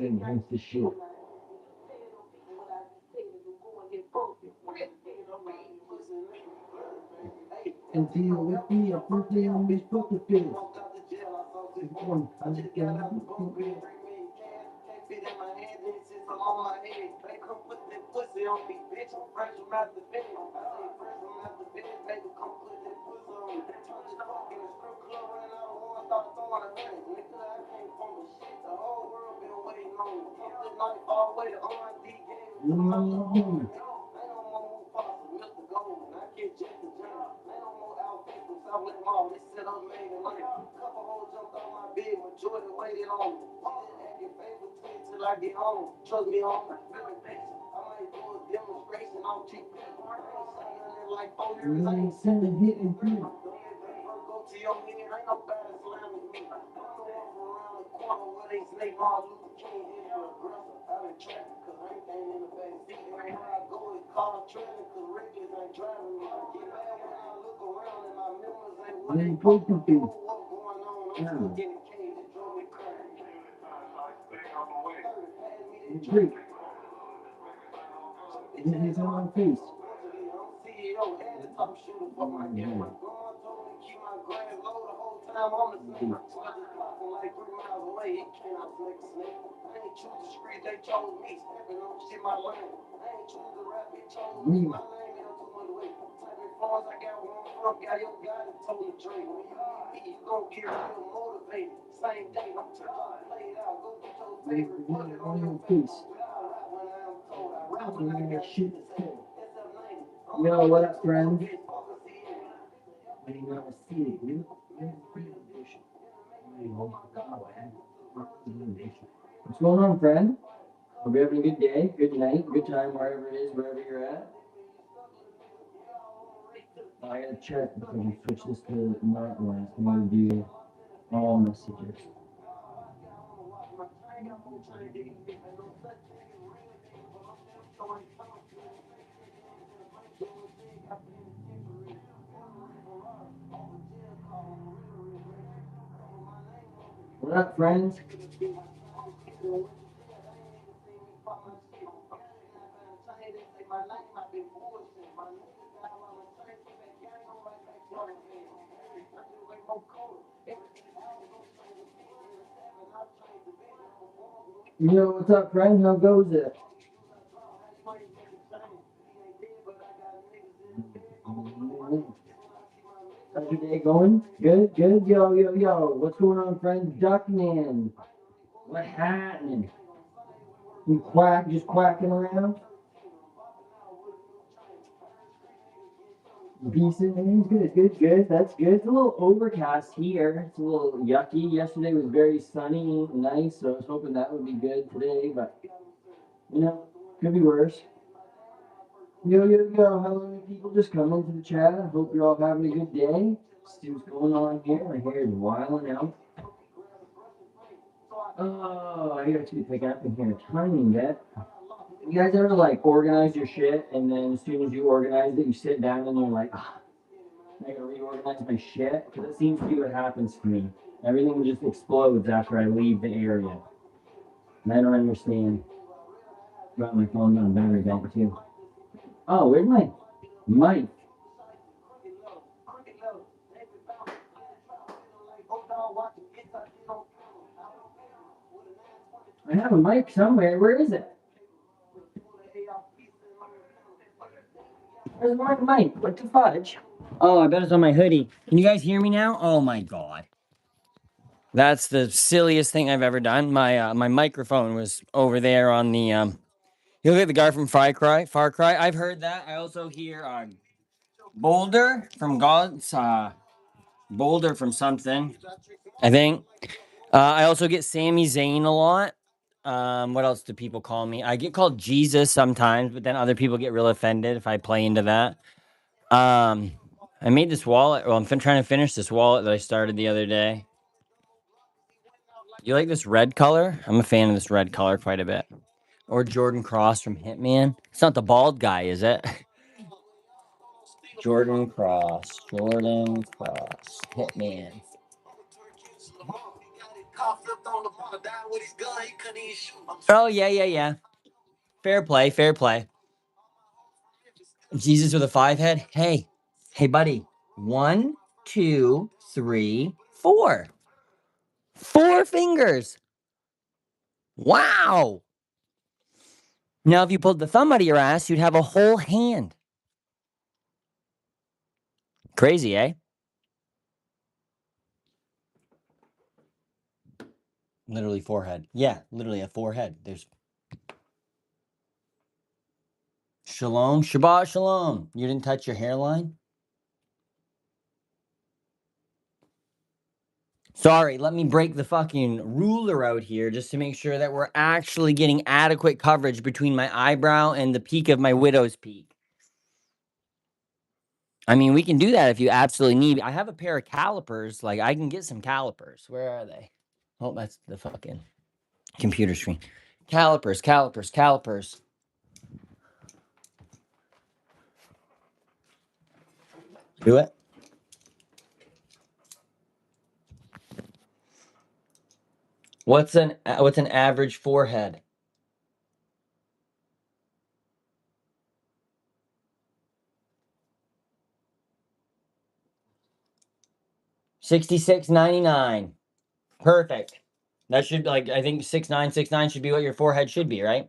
Against the shit. And deal with me, a birthday on this poker face. One, I just got out of the hitting through. Then poker face. Drink. He's on my face. Yo, what up, friend? What's going on, friend? Hope you're having a good day, good night, good time, wherever it is, wherever you're at. I gotta check before we switch this to not last. I'm gonna do all messages. What up, friends? Yo, what's up, friend? How goes it? How's your day going? Good, good. Yo, yo, yo. What's going on, friend? Duckman. What happening? You just quacking around? Decent, man. Good, good, good. That's good. It's a little overcast here. It's a little yucky. Yesterday was very sunny, nice, so I was hoping that would be good today, but, could be worse. Yo, yo, yo. How many people just come into the chat? I hope you're all having a good day. See what's going on here. My hair is wilding out. Oh, I got to pick up in here a tiny bit. You guys ever organize your shit and then as soon as you organize it, you sit down and you're like, I gotta reorganize my shit? Because it seems to be what happens to me. Everything just explodes after I leave the area. And I don't understand. Got my phone on battery bank too. Oh, where's my mic? I have a mic somewhere. Where is it? Where's my mic? What the fudge? Oh, I bet it's on my hoodie. Can you guys hear me now? Oh my god. That's the silliest thing I've ever done. My microphone was over there on the You look like the guy from Far Cry. Far Cry. I've heard that. I also hear Boulder from God's. Boulder from something. I think. I also get Sami Zayn a lot. What else do people call me? I get called Jesus sometimes, but then other people get real offended if I play into that. I made this wallet. Well, I'm trying to finish this wallet that I started the other day. You like this red color? I'm a fan of this red color quite a bit. Or Jordan Cross from Hitman. It's not the bald guy, is it? Jordan Cross. Jordan Cross. Hitman. Oh, yeah, yeah, yeah. Fair play, fair play. Jesus with a 5 head. Hey, hey, buddy. 1, 2, 3, 4. 4 fingers. Wow. Now, if you pulled the thumb out of your ass, you'd have a whole hand. Crazy, eh? Literally forehead. Yeah, literally a forehead. There's Shalom. Shabbat Shalom. You didn't touch your hairline? Sorry, let me break the fucking ruler out here just to make sure that we're actually getting adequate coverage between my eyebrow and the peak of my widow's peak. I mean, we can do that if you absolutely need. I have a pair of calipers. Like, I can get some calipers. Where are they? Oh, that's the fucking computer screen. Calipers, calipers, calipers. Do it. What's an average forehead? 66.99. Perfect. That should like I think 6969 should be what your forehead should be, right?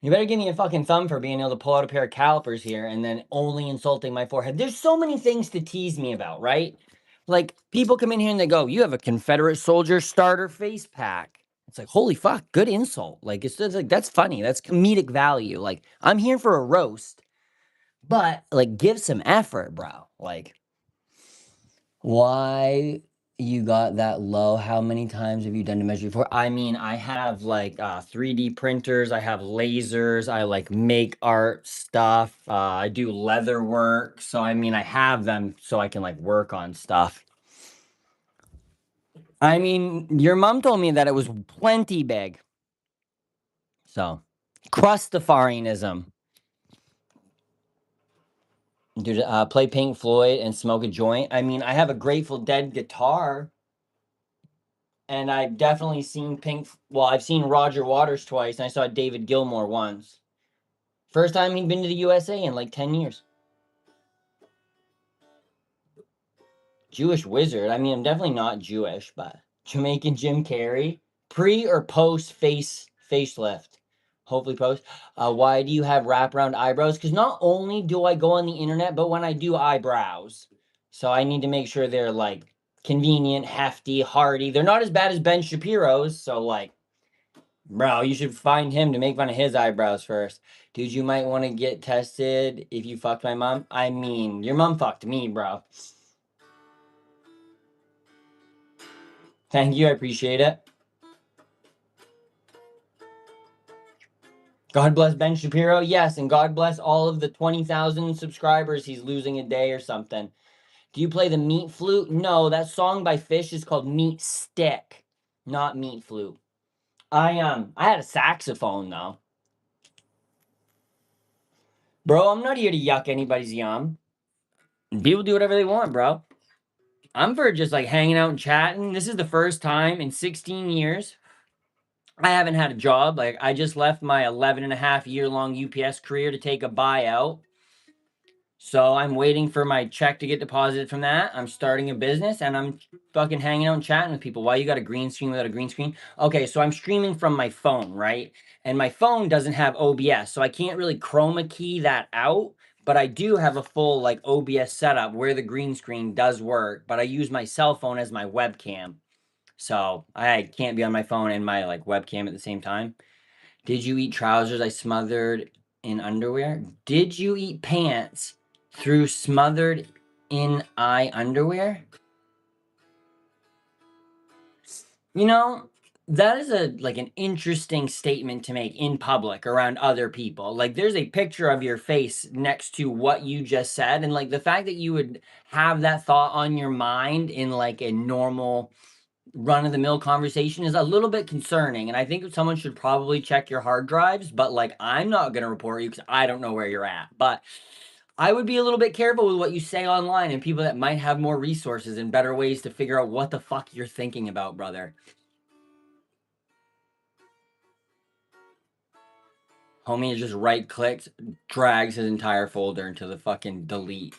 You better give me a fucking thumb for being able to pull out a pair of calipers here and then only insulting my forehead. There's so many things to tease me about, right? Like people come in here and they go, "You have a Confederate soldier starter face pack." It's like, holy fuck, good insult. Like it's just like that's funny. That's comedic value. Like I'm here for a roast, but like give some effort, bro. Like why you got that low? How many times have you done to measure before? I mean, I have like 3D printers, I have lasers, I like make art stuff, I do leather work. So, I mean, I have them so I can like work on stuff. I mean, your mom told me that it was plenty big. So, crustafarianism. Dude, play Pink Floyd and smoke a joint. I mean, I have a Grateful Dead guitar. And I've definitely seen I've seen Roger Waters twice, and I saw David Gilmour once. First time he'd been to the USA in like 10 years. Jewish wizard. I mean, I'm definitely not Jewish, but Jamaican Jim Carrey. Pre or post facelift? Hopefully post. Why do you have wraparound eyebrows? Because not only do I go on the internet, but when I do eyebrows. So I need to make sure they're like convenient, hefty, hardy. They're not as bad as Ben Shapiro's, so like bro, you should find him to make fun of his eyebrows first. Dude, you might want to get tested if you fucked my mom. I mean, your mom fucked me, bro. Thank you, I appreciate it. God bless Ben Shapiro. Yes, and God bless all of the 20,000 subscribers he's losing a day or something. Do you play the meat flute? No, that song by Fish is called Meat Stick, not meat flute. I had a saxophone though. Bro, I'm not here to yuck anybody's yum. People do whatever they want, bro. I'm for just like hanging out and chatting. This is the first time in 16 years I haven't had a job. Like I just left my 11 and a half year long UPS career to take a buyout. So I'm waiting for my check to get deposited from that. I'm starting a business and I'm fucking hanging out and chatting with people. Why you got a green screen without a green screen? Okay, so I'm streaming from my phone, right? And my phone doesn't have OBS, so I can't really chroma key that out. But I do have a full like OBS setup where the green screen does work, but I use my cell phone as my webcam. So I can't be on my phone and my like webcam at the same time. Did you eat trousers I smothered in underwear? Did you eat pants through smothered in eye underwear? You know, that is an interesting statement to make in public around other people. Like there's a picture of your face next to what you just said, and like the fact that you would have that thought on your mind in like a normal run of the mill conversation is a little bit concerning. And I think someone should probably check your hard drives, but like I'm not going to report you because I don't know where you're at. But I would be a little bit careful with what you say online and people that might have more resources and better ways to figure out what the fuck you're thinking about, brother. Homie just right clicks, drags his entire folder into the fucking delete.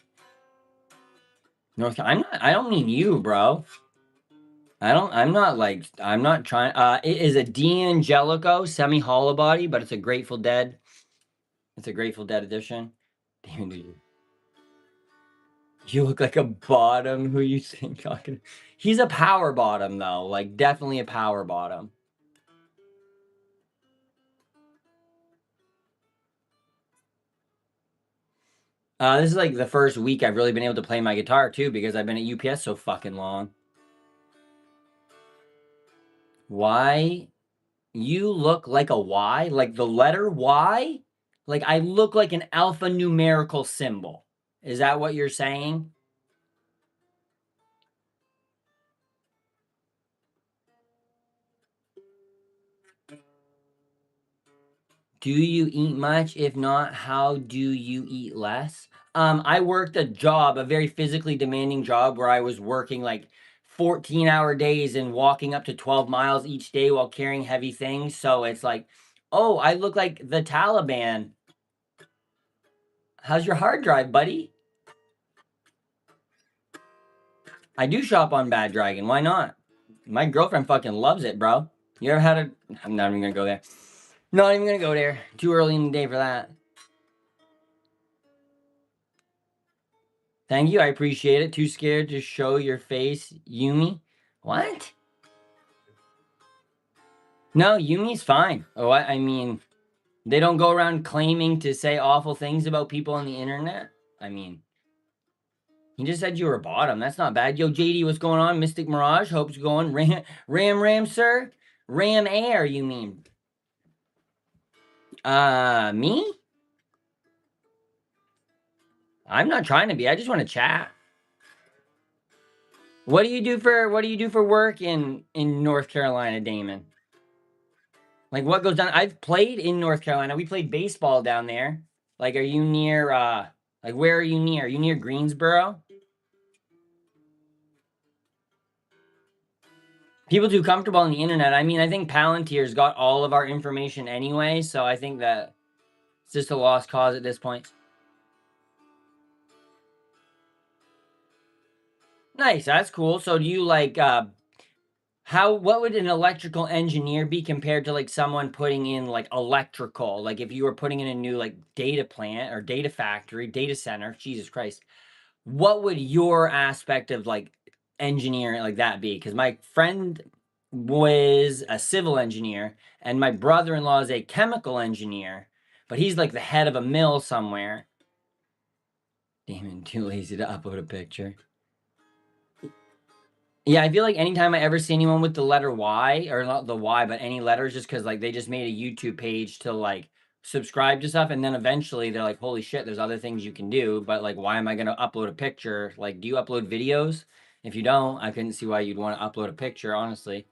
I don't mean you, bro. I'm not trying. It is a D'Angelico semi hollow body, but it's a Grateful Dead. It's a Grateful Dead edition. Damn, dude. You look like a bottom. Who you think talking? He's a power bottom though. Like definitely a power bottom. This is like the first week I've really been able to play my guitar too because I've been at UPS so fucking long. Why? You look like a Y? Like the letter Y? Like I look like an alphanumerical symbol. Is that what you're saying? Do you eat much? If not, how do you eat less? I worked a job, a very physically demanding job where I was working like 14-hour days and walking up to 12 miles each day while carrying heavy things. So it's like, oh, I look like the Taliban. How's your hard drive, buddy? I do shop on Bad Dragon. Why not? My girlfriend fucking loves it, bro. You ever had a... I'm not even gonna go there. Not even gonna go there. Too early in the day for that. Thank you, I appreciate it. Too scared to show your face, Yumi? What? No, Yumi's fine. Oh, I mean, they don't go around claiming to say awful things about people on the internet. I mean, he just said you were a bottom. That's not bad. Yo, JD, what's going on? Mystic Mirage, hope's going. Ram, sir? Ram Air, you mean? Me? I'm not trying to be. I just want to chat. What do you do for work in North Carolina, Damon? Like what goes down? I've played in North Carolina. We played baseball down there. Like are you near like where are you near? Are you near Greensboro? People too comfortable on the internet. I mean, I think Palantir's got all of our information anyway, so I think that it's just a lost cause at this point. Nice, that's cool. So do you like what would an electrical engineer be compared to like someone putting in like electrical? Like if you were putting in a new like data plant or data factory, data center, Jesus Christ. What would your aspect of like engineering like that be? Because my friend was a civil engineer and my brother-in-law is a chemical engineer, but he's like the head of a mill somewhere. Damn, too lazy to upload a picture. Yeah, I feel like anytime I ever see anyone with the letter Y, or not the Y, but any letters, just because like they just made a YouTube page to like subscribe to stuff, and then eventually they're like, holy shit, there's other things you can do, but like, why am I gonna upload a picture? Like, do you upload videos? If you don't, I couldn't see why you'd want to upload a picture, honestly.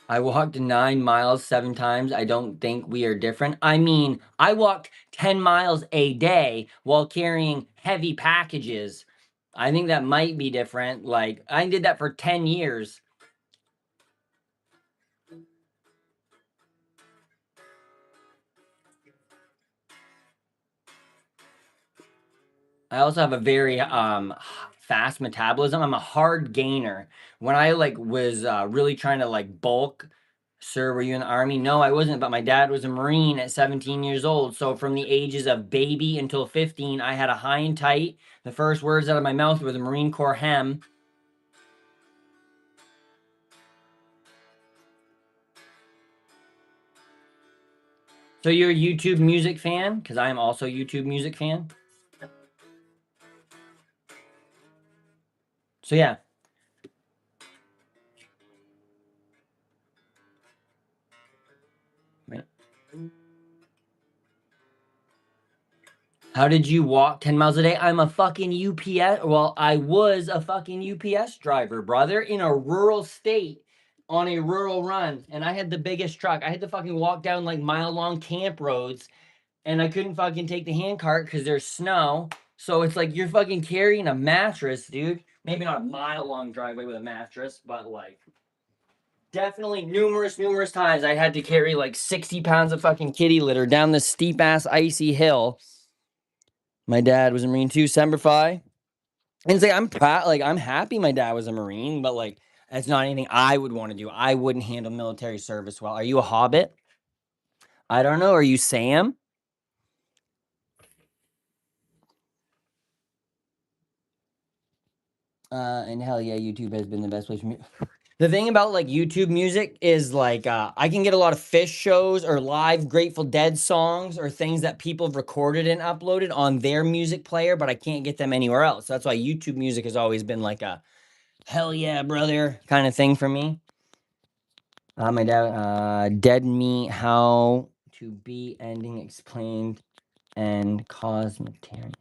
I walked 9 miles 7 times. I don't think we are different. I mean, I walked 10 miles a day while carrying heavy packages. I think that might be different. Like, I did that for 10 years. I also have a very fast metabolism. I'm a hard gainer. When I like was really trying to like bulk, sir, were you in the army? No, I wasn't, but my dad was a Marine at 17 years old. So from the ages of baby until 15, I had a high and tight. The first words out of my mouth were the Marine Corps hem. So you're a YouTube music fan? Because I am also a YouTube music fan. So yeah. How did you walk 10 miles a day? I'm a fucking UPS. Well, I was a fucking UPS driver, brother, in a rural state on a rural run. And I had the biggest truck. I had to fucking walk down like mile-long camp roads, and I couldn't fucking take the handcart because there's snow. So it's like you're fucking carrying a mattress, dude. Maybe not a mile-long driveway with a mattress, but like definitely numerous times I had to carry like 60 pounds of fucking kitty litter down this steep ass icy hill. My dad was a Marine too, Semper Fi. And it's like I'm proud, like I'm happy my dad was a Marine, but like that's not anything I would want to do. I wouldn't handle military service well. Are you a Hobbit? I don't know. Are you Sam? And hell yeah, YouTube has been the best place for me. The thing about like YouTube music is like I can get a lot of fish shows or live Grateful Dead songs or things that people have recorded and uploaded on their music player, but I can't get them anywhere else. That's why YouTube music has always been like a hell yeah, brother kind of thing for me. My dad, Dead Meat, How to Be Ending Explained, and Cosmetarian.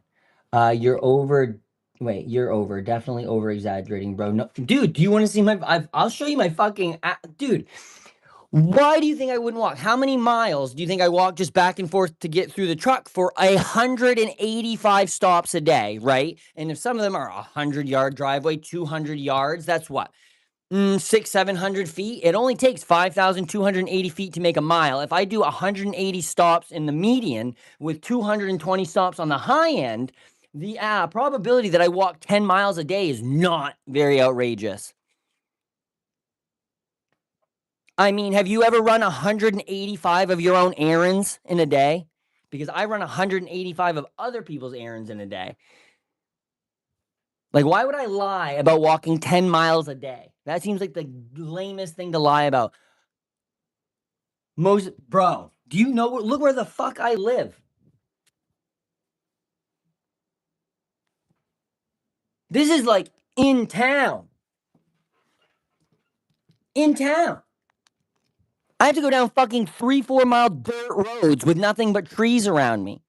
You're over. Wait, you're over. Definitely over exaggerating, bro. No, dude. Do you want to see my? I'll show you my fucking. Dude, why do you think I wouldn't walk? How many miles do you think I walk just back and forth to get through the truck for 185 stops a day, right? And if some of them are 100-yard driveway, 200 yards, that's what 700 feet. It only takes 5,280 feet to make a mile. If I do 180 stops in the median with 220 stops on the high end, the probability that I walk 10 miles a day is not very outrageous. I mean, have you ever run 185 of your own errands in a day? Because I run 185 of other people's errands in a day. Like, why would I lie about walking 10 miles a day? That seems like the lamest thing to lie about. Bro, do you know? Look where the fuck I live. This is like in town. In town. I have to go down fucking 3-4 mile dirt roads with nothing but trees around me.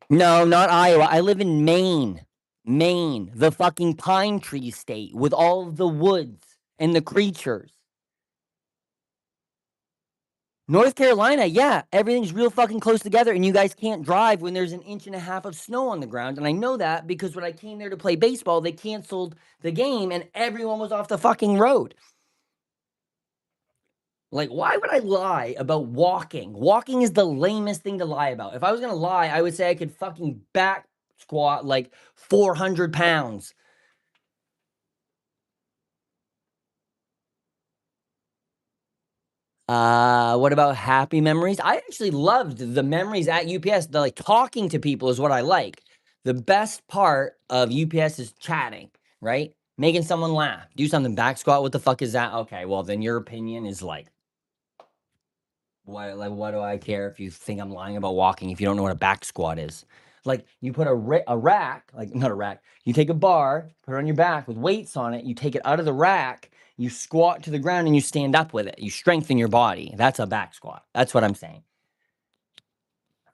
No, not Iowa. I live in Maine. Maine, the fucking pine tree state with all of the woods and the creatures. North Carolina, yeah, everything's real fucking close together, and you guys can't drive when there's 1.5 inches of snow on the ground. And I know that because when I came there to play baseball, they canceled the game and everyone was off the fucking road. Like, why would I lie about walking? Walking is the lamest thing to lie about. If I was gonna lie, I would say I could fucking back squat like 400 pounds. What about happy memories? I actually loved the memories at UPS. The like talking to people is what I like. The best part of UPS is chatting, right? Making someone laugh. Do something back squat. What the fuck is that? Okay, well then your opinion is like what do I care if you think I'm lying about walking if you don't know what a back squat is? Like you put a rack, like not a rack. You take a bar, put it on your back with weights on it. You take it out of the rack. You squat to the ground and you stand up with it. You strengthen your body. That's a back squat. That's what I'm saying.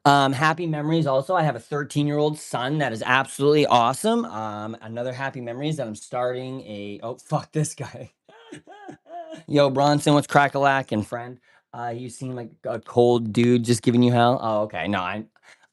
Happy memories also. I have a 13-year-old son that is absolutely awesome. Another happy memory is that I'm starting a oh fuck this guy. Yo, Bronson, what's crack-a-lack friend? You seem like a cold dude just giving you hell. Oh, okay. No,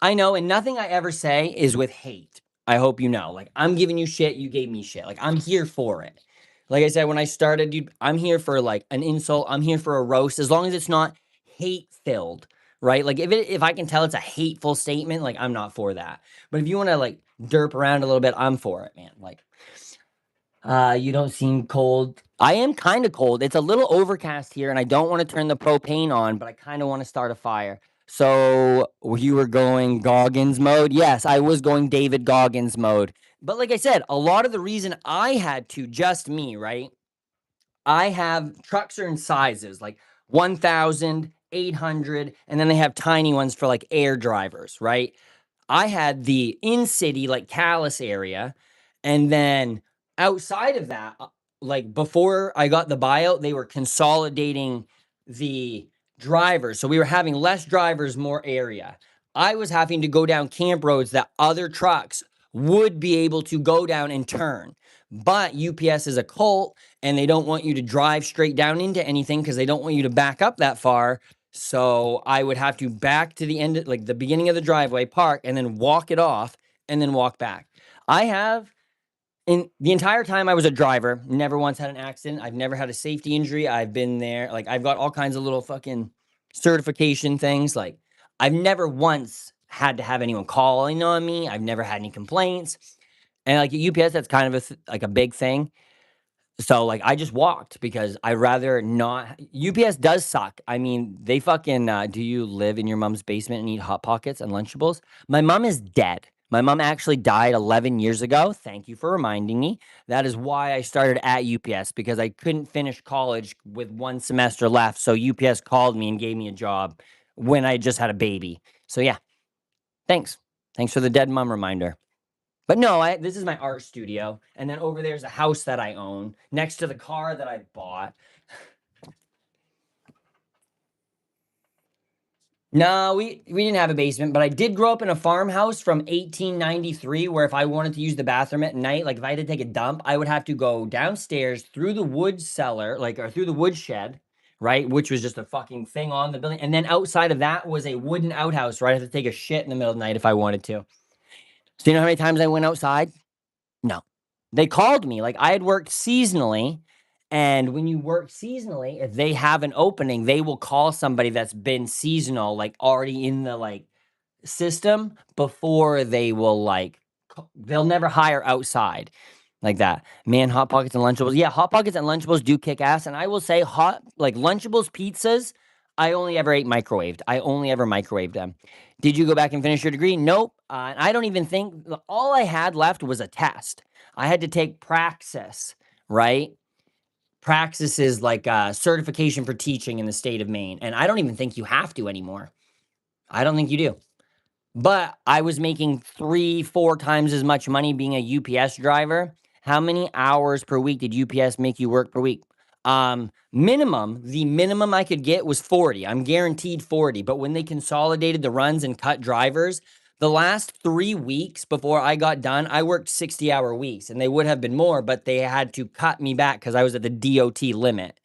I know, and nothing I ever say is with hate. I hope you know. Like, I'm giving you shit, you gave me shit. Like, I'm here for it. Like I said, when I started, dude, I'm here for like an insult. I'm here for a roast, as long as it's not hate-filled, right? Like, if I can tell it's a hateful statement, like, I'm not for that. But if you want to like derp around a little bit, I'm for it, man. Like, you don't seem cold. I am kind of cold. It's a little overcast here, and I don't want to turn the propane on, but I kind of want to start a fire. So you were going Goggins mode? Yes, I was going David Goggins mode. But like I said, a lot of the reason I had to, just me, right? I have trucks are in sizes like 1,000, 800, and then they have tiny ones for like air drivers, right? I had the in-city, like Calais area, and then outside of that, like before I got the buyout, they were consolidating the drivers. So we were having less drivers, more area. I was having to go down camp roads that other trucks would be able to go down and turn. But UPS is a cult, and they don't want you to drive straight down into anything because they don't want you to back up that far. So I would have to back to the end, like the beginning of the driveway, park, and then walk it off, and then walk back. I have, in the entire time I was a driver, never once had an accident. I've never had a safety injury. I've been there. Like, I've got all kinds of little fucking certification things. Like, I've never once had to have anyone calling on me. I've never had any complaints. And like at UPS, that's kind of like a big thing. So like I just walked because I'd rather not. UPS does suck. I mean, they fucking do you live in your mom's basement and eat Hot Pockets and Lunchables? My mom is dead. My mom actually died 11 years ago. Thank you for reminding me. That is why I started at UPS, because I couldn't finish college with one semester left. So UPS called me and gave me a job when I just had a baby. So yeah, thanks. Thanks for the dead mom reminder. But no, this is my art studio, and then over there's a house that I own next to the car that I bought. No, we didn't have a basement, but I did grow up in a farmhouse from 1893 where if I wanted to use the bathroom at night, like if I had to take a dump, I would have to go downstairs through the wood cellar, like or through the wood shed, right? Which was just a fucking thing on the building. And then outside of that was a wooden outhouse where I had to take a shit in the middle of the night if I wanted to. So you know how many times I went outside? No. They called me. Like I had worked seasonally. And when you work seasonally, if they have an opening, they will call somebody that's been seasonal, like already in the like system before they will like, they'll never hire outside like that. Man, Hot Pockets and Lunchables. Yeah, Hot Pockets and Lunchables do kick ass. And I will say like Lunchables pizzas, I only ever ate microwaved. I only ever microwaved them. Did you go back and finish your degree? Nope. And I don't even think, all I had left was a test. I had to take Praxis, right? Praxis is like a certification for teaching in the state of Maine. And I don't even think you have to anymore. I don't think you do. But I was making 3, 4 times as much money being a UPS driver. How many hours per week did UPS make you work per week? The minimum I could get was 40. I'm guaranteed 40. But when they consolidated the runs and cut drivers, the last 3 weeks before I got done, I worked 60-hour weeks, and they would have been more, but they had to cut me back because I was at the DOT limit.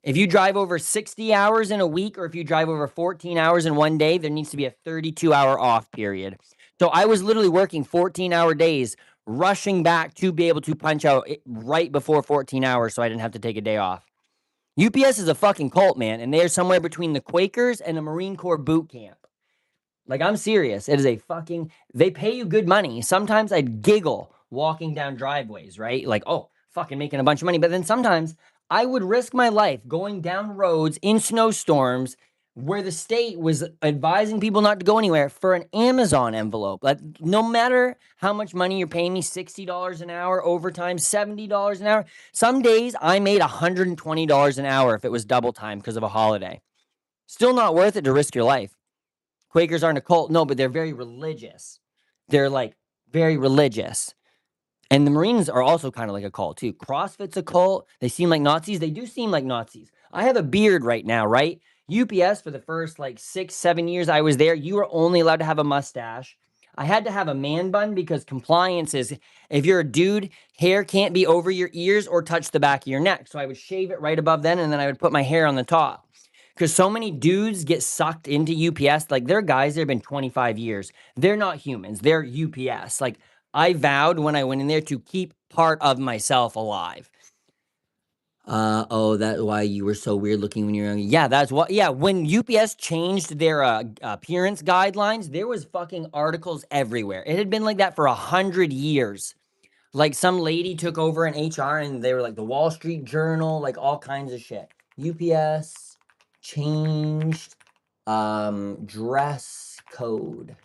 If you drive over 60 hours in a week, or if you drive over 14 hours in one day, there needs to be a 32-hour off period. So I was literally working 14-hour days, rushing back to be able to punch out right before 14 hours so I didn't have to take a day off. UPS is a fucking cult, man, and they're somewhere between the Quakers and a Marine Corps boot camp. Like, I'm serious. It is a fucking, they pay you good money. Sometimes I'd giggle walking down driveways, right? Like, oh, fucking making a bunch of money. But then sometimes I would risk my life going down roads in snowstorms where the state was advising people not to go anywhere for an Amazon envelope. Like, no matter how much money you're paying me, $60 an hour, overtime, $70 an hour. Some days I made $120 an hour if it was double time because of a holiday. Still not worth it to risk your life. Quakers aren't a cult. No, but they're very religious. They're like very religious. And the Marines are also kind of like a cult too. CrossFit's a cult. They seem like Nazis. They do seem like Nazis. I have a beard right now, right? UPS for the first like 6, 7 years I was there, you were only allowed to have a mustache. I had to have a man bun because compliance is, if you're a dude, hair can't be over your ears or touch the back of your neck. So I would shave it right above then, and then I would put my hair on the top. Because so many dudes get sucked into UPS. Like, they're guys that have been 25 years. They're not humans. They're UPS. Like, I vowed when I went in there to keep part of myself alive. Oh, that's why you were so weird looking when you were young. Yeah, that's what. Yeah, when UPS changed their appearance guidelines, there was fucking articles everywhere. It had been like that for 100 years. Like, some lady took over in HR, and they were like the Wall Street Journal, like all kinds of shit. UPS changed dress code.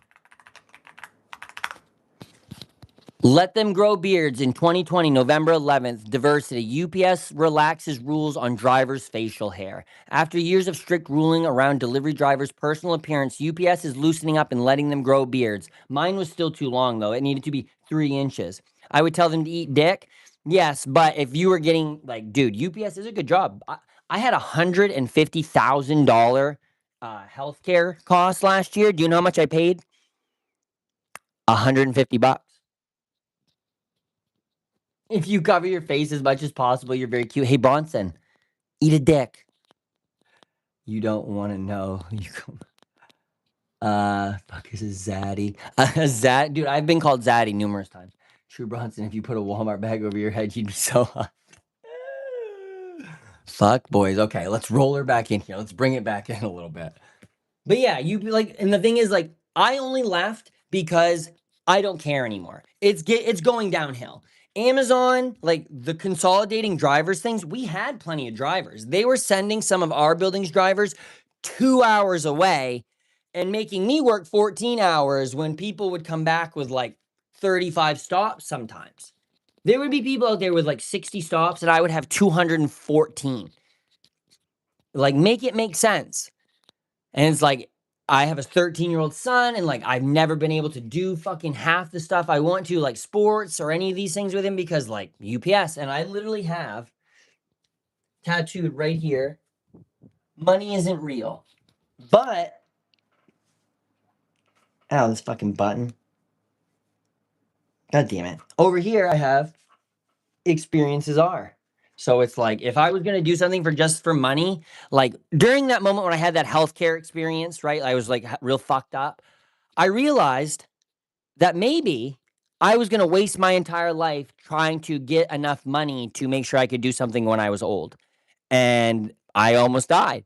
Let them grow beards in 2020, November 11th. Diversity. UPS relaxes rules on drivers' facial hair. After years of strict ruling around delivery drivers' personal appearance, UPS is loosening up and letting them grow beards. Mine was still too long, though. It needed to be 3 inches. I would tell them to eat dick. Yes, but if you were getting, like, dude, UPS is a good job. I had $150,000 healthcare costs last year. Do you know how much I paid? $150. If you cover your face as much as possible, you're very cute. Hey, Bronson, eat a dick. You don't want to know. Fuck, is it Zaddy? Dude, I've been called Zaddy numerous times. True Bronson, if you put a Walmart bag over your head, you'd be so hot. Fuck, boys. Okay, let's roll her back in here. Let's bring it back in a little bit. But yeah, you like, and the thing is, like, I only left because I don't care anymore. It's going downhill. Amazon, like the consolidating drivers things, we had plenty of drivers. They were sending some of our building's drivers 2 hours away and making me work 14 hours when people would come back with like 35 stops sometimes. There would be people out there with like 60 stops and I would have 214. Like, make it make sense. And it's like, I have a 13-year-old son, and like, I've never been able to do fucking half the stuff I want to, like sports or any of these things with him because, like, UPS. And I literally have tattooed right here, money isn't real. But, ow, this fucking button. God damn it. Over here, I have experiences are. So it's like, if I was going to do something for just for money, like during that moment when I had that healthcare experience, right? I was like real fucked up. I realized that maybe I was going to waste my entire life trying to get enough money to make sure I could do something when I was old. And I almost died.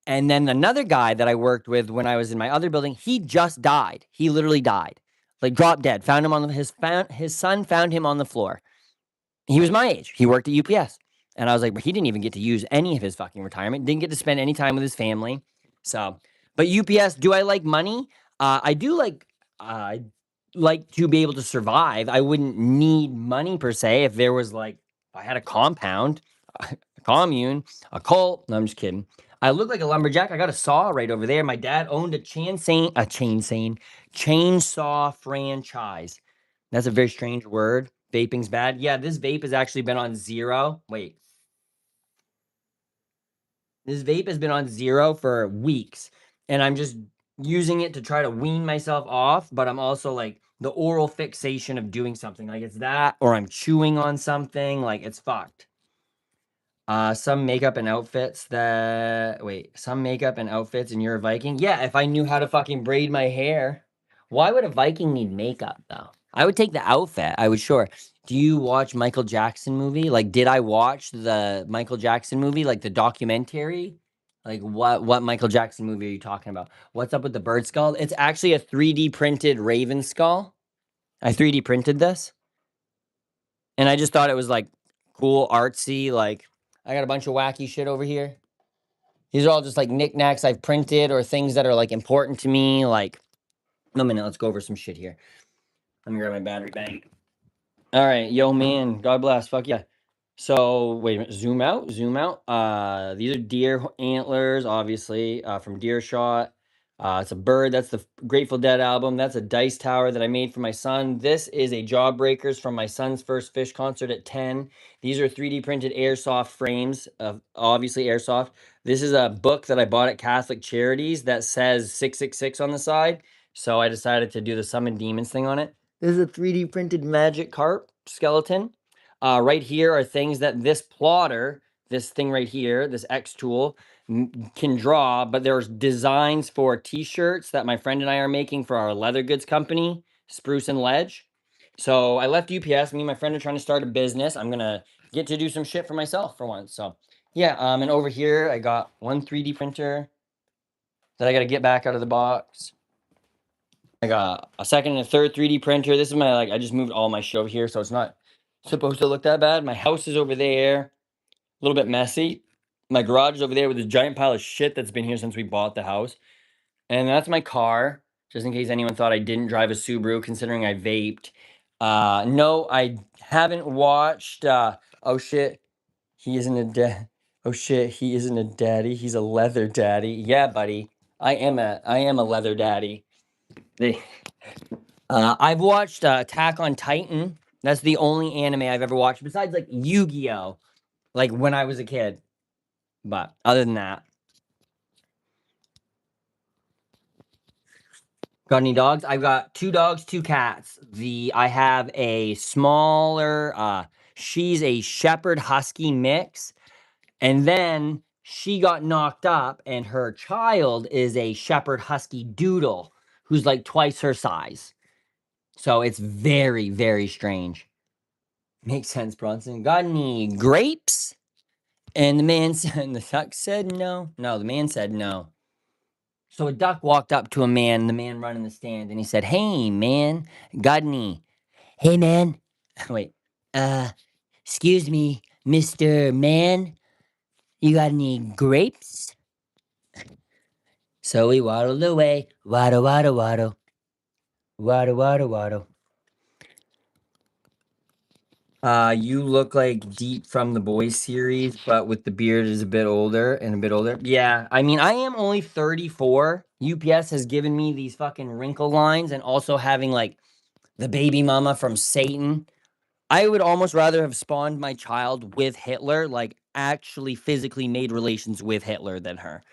And then another guy that I worked with when I was in my other building, he just died. He literally died. Like dropped dead. Found him on his son found him on the floor. He was my age. He worked at UPS. And I was like, but he didn't even get to use any of his fucking retirement. Didn't get to spend any time with his family. So, but UPS, do I like money? I do like to be able to survive. I wouldn't need money per se if there was like, if I had a compound, a commune, a cult. No, I'm just kidding. I look like a lumberjack. I got a saw right over there. My dad owned a chainsaw franchise. That's a very strange word. Vaping's bad. Yeah, this vape has actually been on zero. Wait. This vape has been on zero for weeks. And I'm just using it to try to wean myself off. But I'm also like the oral fixation of doing something. Like it's that, or I'm chewing on something. Like it's fucked. Some makeup and outfits some makeup and outfits and you're a Viking? Yeah, if I knew how to fucking braid my hair. Why would a Viking need makeup though? I would take the outfit. I would sure. Do you watch Michael Jackson movie? Like, did I watch the Michael Jackson movie, like the documentary? Like what Michael Jackson movie are you talking about? What's up with the bird skull? It's actually a 3D printed raven skull. I 3D printed this. And I just thought it was like cool, artsy, like I got a bunch of wacky shit over here. These are all just like knickknacks I've printed or things that are like important to me. Like, no minute, let's go over some shit here. Let me grab my battery bank. All right, yo man, God bless. Fuck yeah. So wait a minute, zoom out, zoom out. These are deer antlers, obviously, from Deer Shot. It's a bird. That's the Grateful Dead album. That's a dice tower that I made for my son. This is a Jawbreakers from my son's first Fish concert at 10. These are 3D printed airsoft frames, of obviously airsoft. This is a book that I bought at Catholic Charities that says 666 on the side. So I decided to do the Summon Demons thing on it. This is a 3D printed magic carp skeleton. Right here are things that this plotter, this thing right here, this X tool, can draw, but there's designs for t-shirts that my friend and I are making for our leather goods company, Spruce and Ledge. So I left UPS. Me and my friend are trying to start a business. I'm gonna get to do some shit for myself for once. So yeah, and over here I got one 3D printer that I gotta get back out of the box. I got a second and a third 3D printer. This is my, like, I just moved all my shit over here, so it's not supposed to look that bad. My house is over there, a little bit messy. My garage is over there with this giant pile of shit that's been here since we bought the house. And that's my car, just in case anyone thought I didn't drive a Subaru, considering I vaped. No, I haven't watched. Oh shit, he isn't a dad. Oh shit, he isn't a daddy. He's a leather daddy. Yeah, buddy. I am a leather daddy. They, I've watched Attack on Titan. That's the only anime I've ever watched besides like Yu-Gi-Oh, like when I was a kid. But other than that, got any dogs? I've got 2 dogs, 2 cats. I have a smaller she's a shepherd husky mix, and then she got knocked up and her child is a shepherd husky doodle who's like twice her size. So it's very, very strange. Makes sense, Bronson. Got any grapes? And the man said, and the duck said no. No, the man said no. So a duck walked up to a man, the man running the stand, and he said, "Hey, man, got any? Hey, man, wait, uh, excuse me, Mister Man, you got any grapes?" So he waddled away, waddle, waddle, waddle, waddle, waddle, waddle. You look like Deep from the Boys series, but with the beard is a bit older and a bit older. Yeah, I mean, I am only 34. UPS has given me these fucking wrinkle lines and also having like the baby mama from Satan. I would almost rather have spawned my child with Hitler, like actually physically made relations with Hitler than her.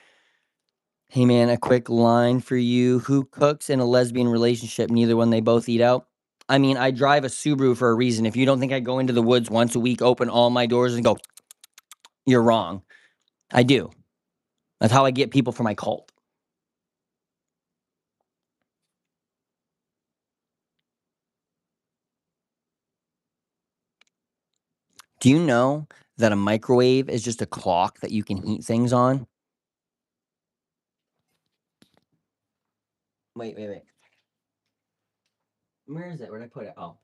Hey man, a quick line for you. Who cooks in a lesbian relationship? Neither one, they both eat out. I mean, I drive a Subaru for a reason. If you don't think I go into the woods once a week, open all my doors and go, you're wrong. I do. That's how I get people for my cult. Do you know that a microwave is just a clock that you can heat things on? Wait. Where is it? Where'd I put it? Oh.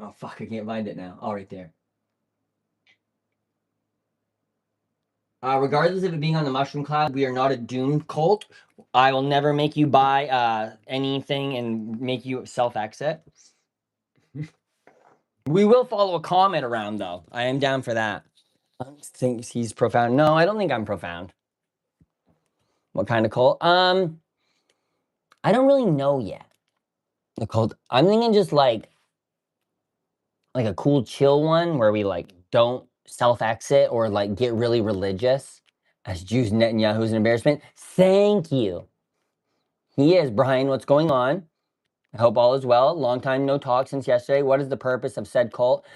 Oh, fuck. I can't find it now. Oh, right there. Regardless of it being on the mushroom cloud, we are not a doomed cult. I will never make you buy anything and make you self-exit. We will follow a comment around, though. I am down for that. Thinks he's profound. No, I don't think I'm profound. What kind of cult? I don't really know yet. The cult. I'm thinking just like a cool chill one where we like don't self-exit or like get really religious as Jews Netanyahu's an embarrassment. Thank you. He is. Brian, what's going on? I hope all is well. Long time no talk since yesterday. What is the purpose of said cult?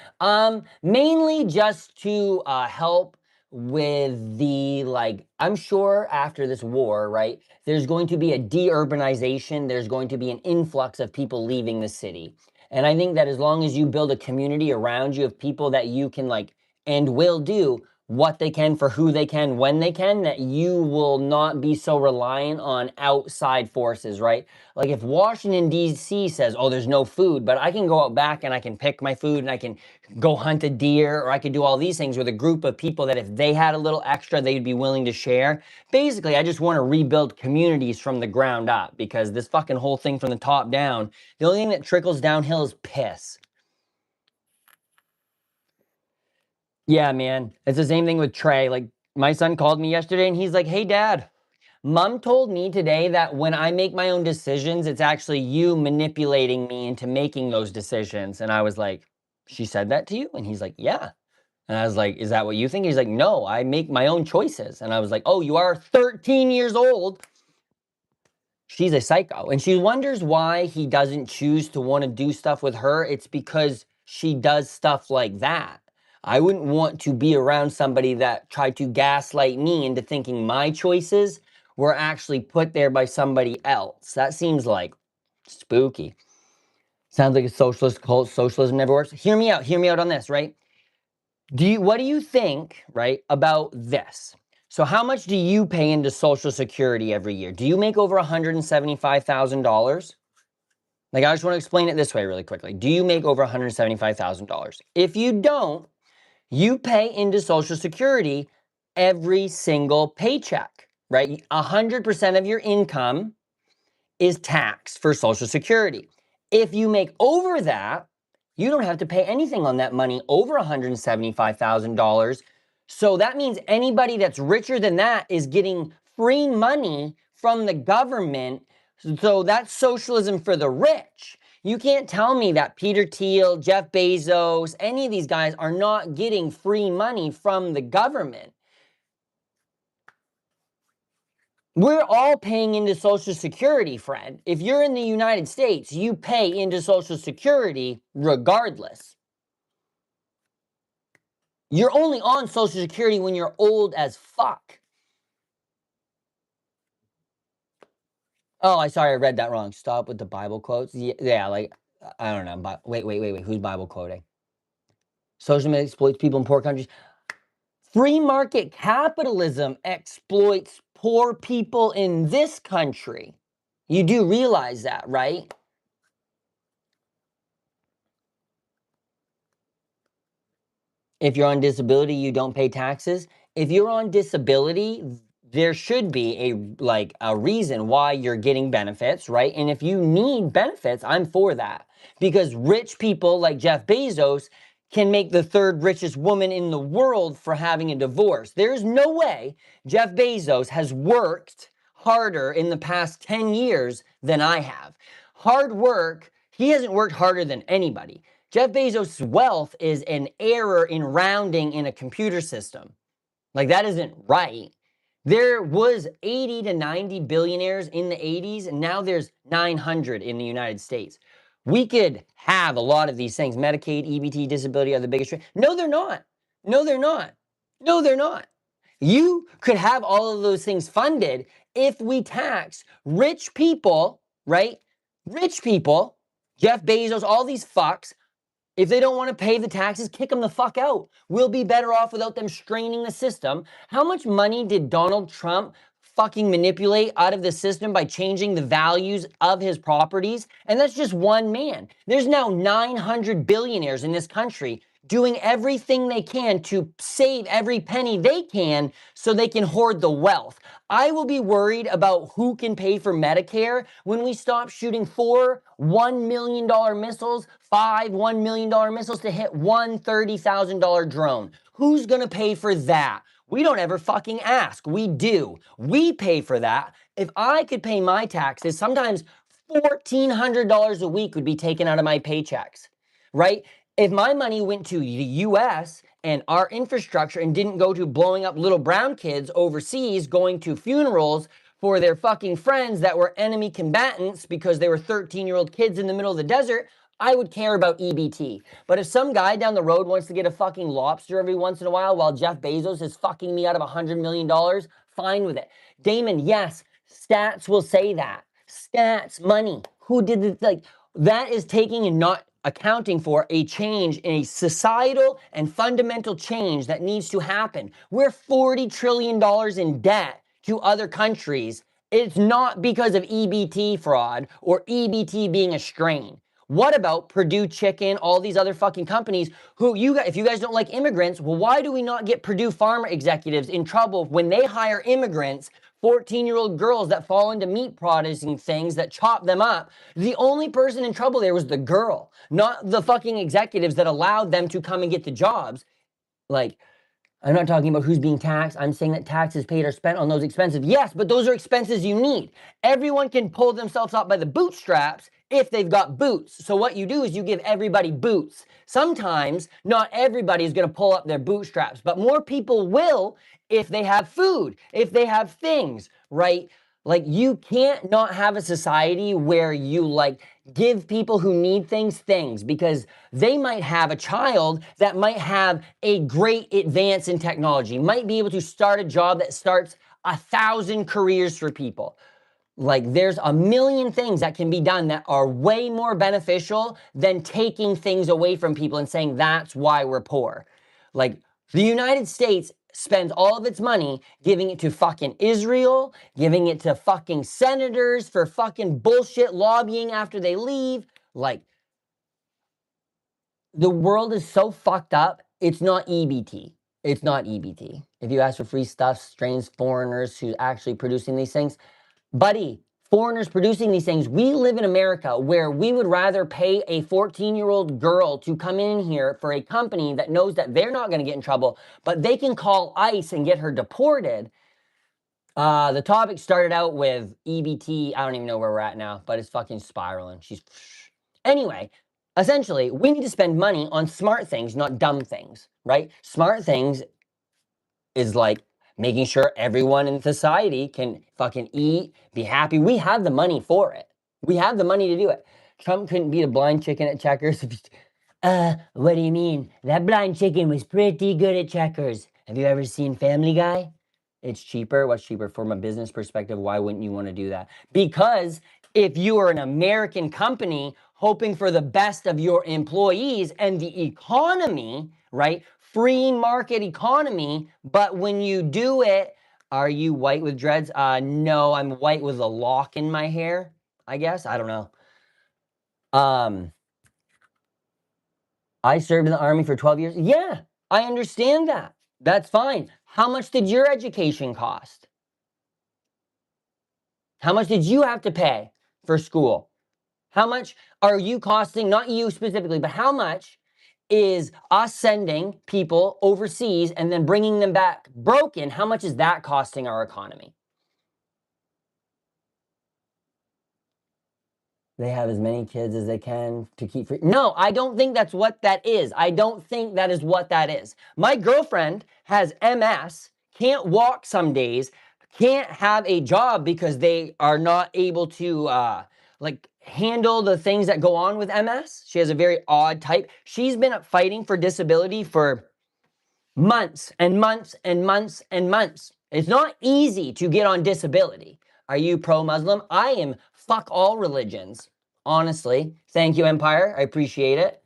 Mainly just to help with the like. I'm sure after this war, right? There's going to be a de-urbanization. There's going to be an influx of people leaving the city, and I think that as long as you build a community around you of people that you can like and will do what they can for who they can when they can, that you will not be so reliant on outside forces, right? Like if Washington D.C. says, "Oh, there's no food," but I can go out back and I can pick my food and I can go hunt a deer or I could do all these things with a group of people that if they had a little extra, they'd be willing to share. Basically, I just want to rebuild communities from the ground up because this fucking whole thing from the top down, the only thing that trickles downhill is piss. Yeah, man. It's the same thing with Trey. Like my son called me yesterday and he's like, "Hey, Dad, Mom told me today that when I make my own decisions, it's actually you manipulating me into making those decisions." And I was like, "She said that to you?" And he's like, "Yeah." And I was like, "Is that what you think?" He's like, "No, I make my own choices." And I was like, "Oh, you are 13 years old." She's a psycho. And she wonders why he doesn't choose to want to do stuff with her. It's because she does stuff like that. I wouldn't want to be around somebody that tried to gaslight me into thinking my choices were actually put there by somebody else. That seems like spooky. Sounds like a socialist cult. Socialism never works. Hear me out. Hear me out on this, right? What do you think, right, about this? So how much do you pay into Social Security every year? Do you make over $175,000? Like, I just want to explain it this way really quickly. Do you make over $175,000? If you don't, you pay into Social Security every single paycheck, right? 100% of your income is taxed for Social Security. If you make over that, you don't have to pay anything on that money over $175,000. So that means anybody that's richer than that is getting free money from the government. So that's socialism for the rich. You can't tell me that Peter Thiel, Jeff Bezos, any of these guys are not getting free money from the government. We're all paying into Social Security, friend. If you're in the United States, you pay into Social Security regardless. You're only on Social Security when you're old as fuck. Oh, I read that wrong. Stop with the Bible quotes. Yeah, like, I don't know. But wait. Who's Bible quoting? Socialism exploits people in poor countries. Free market capitalism exploits poor people in this country. You do realize that, right? If you're on disability, you don't pay taxes. If you're on disability, there should be a reason why you're getting benefits, right? And if you need benefits, I'm for that. Because rich people like Jeff Bezos can make the third richest woman in the world for having a divorce. There's no way Jeff Bezos has worked harder in the past 10 years than I have. Hard work, he hasn't worked harder than anybody. Jeff Bezos' wealth is an error in rounding in a computer system. Like, that isn't right. There was 80 to 90 billionaires in the 80s, and now there's 900 in the United States. We could have a lot of these things. Medicaid, EBT, disability are the biggest. No, they're not. No, they're not. No, they're not. You could have all of those things funded if we tax rich people, right? Rich people, Jeff Bezos, all these fucks. If they don't want to pay the taxes, kick them the fuck out. We'll be better off without them straining the system. How much money did Donald Trump fucking manipulate out of the system by changing the values of his properties? And that's just one man. There's now 900 billionaires in this country doing everything they can to save every penny they can so they can hoard the wealth. I will be worried about who can pay for Medicare when we stop shooting 4 $1 million missiles, 5 $1 million missiles to hit one $30,000 drone. Who's gonna pay for that? We don't ever fucking ask. We do. We pay for that. If I could pay my taxes, sometimes $1,400 a week would be taken out of my paychecks, right? If my money went to the US and our infrastructure and didn't go to blowing up little brown kids overseas, going to funerals for their fucking friends that were enemy combatants because they were 13-year-old kids in the middle of the desert, I would care about EBT. But if some guy down the road wants to get a fucking lobster every once in a while Jeff Bezos is fucking me out of $100 million, fine with it. Damon, yes, stats will say that. Stats, money. Who did it? That is taking and not accounting for a change in a societal and fundamental change that needs to happen. We're $40 trillion in debt to other countries. It's not because of EBT fraud or EBT being a strain. What about Purdue Chicken, all these other fucking companies if you guys don't like immigrants, well, why do we not get Purdue Pharma executives in trouble when they hire immigrants, 14-year-old girls that fall into meat processing things that chop them up? The only person in trouble there was the girl, not the fucking executives that allowed them to come and get the jobs. I'm not talking about who's being taxed. I'm saying that taxes paid are spent on those expenses. Yes, but those are expenses you need. Everyone can pull themselves up by the bootstraps if they've got boots. So what you do is you give everybody boots. Sometimes not everybody is going to pull up their bootstraps, but more people will if they have food, if they have things, right? You can't not have a society where you give people who need things because they might have a child that might have a great advance in technology, might be able to start a job that starts 1,000 careers for people. There's a million things that can be done that are way more beneficial than taking things away from people and saying that's why we're poor. The United States spends all of its money giving it to fucking Israel, giving it to fucking senators for fucking bullshit lobbying after they leave. The world is so fucked up, it's not EBT. It's not EBT. If you ask for free stuff, strange foreigners who's actually producing these things, buddy, foreigners producing these things. We live in America where we would rather pay a 14-year-old girl to come in here for a company that knows that they're not going to get in trouble, but they can call ICE and get her deported. The topic started out with EBT. I don't even know where we're at now, but it's fucking spiraling. Anyway, essentially, we need to spend money on smart things, not dumb things, right? Smart things is like making sure everyone in society can fucking eat, be happy. We have the money for it. We have the money to do it. Trump couldn't beat a blind chicken at checkers. What do you mean? That blind chicken was pretty good at checkers. Have you ever seen Family Guy? It's cheaper. What's cheaper? From a business perspective, why wouldn't you want to do that? Because if you are an American company hoping for the best of your employees and the economy, right? Free market economy, but when you do it, are you white with dreads? No, I'm white with a lock in my hair, I guess. I don't know. I served in the Army for 12 years. Yeah, I understand that. That's fine. How much did your education cost? How much did you have to pay for school? How much are you costing, not you specifically, but how much is us sending people overseas and then bringing them back broken? How much is that costing our economy? They have as many kids as they can to keep free. No, I don't think that's what that is. I don't think that is what that is. My girlfriend has MS, can't walk some days, can't have a job because they are not able to like handle the things that go on with MS. She has a very odd type. She's been fighting for disability for months and months and months and months. It's not easy to get on disability. Are you pro-Muslim? I am fuck all religions, honestly. Thank you, Empire. I appreciate it.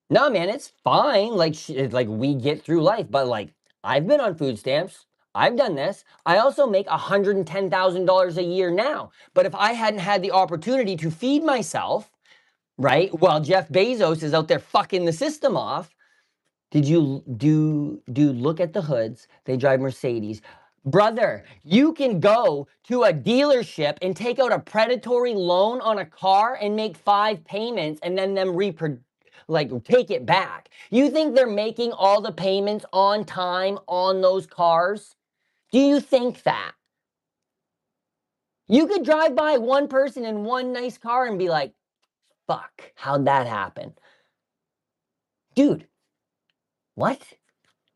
No, man, it's fine. Like, like we get through life, but like I've been on food stamps. I've done this. I also make $110,000 a year now. But if I hadn't had the opportunity to feed myself, right, while Jeff Bezos is out there fucking the system off, did you look at the hoods? They drive Mercedes. Brother, you can go to a dealership and take out a predatory loan on a car and make 5 payments and then them take it back. You think they're making all the payments on time on those cars? Do you think that? You could drive by one person in one nice car and be like, fuck, how'd that happen? Dude, what?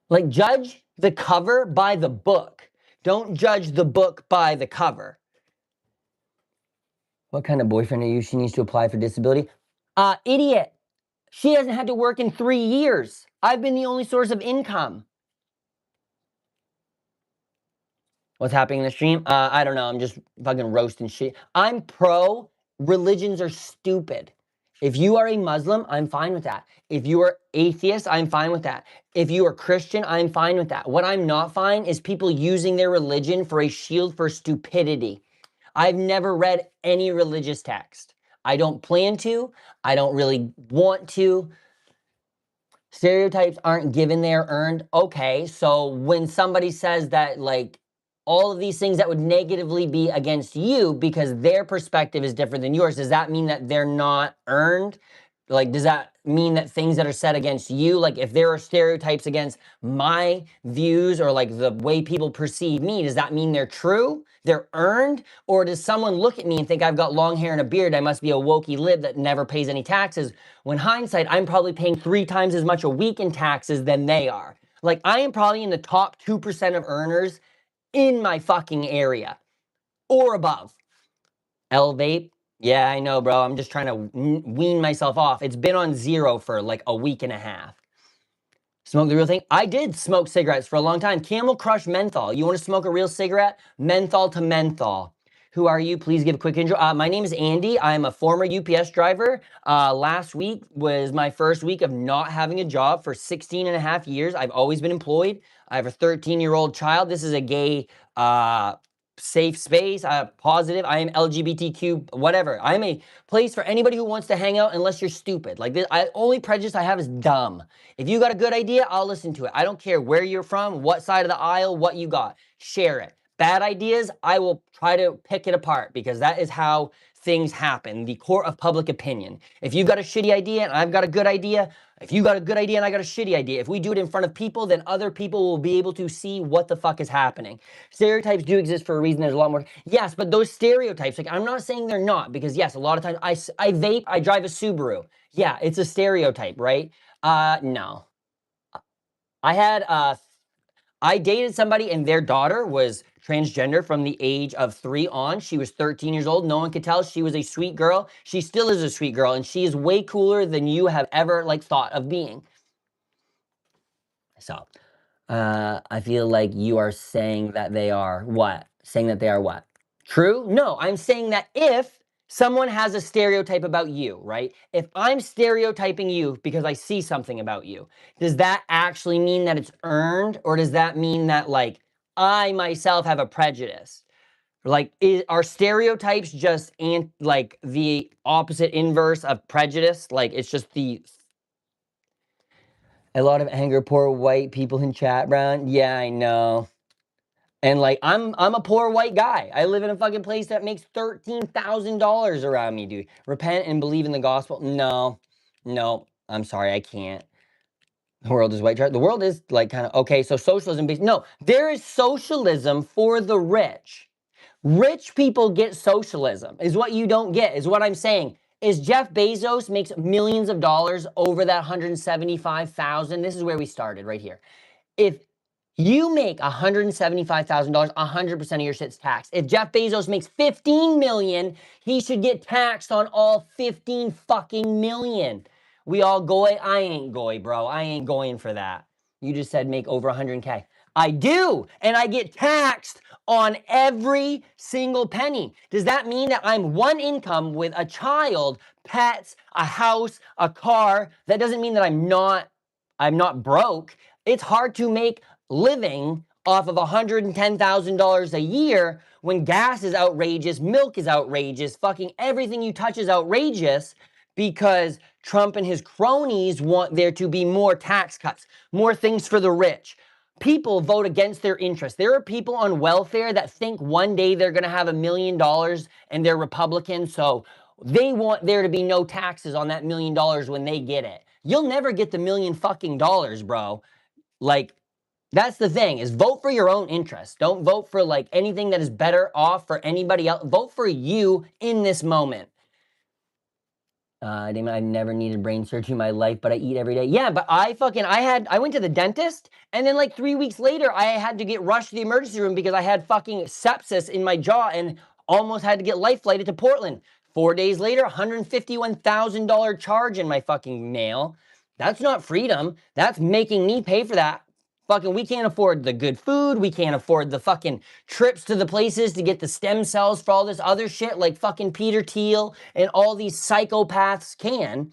Like, judge the cover by the book. Don't judge the book by the cover. What kind of boyfriend are you? She needs to apply for disability. Idiot. She hasn't had to work in 3 years. I've been the only source of income. What's happening in the stream? I don't know. I'm just fucking roasting shit. I'm pro. Religions are stupid. If you are a Muslim, I'm fine with that. If you are atheist, I'm fine with that. If you are Christian, I'm fine with that. What I'm not fine is people using their religion for a shield for stupidity. I've never read any religious text. I don't plan to. I don't really want to. Stereotypes aren't given, they're earned. Okay, so when somebody says that, like, all of these things that would negatively be against you because their perspective is different than yours, does that mean that they're not earned? Like, does that mean that things that are said against you, like if there are stereotypes against my views or like the way people perceive me, does that mean they're true? They're earned? Or does someone look at me and think I've got long hair and a beard, I must be a wokey lib that never pays any taxes? When hindsight, I'm probably paying 3 times as much a week in taxes than they are. Like, I am probably in the top 2% of earners in my fucking area or above. L vape. Yeah, I know, bro. I'm just trying to wean myself off. It's been on 0 for like a week and a half. Smoke the real thing? I did smoke cigarettes for a long time. Camel Crush menthol. You want to smoke a real cigarette? Menthol to menthol. Who are you? Please give a quick intro. My name is Andy. I'm a former UPS driver. Last week was my first week of not having a job for 16 and a half years. I've always been employed. I have a 13-year-old child. This is a gay safe space, positive. I am LGBTQ, whatever. I'm a place for anybody who wants to hang out unless you're stupid. Like this, only prejudice I have is dumb. If you got a good idea, I'll listen to it. I don't care where you're from, what side of the aisle, what you got. Share it. bad ideas, I will try to pick it apart because that is how things happen. The court of public opinion. If you've got a shitty idea and I've got a good idea, if you got a good idea and I got a shitty idea, if we do it in front of people, then other people will be able to see what the fuck is happening. Stereotypes do exist for a reason. There's a lot more. Yes, but those stereotypes, like I'm not saying they're not, because yes, a lot of times I vape, I drive a Subaru. Yeah, it's a stereotype, right? No. I had I dated somebody and their daughter was transgender from the age of 3 on. She was 13 years old. No one could tell. She was a sweet girl. She still is a sweet girl, and she is way cooler than you have ever like thought of being. So, I feel like you are saying that they are what? Saying that they are what? True? No, I'm saying that if someone has a stereotype about you, right? If I'm stereotyping you because I see something about you, does that actually mean that it's earned, or does that mean that like I myself have a prejudice? Like, are stereotypes just like the opposite inverse of prejudice? Like, it's just a lot of anger, poor white people in chat, Brown. Yeah, I know. And like I'm a poor white guy. I live in a fucking place that makes $13,000 around me, dude. Repent and believe in the gospel. No, no, I'm sorry, I can't. The world is white trash. The world is like kind of okay. So socialism based. No, there is socialism for the rich. Rich people get socialism. Is what you don't get. Is what I'm saying. Is Jeff Bezos makes millions of dollars over that 175,000. This is where we started right here. If you make $175,000, 100% of your shit's taxed. If Jeff Bezos makes 15 million, he should get taxed on all 15 fucking million. We all goy? I ain't goy, bro. I ain't going for that. You just said make over 100K. I do, and I get taxed on every single penny. Does that mean that I'm one income with a child, pets, a house, a car? That doesn't mean that I'm not broke. It's hard to make living off of $110,000 a year when gas is outrageous, milk is outrageous, fucking everything you touch is outrageous because Trump and his cronies want there to be more tax cuts, more things for the rich. People vote against their interests. There are people on welfare that think one day they're going to have $1 million and they're Republican, so they want there to be no taxes on that $1 million when they get it. You'll never get the million fucking dollars, bro. Like, that's the thing, is vote for your own interests. Don't vote for like anything that is better off for anybody else. Vote for you in this moment. Damon, I've never needed brain surgery in my life, but I eat every day. Yeah, but I went to the dentist, and then like 3 weeks later, I had to get rushed to the emergency room because I had fucking sepsis in my jaw and almost had to get life flighted to Portland. 4 days later, $151,000 charge in my fucking mail. That's not freedom. That's making me pay for that. Fucking, we can't afford the good food. We can't afford the fucking trips to the places to get the stem cells for all this other shit like fucking Peter Thiel and all these psychopaths can.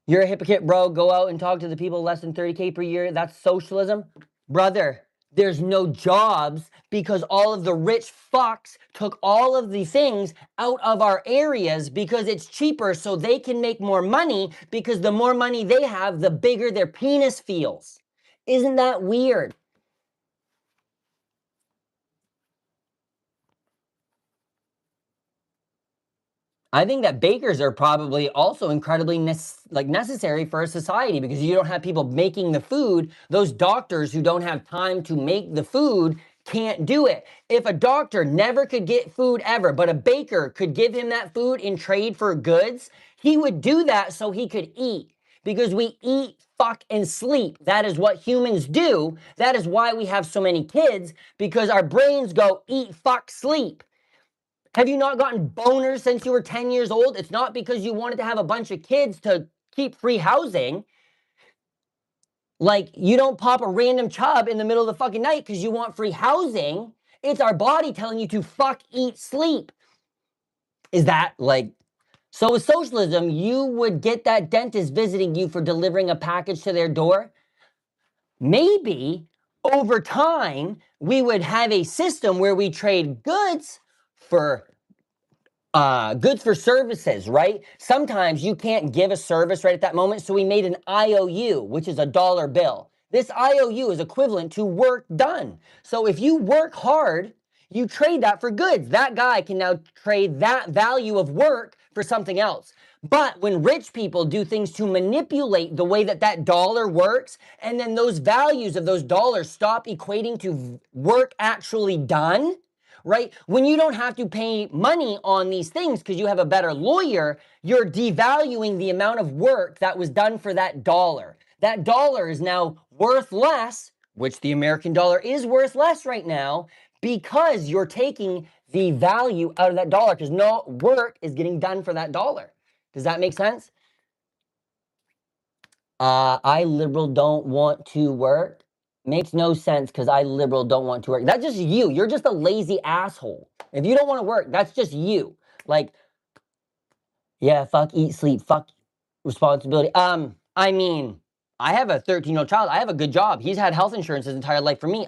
You're a hypocrite, bro. Go out and talk to the people less than 30K per year. That's socialism. Brother, there's no jobs because all of the rich fucks took all of the things out of our areas because it's cheaper so they can make more money because the more money they have, the bigger their penis feels. Isn't that weird? I think that bakers are probably also incredibly necessary for a society because you don't have people making the food. Those doctors who don't have time to make the food can't do it. If a doctor never could get food ever, but a baker could give him that food in trade for goods, he would do that so he could eat. Because we eat, fuck, and sleep. That is what humans do. That is why we have so many kids, because our brains go eat, fuck, sleep. Have you not gotten boners since you were 10 years old? It's not because you wanted to have a bunch of kids to keep free housing. Like, you don't pop a random chub in the middle of the fucking night because you want free housing. It's our body telling you to fuck, eat, sleep. Is that like... So with socialism, you would get that dentist visiting you for delivering a package to their door. Maybe over time, we would have a system where we trade goods for services, right? Sometimes you can't give a service right at that moment, so we made an IOU, which is a dollar bill. This IOU is equivalent to work done. So if you work hard, you trade that for goods. That guy can now trade that value of work for something else. But when rich people do things to manipulate the way that that dollar works, and then those values of those dollars stop equating to work actually done, right? When you don't have to pay money on these things because you have a better lawyer, you're devaluing the amount of work that was done for that dollar. That dollar is now worth less, which the American dollar is worth less right now, because you're taking the value out of that dollar because no work is getting done for that dollar. Does that make sense? I liberal don't want to work. Makes no sense because I liberal don't want to work. That's just you. You're just a lazy asshole. If you don't want to work, that's just you. Like, yeah, fuck, eat, sleep, fuck responsibility. I mean, I have a 13-year-old child. I have a good job. He's had health insurance his entire life for me.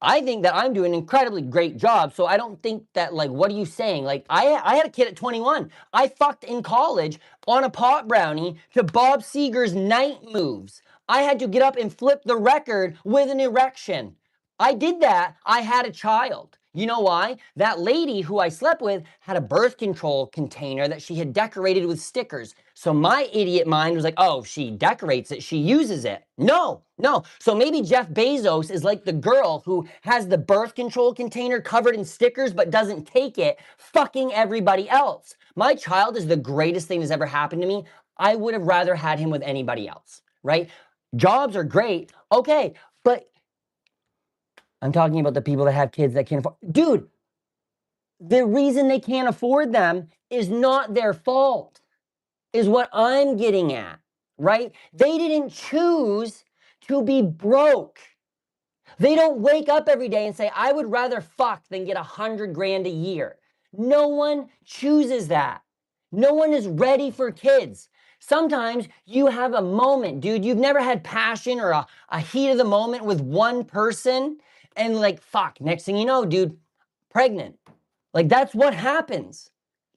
I think that I'm doing an incredibly great job. So I don't think that, like, what are you saying? Like, I had a kid at 21. I fucked in college on a pot brownie to Bob Seger's Night Moves. I had to get up and flip the record with an erection. I did that. I had a child. You know why? That lady who I slept with had a birth control container that she had decorated with stickers. So my idiot mind was like, oh, she decorates it, she uses it. No, no. So maybe Jeff Bezos is like the girl who has the birth control container covered in stickers but doesn't take it, fucking everybody else. My child is the greatest thing that's ever happened to me. I would have rather had him with anybody else, right? Jobs are great. Okay, but I'm talking about the people that have kids that can't afford. Dude, the reason they can't afford them is not their fault, is what I'm getting at, right? They didn't choose to be broke. They don't wake up every day and say, I would rather fuck than get 100 grand a year. No one chooses that. No one is ready for kids. Sometimes you have a moment, dude. You've never had passion or a heat of the moment with one person, and like, fuck, next thing you know, dude, pregnant. Like, that's what happens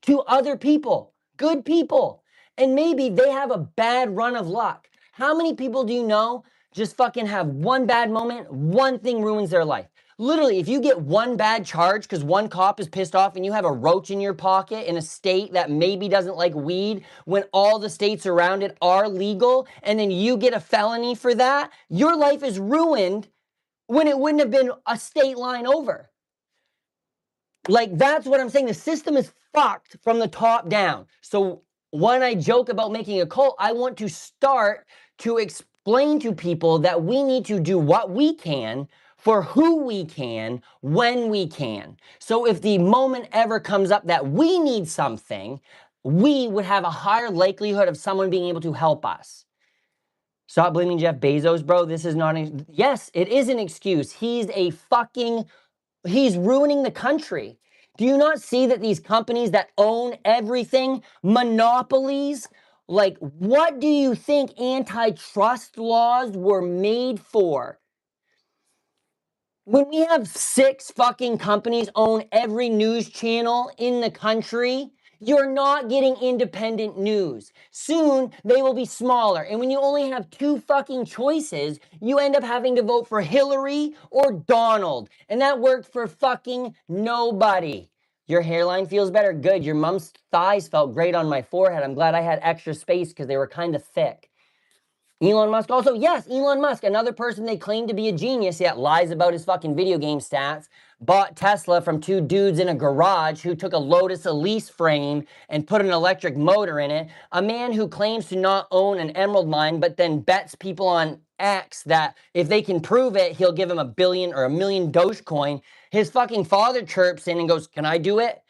to other people, good people. And maybe they have a bad run of luck. How many people do you know just fucking have one bad moment, one thing ruins their life? Literally, if you get one bad charge because one cop is pissed off and you have a roach in your pocket in a state that maybe doesn't like weed when all the states around it are legal, and then you get a felony for that, your life is ruined when it wouldn't have been a state line over. Like, that's what I'm saying. The system is fucked from the top down. So when I joke about making a cult, I want to start to explain to people that we need to do what we can for who we can when we can. So if the moment ever comes up that we need something, we would have a higher likelihood of someone being able to help us. Stop blaming Jeff Bezos, bro. This is not yes, it is an excuse. He's ruining the country. Do you not see that these companies that own everything, monopolies, like, what do you think antitrust laws were made for? When we have 6 fucking companies own every news channel in the country, you're not getting independent news. Soon, they will be smaller. And when you only have 2 fucking choices, you end up having to vote for Hillary or Donald. And that worked for fucking nobody. Your hairline feels better? Good. Your mom's thighs felt great on my forehead. I'm glad I had extra space because they were kind of thick. Elon Musk also, yes, Elon Musk, another person they claim to be a genius, yet lies about his fucking video game stats, bought Tesla from 2 dudes in a garage who took a Lotus Elise frame and put an electric motor in it, a man who claims to not own an emerald mine, but then bets people on X that if they can prove it, he'll give him $1 billion or $1 million Dogecoin. His fucking father chirps in and goes, can I do it?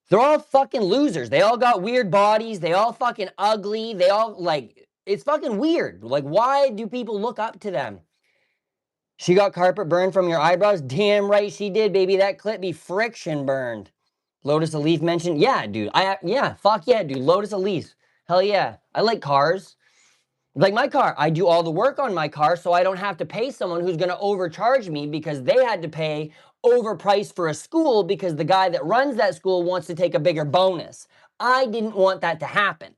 They're all fucking losers. They all got weird bodies. They all fucking ugly. They all, like, it's fucking weird. Like, why do people look up to them? She got carpet burned from your eyebrows? Damn right she did, baby. That clip be friction burned. Lotus Elise mentioned? Yeah, dude. Yeah, fuck yeah, dude. Lotus Elise. Hell yeah. I like cars. Like my car, I do all the work on my car so I don't have to pay someone who's going to overcharge me because they had to pay overpriced for a school because the guy that runs that school wants to take a bigger bonus. I didn't want that to happen.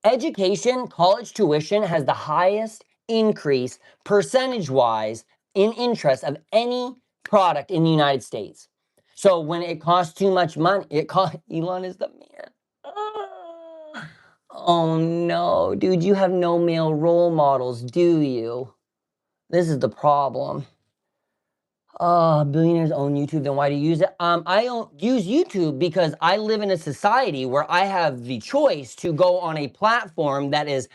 Education, college tuition has the highest increase percentage-wise in interest of any product in the United States. So when it costs too much money, Elon is the man. Oh no, dude, you have no male role models, do you? This is the problem. Oh, billionaires own YouTube, then why do you use it? I don't use YouTube because I live in a society where I have the choice to go on a platform that is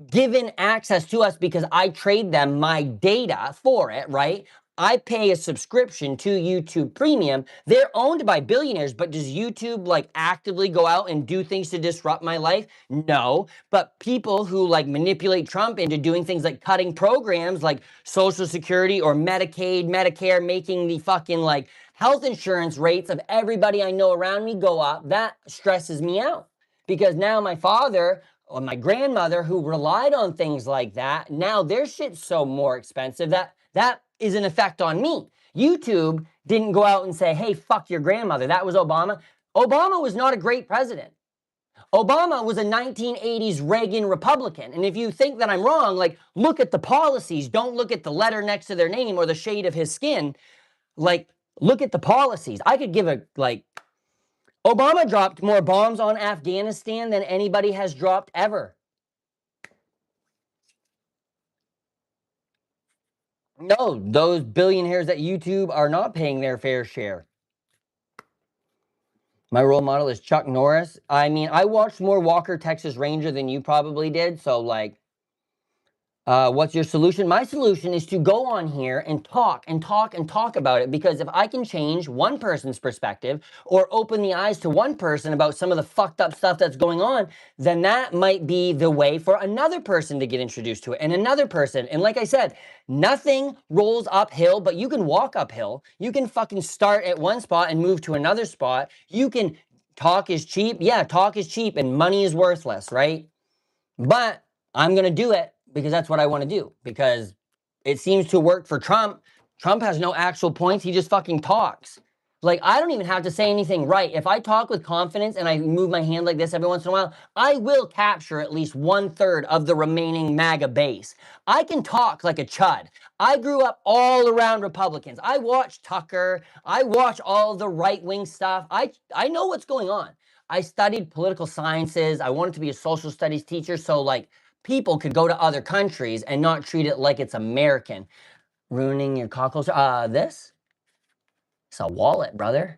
given access to us because I trade them my data for it, right? I pay a subscription to YouTube Premium. They're owned by billionaires, but does YouTube like actively go out and do things to disrupt my life? No. But people who like manipulate Trump into doing things like cutting programs like Social Security or Medicaid, Medicare, making the fucking like health insurance rates of everybody I know around me go up, that stresses me out. Because now my father or my grandmother who relied on things like that, now their shit's so more expensive that is an effect on me. YouTube didn't go out and say, hey, fuck your grandmother. That was Obama. Obama was not a great president. Obama was a 1980s Reagan Republican. And if you think that I'm wrong, like, look at the policies. Don't look at the letter next to their name or the shade of his skin. Like, look at the policies. I could give a, like, Obama dropped more bombs on Afghanistan than anybody has dropped ever. No, those billionaires at YouTube are not paying their fair share. My role model is Chuck Norris. I mean, I watched more Walker, Texas Ranger than you probably did. So, like, what's your solution? My solution is to go on here and talk and talk and talk about it, because if I can change one person's perspective or open the eyes to one person about some of the fucked up stuff that's going on, then that might be the way for another person to get introduced to it and another person. And like I said, nothing rolls uphill, but you can walk uphill. You can fucking start at one spot and move to another spot. You can, talk is cheap. Yeah, talk is cheap and money is worthless, right? But I'm going to do it because that's what I want to do, because it seems to work for Trump. Trump has no actual points. He just fucking talks. Like, I don't even have to say anything right. If I talk with confidence and I move my hand like this every once in a while, I will capture at least 1/3 of the remaining MAGA base. I can talk like a chud. I grew up all around Republicans. I watch Tucker. I watch all the right-wing stuff. I know what's going on. I studied political sciences. I wanted to be a social studies teacher so like people could go to other countries and not treat it like it's American. Ruining your cock holster. This? It's a wallet, brother.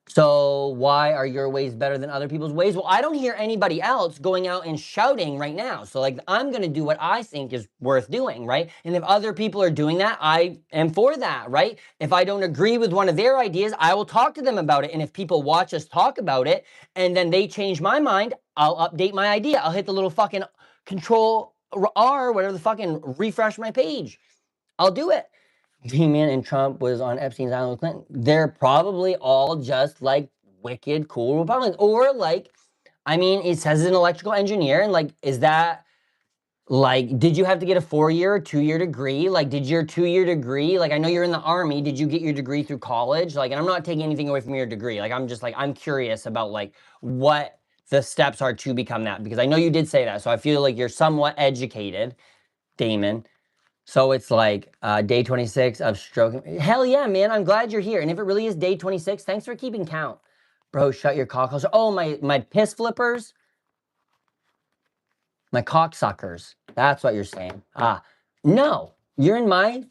So why are your ways better than other people's ways? Well, I don't hear anybody else going out and shouting right now. So like, I'm going to do what I think is worth doing, right? And if other people are doing that, I am for that, right? If I don't agree with one of their ideas, I will talk to them about it. And if people watch us talk about it and then they change my mind, I'll update my idea. I'll hit the little fucking Control R, whatever the fucking, refresh my page. I'll do it. D-Man and Trump was on Epstein's Island with Clinton. They're probably all just like wicked cool Republicans. Or like, I mean, it says an electrical engineer, and like, is that like, did you have to get a 4-year or 2-year degree? Like, did your 2-year degree, like, I know you're in the Army, did you get your degree through college? Like, and I'm not taking anything away from your degree. Like, I'm just like, I'm curious about like what the steps are to become that, because I know you did say that. So I feel like you're somewhat educated, Damon. So it's like day 26 of stroking. Hell yeah, man. I'm glad you're here. And if it really is day 26, thanks for keeping count. Bro, shut your cock holster. Oh, my piss flippers. My cocksuckers. That's what you're saying. No. You're in my...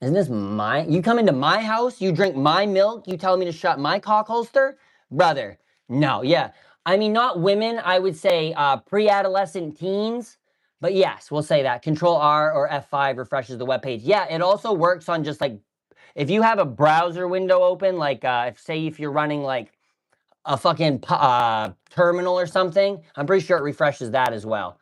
Isn't this mine? You come into my house, you drink my milk, you tell me to shut my cock holster? Brother, no, yeah. I mean, not women, I would say pre-adolescent teens. But yes, we'll say that. Control R or F5 refreshes the webpage. Yeah, it also works on just like, if you have a browser window open, like if you're running like a fucking terminal or something, I'm pretty sure it refreshes that as well.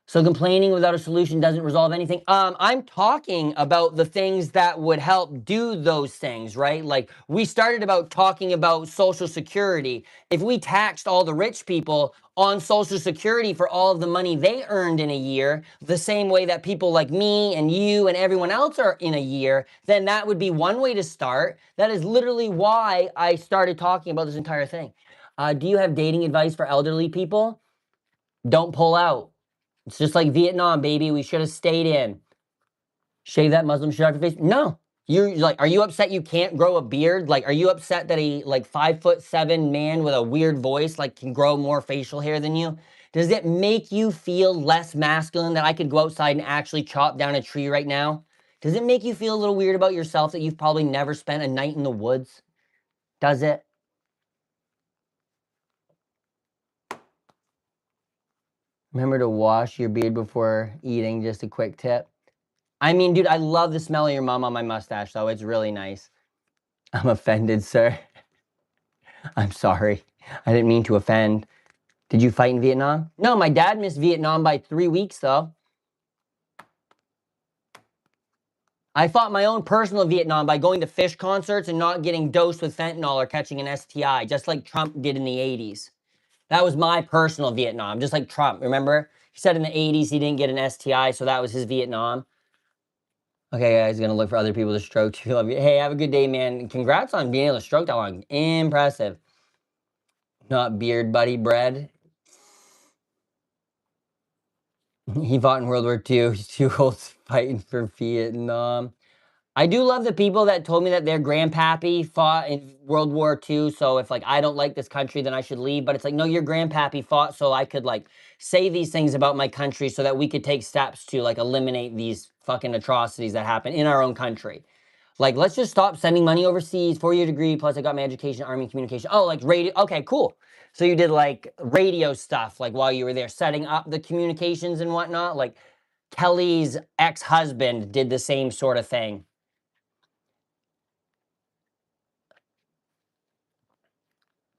So complaining without a solution doesn't resolve anything. I'm talking about the things that would help do those things, right? Like we started about talking about Social Security. If we taxed all the rich people on Social Security for all of the money they earned in a year, the same way that people like me and you and everyone else are in a year, then that would be one way to start. That is literally why I started talking about this entire thing. Do you have dating advice for elderly people? Don't pull out. It's just like Vietnam, baby. We should have stayed in. Shave that Muslim shit off your face? No. You're like, are you upset you can't grow a beard? Like, are you upset that a like 5'7" man with a weird voice like can grow more facial hair than you? Does it make you feel less masculine that I could go outside and actually chop down a tree right now? Does it make you feel a little weird about yourself that you've probably never spent a night in the woods? Does it? Remember to wash your beard before eating, just a quick tip. I mean, dude, I love the smell of your mom on my mustache, though. It's really nice. I'm offended, sir. I'm sorry. I didn't mean to offend. Did you fight in Vietnam? No, my dad missed Vietnam by 3 weeks, though. I fought my own personal Vietnam by going to fish concerts and not getting dosed with fentanyl or catching an STI, just like Trump did in the 80s. That was my personal Vietnam, just like Trump. Remember? He said in the 80s he didn't get an STI, so that was his Vietnam. Okay, guys, gonna look for other people to stroke too. Love you. Hey, have a good day, man. Congrats on being able to stroke that long. Impressive. Not beard buddy bread. He fought in World War II. He's too old fighting for Vietnam. I do love the people that told me that their grandpappy fought in World War II. So if like I don't like this country, then I should leave. But it's like, no, your grandpappy fought so I could like say these things about my country so that we could take steps to like eliminate these fucking atrocities that happen in our own country. Like, let's just stop sending money overseas, 4-year degree, plus I got my education, Army communication. Oh, like radio, okay, cool. So you did like radio stuff, like while you were there, setting up the communications and whatnot. Like Kelly's ex-husband did the same sort of thing.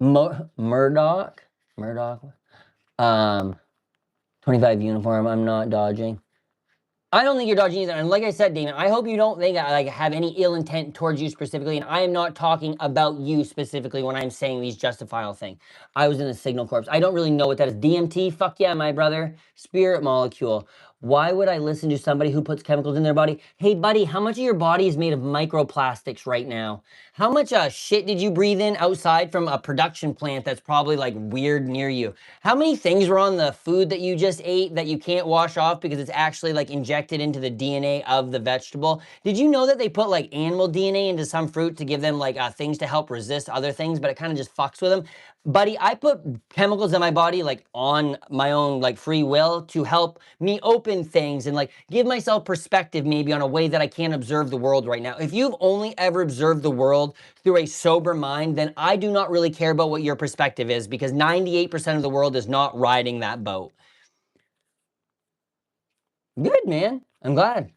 Murdoch? 25 uniform, I'm not dodging. I don't think you're dodging either. And like I said, Damon, I hope you don't think I like have any ill intent towards you specifically. And I am not talking about you specifically when I'm saying these justifiable things. I was in the Signal Corps. I don't really know what that is. DMT? Fuck yeah, my brother. Spirit molecule. Why would I listen to somebody who puts chemicals in their body? Hey, buddy, how much of your body is made of microplastics right now? How much shit did you breathe in outside from a production plant that's probably like weird near you? How many things were on the food that you just ate that you can't wash off because it's actually like injected into the DNA of the vegetable? Did you know that they put like animal DNA into some fruit to give them like things to help resist other things, but it kind of just fucks with them? Buddy, I put chemicals in my body like on my own like free will to help me open things and like give myself perspective maybe on a way that I can't observe the world right now. If you've only ever observed the world through a sober mind, then I do not really care about what your perspective is because 98% of the world is not riding that boat. Good, man. I'm glad.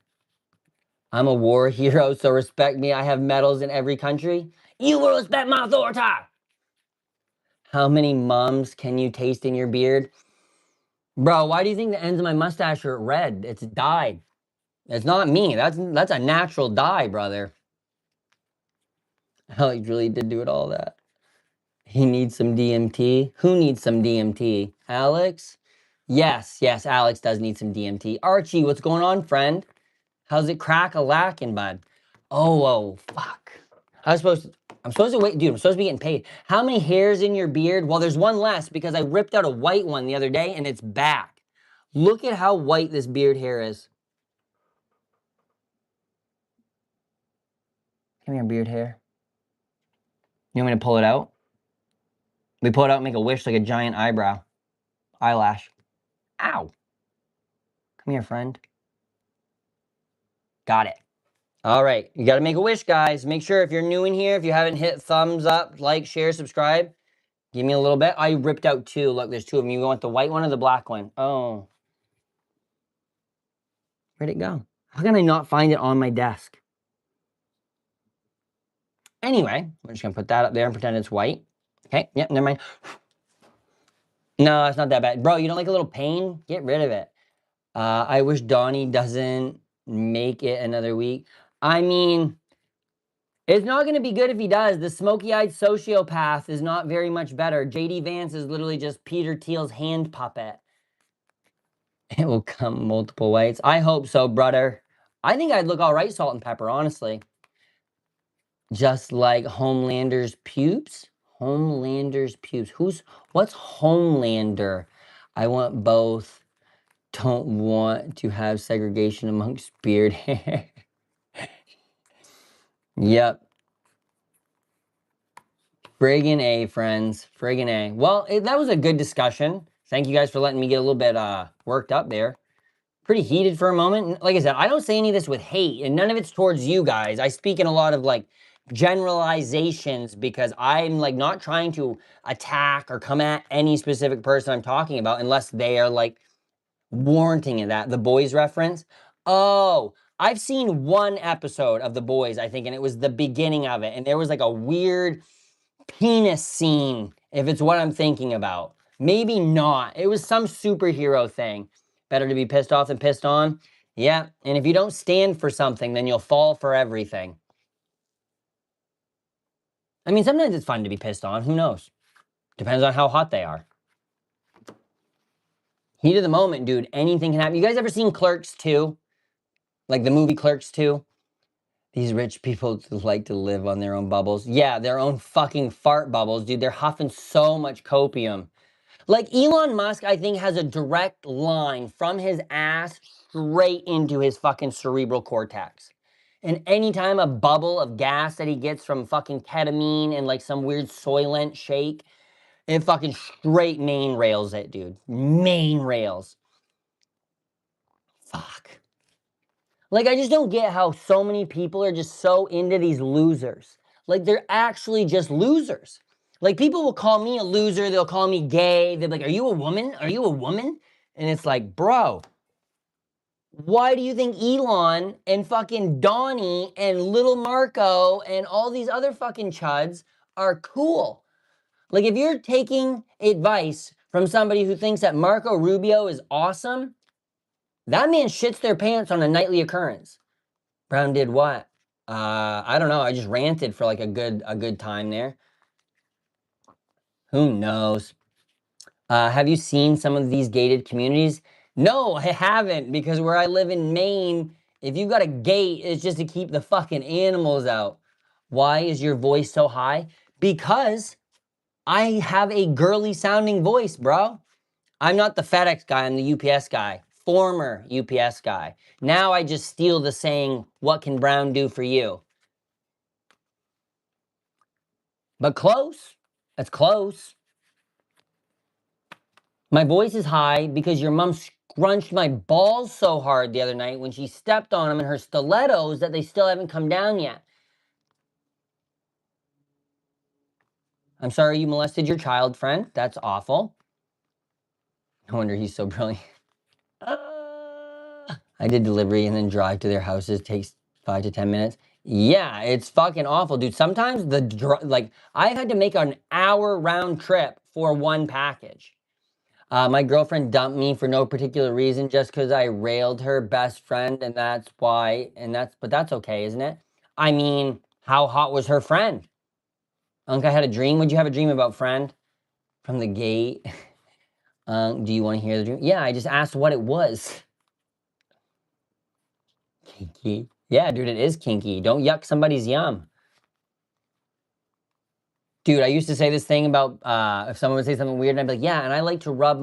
I'm a war hero, so respect me. I have medals in every country. You will respect my authority. How many mums can you taste in your beard? Bro, why do you think the ends of my mustache are red? It's dyed. It's not me. That's a natural dye, brother. Alex really did do it all that. He needs some DMT. Who needs some DMT? Alex? Yes, Alex does need some DMT. Archie, what's going on, friend? How's it crack-a-lackin', bud? Oh, fuck. I'm supposed to wait, dude, I'm supposed to be getting paid. How many hairs in your beard? Well, there's one less because I ripped out a white one the other day and it's back. Look at how white this beard hair is. Come here, beard hair. You want me to pull it out? We pull it out and make a wish like a giant eyebrow. Eyelash. Ow. Come here, friend. Got it. All right. You got to make a wish, guys. Make sure if you're new in here, if you haven't hit thumbs up, like, share, subscribe, give me a little bit. I ripped out two. Look, there's two of them. You want the white one or the black one? Oh. Where'd it go? How can I not find it on my desk? Anyway, we're just going to put that up there and pretend it's white. Okay. Yep. Never mind. No, it's not that bad. Bro, you don't like a little pain? Get rid of it. I wish Donnie doesn't make it another week. I mean, it's not going to be good if he does. The smoky-eyed sociopath is not very much better. JD Vance is literally just Peter Thiel's hand puppet. It will come multiple whites. I hope so, brother. I think I'd look all right, salt and pepper, honestly. Just like Homelander's pubes? Homelander's pubes. What's Homelander? I want both. don't want to have segregation amongst beard hair. Yep. Friggin' A, friends. Friggin' A. Well, that was a good discussion. Thank you guys for letting me get a little bit worked up there. Pretty heated for a moment. Like I said, I don't say any of this with hate, and none of it's towards you guys. I speak in a lot of like generalizations because I'm like not trying to attack or come at any specific person I'm talking about unless they are like warranting of that. The Boys reference. Oh, I've seen one episode of The Boys, I think, and it was the beginning of it, and there was like a weird penis scene, if it's what I'm thinking about. Maybe not. It was some superhero thing. Better to be pissed off than pissed on. Yeah, and if you don't stand for something, then you'll fall for everything. I mean, sometimes it's fun to be pissed on. Who knows? Depends on how hot they are. Heat of the moment, dude. Anything can happen. You guys ever seen Clerks 2? Like the movie Clerks 2? These rich people like to live on their own bubbles. Yeah, their own fucking fart bubbles, dude. They're huffing so much copium. Like Elon Musk, I think, has a direct line from his ass straight into his fucking cerebral cortex. And anytime a bubble of gas that he gets from fucking ketamine and like some weird Soylent shake, it fucking straight main rails it, dude. Main rails. Fuck. Like, I just don't get how so many people are just so into these losers. Like, they're actually just losers. Like, people will call me a loser. They'll call me gay. They're like, are you a woman? Are you a woman? And it's like, bro, why do you think Elon and fucking Donnie and little Marco and all these other fucking chuds are cool? Like, if you're taking advice from somebody who thinks that Marco Rubio is awesome, that man shits their pants on a nightly occurrence. Brown did what? I don't know. I just ranted for like a good time there. Who knows? Have you seen some of these gated communities? No, I haven't, because where I live in Maine, if you've got a gate, it's just to keep the fucking animals out. Why is your voice so high? Because I have a girly sounding voice, bro. I'm not the FedEx guy, I'm the UPS guy. Former UPS guy. Now I just steal the saying, what can Brown do for you? But close. That's close. My voice is high because your mom scrunched my balls so hard the other night when she stepped on them in her stilettos that they still haven't come down yet. I'm sorry you molested your child, friend. That's awful. No wonder he's so brilliant. I did delivery and then drive to their houses. Takes 5 to 10 minutes. Yeah, it's fucking awful, dude. Sometimes like I've had to make an hour round trip for one package. My girlfriend dumped me for no particular reason, just because I railed her best friend, and that's why. But that's okay, isn't it? I mean, how hot was her friend? Unc, I had a dream. Would you have a dream about, friend? From the gate. Do you want to hear the dream? Yeah, I just asked what it was. Kinky. Yeah, dude, it is kinky. Don't yuck somebody's yum. Dude, I used to say this thing about if someone would say something weird, and I'd be like, yeah, and I like to rub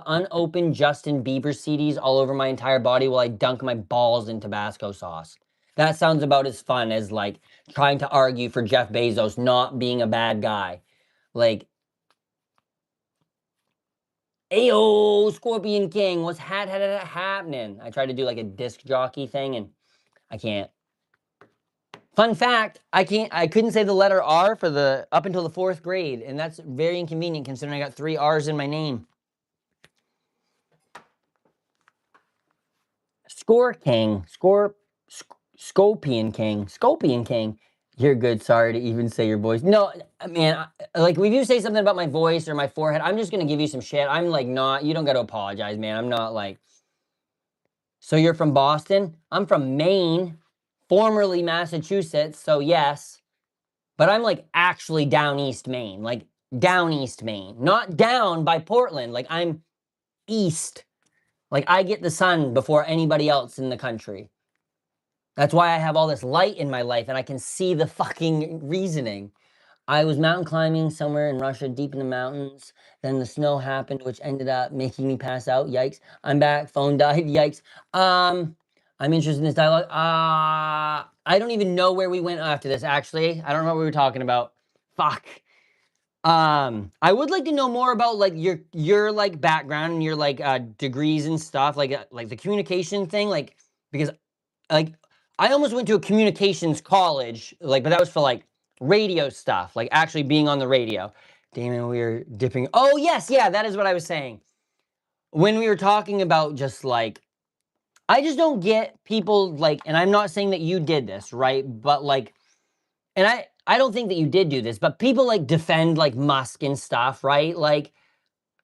unopened Justin Bieber CDs all over my entire body while I dunk my balls in Tabasco sauce. That sounds about as fun as like trying to argue for Jeff Bezos not being a bad guy. Like, ayo, Scorpion King, what's happening? I tried to do like a disc jockey thing and I can't. Fun fact, I couldn't say the letter R for up until the 4th grade, and that's very inconvenient considering I got 3 R's in my name. Scorpion King. You're good, sorry to even say your voice. No, man, like if you say something about my voice or my forehead, I'm just gonna give you some shit. I'm like you don't gotta apologize, man. I'm not like, so you're from Boston? I'm from Maine, formerly Massachusetts, so yes. But I'm like actually down East Maine, like down East Maine, not down by Portland. Like I'm east. Like I get the sun before anybody else in the country. That's why I have all this light in my life and I can see the fucking reasoning. I was mountain climbing somewhere in Russia, deep in the mountains. Then the snow happened, which ended up making me pass out. Yikes. I'm back. Phone died. Yikes. I'm interested in this dialogue. I don't even know where we went after this, actually. I don't know what we were talking about. Fuck. I would like to know more about like your like background and your like degrees and stuff, like the communication thing, like because like I almost went to a communications college, like, but that was for like radio stuff, like actually being on the radio. Damon, we were dipping. Oh yes, yeah, that is what I was saying. When we were talking about just like I just don't get people like, and I'm not saying that you did this, right? But like, and I don't think that you did do this, but people like defend like Musk and stuff, right? Like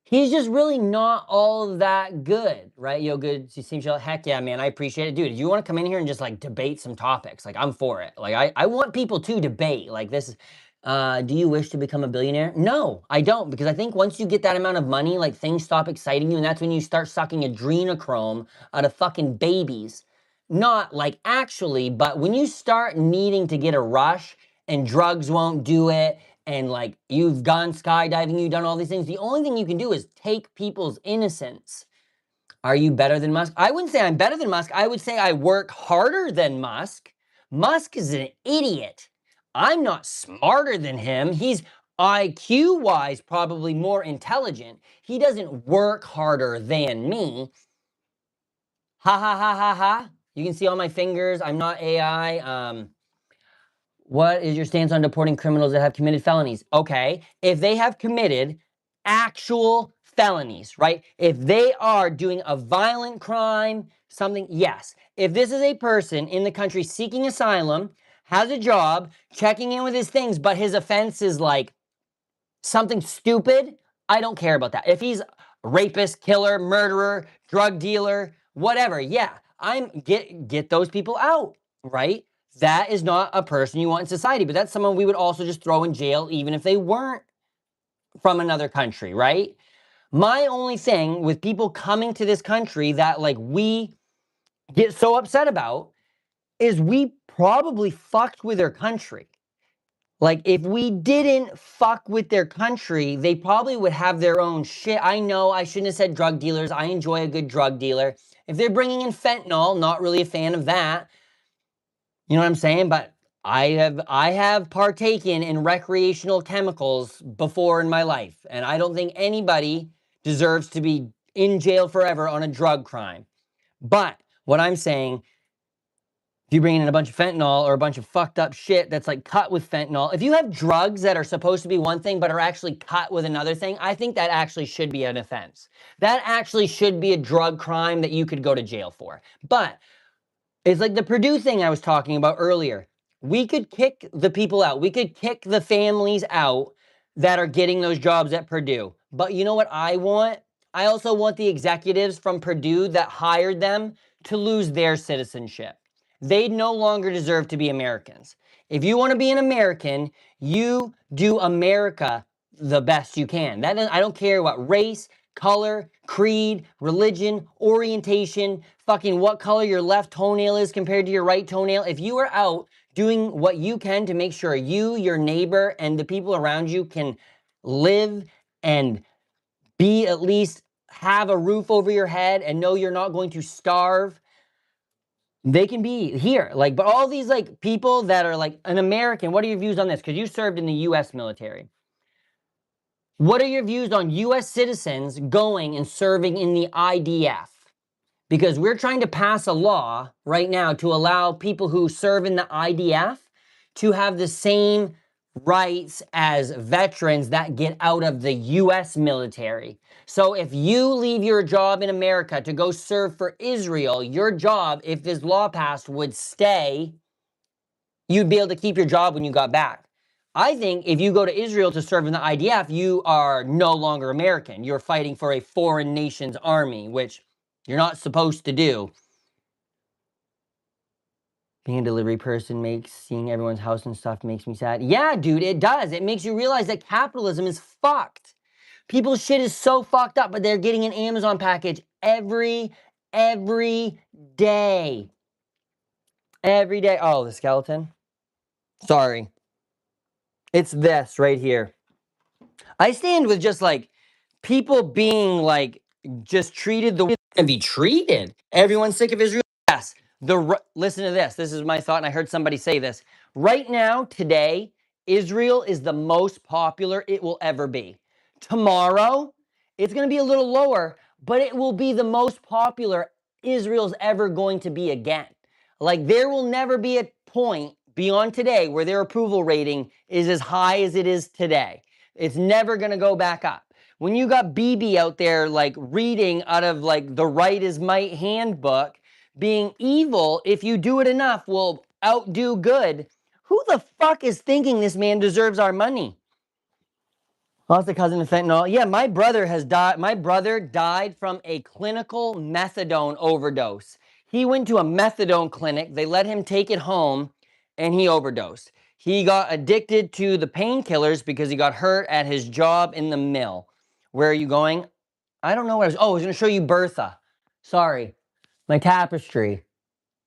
he's just really not all that good, right? Yo, good. You seem chill. Heck yeah, man. I appreciate it. Dude, if you want to come in here and just like debate some topics, like I'm for it. Like I want people to debate. Like this, do you wish to become a billionaire? No, I don't, because I think once you get that amount of money, like things stop exciting you, and that's when you start sucking adrenochrome out of fucking babies. Not like actually, but when you start needing to get a rush and drugs won't do it, and like you've gone skydiving, you've done all these things, the only thing you can do is take people's innocence. Are you better than Musk? I wouldn't say I'm better than Musk. I would say I work harder than Musk. Musk is an idiot. I'm not smarter than him. He's IQ wise probably more intelligent. He doesn't work harder than me. Ha ha ha ha ha. You can see all my fingers. I'm not AI. What is your stance on deporting criminals that have committed felonies? Okay, if they have committed actual felonies, right? If they are doing a violent crime, something, yes. If this is a person in the country seeking asylum, has a job, checking in with his things, but his offense is like something stupid, I don't care about that. If he's a rapist, killer, murderer, drug dealer, whatever, yeah, I'm get those people out, right? That is not a person you want in society, but that's someone we would also just throw in jail even if they weren't from another country, right? My only thing with people coming to this country that like we get so upset about is we probably fucked with their country. Like, if we didn't fuck with their country, they probably would have their own shit. I know I shouldn't have said drug dealers. I enjoy a good drug dealer. If they're bringing in fentanyl, not really a fan of that. You know what I'm saying? But I have partaken in recreational chemicals before in my life, and I don't think anybody deserves to be in jail forever on a drug crime. But what I'm saying, if you bring in a bunch of fentanyl or a bunch of fucked up shit that's like cut with fentanyl, if you have drugs that are supposed to be one thing but are actually cut with another thing, I think that actually should be an offense. That actually should be a drug crime that you could go to jail for. But it's like the Purdue thing I was talking about earlier. We could kick the people out. We could kick the families out that are getting those jobs at Purdue. But you know what I want? I also want the executives from Purdue that hired them to lose their citizenship. They no longer deserve to be Americans. If you want to be an American, you do America the best you can. I don't care what race, color, creed, religion, orientation, fucking what color your left toenail is compared to your right toenail. If you are out doing what you can to make sure you, your neighbor, and the people around you can live and be at least have a roof over your head and know you're not going to starve, they can be here. Like, but all these like people that are like an American, what are your views on this? Because you served in the US military. What are your views on US citizens going and serving in the IDF? Because we're trying to pass a law right now to allow people who serve in the IDF to have the same rights as veterans that get out of the US military. So if you leave your job in America to go serve for Israel, your job, if this law passed, would stay. You'd be able to keep your job when you got back. I think if you go to Israel to serve in the IDF, you are no longer American. You're fighting for a foreign nation's army, which you're not supposed to do. Being a delivery person makes seeing everyone's house and stuff makes me sad. Yeah, dude, it does. It makes you realize that capitalism is fucked. People's shit is so fucked up, but they're getting an Amazon package every day. Every day. Oh, the skeleton. Sorry. It's this right here. I stand with just like people being like just treated the way they're gonna be treated. Everyone's sick of Israel. Yes. Listen to this. This is my thought, and I heard somebody say this. Right now, today, Israel is the most popular it will ever be. Tomorrow, it's going to be a little lower, but it will be the most popular Israel's ever going to be again. Like, there will never be a point beyond today where their approval rating is as high as it is today. It's never going to go back up. When you got BB out there like reading out of like the Right is Might handbook, being evil, if you do it enough, will outdo good. Who the fuck is thinking this man deserves our money? Lost a cousin to fentanyl. Yeah, my brother has died. My brother died from a clinical methadone overdose. He went to a methadone clinic. They let him take it home, and he overdosed. He got addicted to the painkillers because he got hurt at his job in the mill. Where are you going? I don't know what I was. Oh, I was going to show you Bertha. Sorry. My tapestry.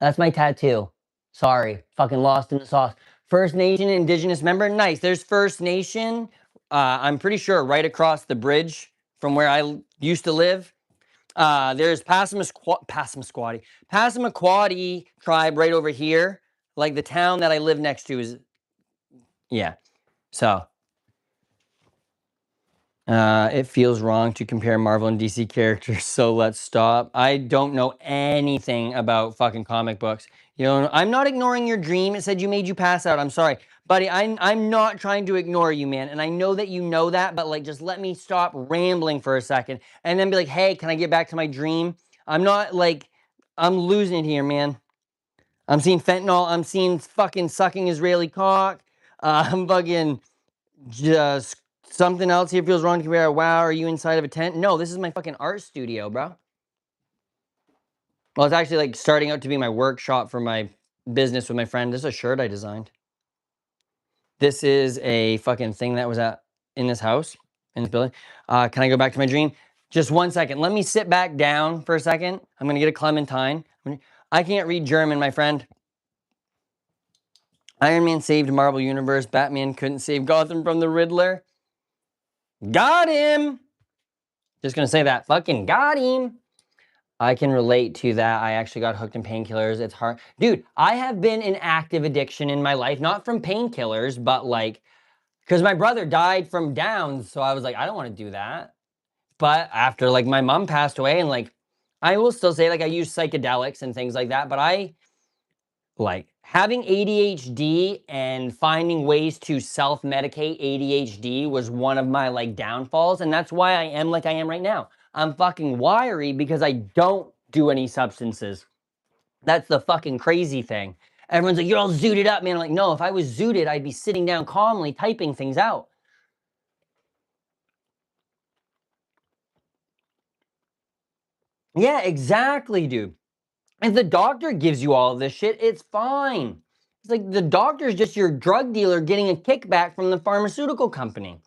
That's my tattoo. Sorry. Fucking lost in the sauce. First Nation Indigenous member. Nice. There's First Nation. I'm pretty sure right across the bridge from where I used to live. There's Passamaquoddy tribe right over here. Like the town that I live next to is, yeah. So it feels wrong to compare Marvel and DC characters, so let's stop. I don't know anything about fucking comic books. You know, I'm not ignoring your dream. It said you made you pass out. I'm sorry. Buddy, I'm not trying to ignore you, man. And I know that you know that, but like just let me stop rambling for a second and then be like, hey, can I get back to my dream? I'm not like, I'm losing it here, man. I'm seeing fentanyl. I'm seeing fucking sucking Israeli cock. I'm fucking just something else here feels wrong to compare. Wow, are you inside of a tent? No, this is my fucking art studio, bro. Well, it's actually like starting out to be my workshop for my business with my friend. This is a shirt I designed. This is a fucking thing that was in this house, in this building. Can I go back to my dream? Just 1 second. Let me sit back down for a second. I'm gonna get a clementine. I can't read German, my friend. Iron Man saved Marvel Universe. Batman couldn't save Gotham from the Riddler. Got him! Just gonna say that. Fucking got him. I can relate to that. I actually got hooked in painkillers. It's hard. Dude, I have been in active addiction in my life, not from painkillers, but like, because my brother died from Downs. So I was like, I don't want to do that. But after like my mom passed away and like, I will still say like I use psychedelics and things like that, but I like having ADHD and finding ways to self-medicate ADHD was one of my like downfalls. And that's why I am like I am right now. I'm fucking wiry because I don't do any substances. That's the fucking crazy thing. Everyone's like, you're all zooted up, man. I'm like, no, if I was zooted, I'd be sitting down calmly typing things out. Yeah, exactly, dude. If the doctor gives you all of this shit, it's fine. It's like the doctor's just your drug dealer getting a kickback from the pharmaceutical company.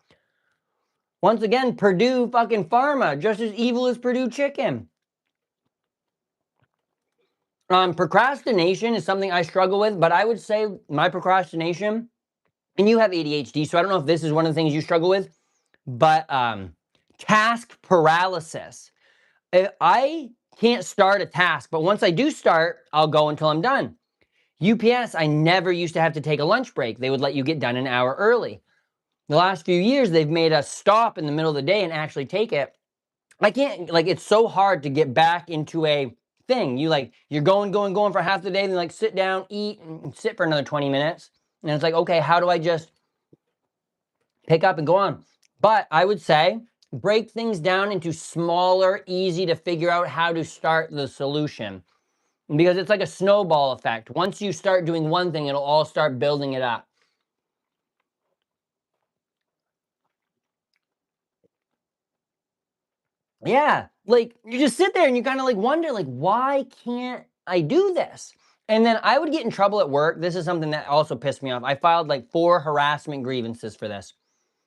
Once again, Purdue fucking pharma, just as evil as Purdue chicken. Procrastination is something I struggle with, but I would say my procrastination, and you have ADHD, so I don't know if this is one of the things you struggle with, but task paralysis. I can't start a task, but once I do start, I'll go until I'm done. UPS, I never used to have to take a lunch break. They would let you get done an hour early. The last few years, they've made us stop in the middle of the day and actually take it. I can't, like, it's so hard to get back into a thing. You're going for half the day, and then like sit down, eat, and sit for another 20 minutes. And it's like, okay, how do I just pick up and go on? But I would say break things down into smaller, easy to figure out how to start the solution. Because it's like a snowball effect. Once you start doing one thing, it'll all start building it up. Yeah, like you just sit there and you kind of like wonder, like, why can't I do this? And then I would get in trouble at work. This is something that also pissed me off. I filed like 4 harassment grievances for this.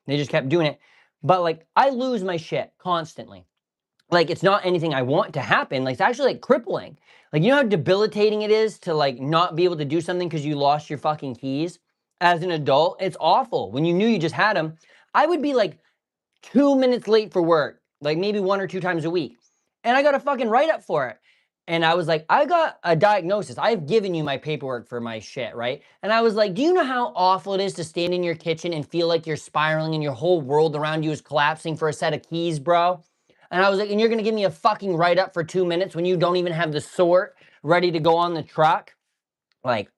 They just kept doing it. But like, I lose my shit constantly. Like, it's not anything I want to happen. Like, it's actually like crippling. Like, you know how debilitating it is to like not be able to do something because you lost your fucking keys? as an adult, it's awful. When you knew you just had them, I would be like 2 minutes late for work, like maybe 1 or 2 times a week. And I got a fucking write-up for it. And I was like, I got a diagnosis. I've given you my paperwork for my shit, right? And I was like, do you know how awful it is to stand in your kitchen and feel like you're spiraling and your whole world around you is collapsing for a set of keys, bro? And I was like, and you're gonna give me a fucking write-up for 2 minutes when you don't even have the sort ready to go on the truck? Like,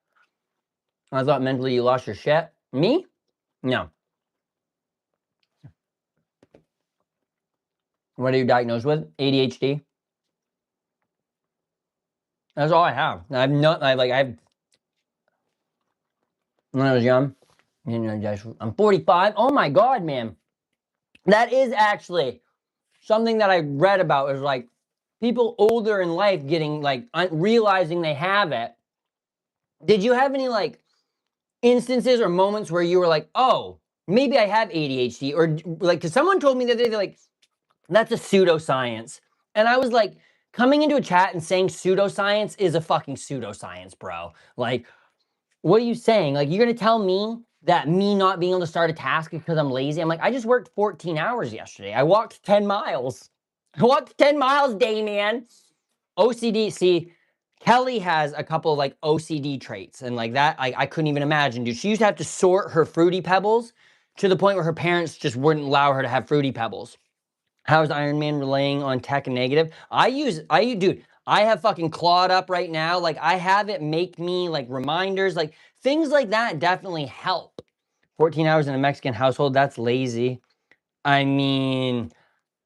I thought mentally you lost your shit. Me? No. What are you diagnosed with? ADHD? That's all I have. When I was young, you know, I'm 45. Oh my God, man. That is actually something that I read about is like people older in life getting like realizing they have it. Did you have any like instances or moments where you were like, oh, maybe I have ADHD? Or like, because someone told me that they're like, that's a pseudoscience. And I was like, coming into a chat and saying pseudoscience is a fucking pseudoscience, bro. Like, what are you saying? Like, you're gonna tell me that me not being able to start a task because I'm lazy? I'm like, I just worked 14 hours yesterday. I walked 10 miles. I walked 10 miles, Damien. OCD, see, Kelly has a couple of like OCD traits and like that, I couldn't even imagine, dude. She used to have to sort her Fruity Pebbles to the point where her parents just wouldn't allow her to have Fruity Pebbles. How is Iron Man relying on tech and negative? Dude, I have fucking Clawed Up right now. Like, I have it make me like reminders, like things like that definitely help. 14 hours in a Mexican household, that's lazy. I mean,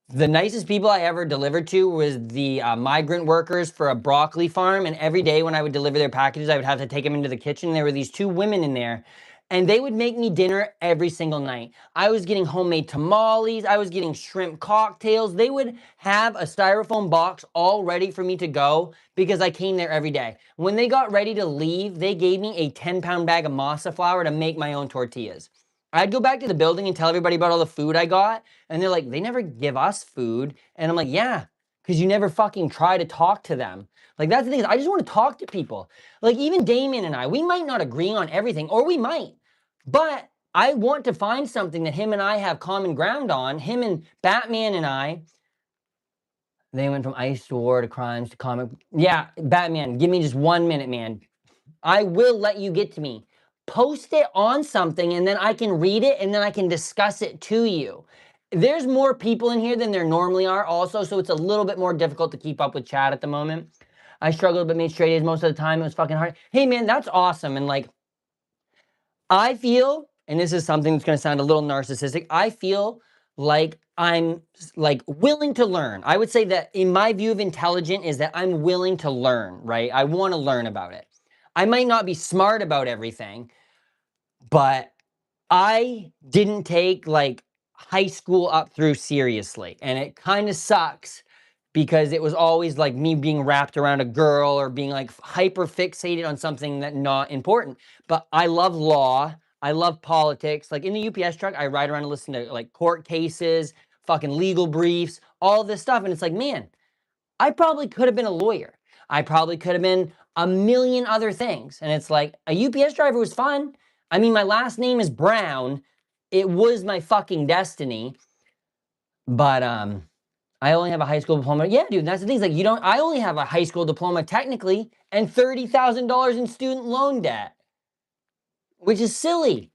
the nicest people I ever delivered to was the migrant workers for a broccoli farm. And every day when I would deliver their packages, I would have to take them into the kitchen. There were these 2 women in there, and they would make me dinner every single night. I was getting homemade tamales. I was getting shrimp cocktails. They would have a styrofoam box all ready for me to go because I came there every day. When they got ready to leave, they gave me a 10-pound bag of masa flour to make my own tortillas. I'd go back to the building and tell everybody about all the food I got. And they're like, they never give us food. And I'm like, yeah, because you never fucking try to talk to them. Like, that's the thing is, I just want to talk to people. Like, even Damien and I, we might not agree on everything, or we might. But I want to find something that him and I have common ground on. Him and Batman and I, they went from ice to war to crimes to comic. Yeah, Batman, give me just 1 minute, man. I will let you get to me. Post it on something and then I can read it and then I can discuss it to you. There's more people in here than there normally are also, so it's a little bit more difficult to keep up with chat at the moment. I struggled but made straight A's most of the time. It was fucking hard. Hey man, that's awesome. And like, I feel, and this is something that's gonna sound a little narcissistic, I feel like I'm like willing to learn. I would say that in my view of intelligent is that I'm willing to learn, right? I wanna learn about it. I might not be smart about everything, but I didn't take like high school up through seriously. And it kind of sucks because it was always like me being wrapped around a girl or being like hyper fixated on something that not important. But I love law. I love politics. Like in the UPS truck, I ride around and listen to like court cases, fucking legal briefs, all this stuff. And it's like, man, I probably could have been a lawyer. I probably could have been a million other things. And it's like, a UPS driver was fun. I mean, my last name is Brown. It was my fucking destiny. But I only have a high school diploma. Yeah, dude, that's the thing. It's like, you don't, I only have a high school diploma technically and $30,000 in student loan debt, which is silly.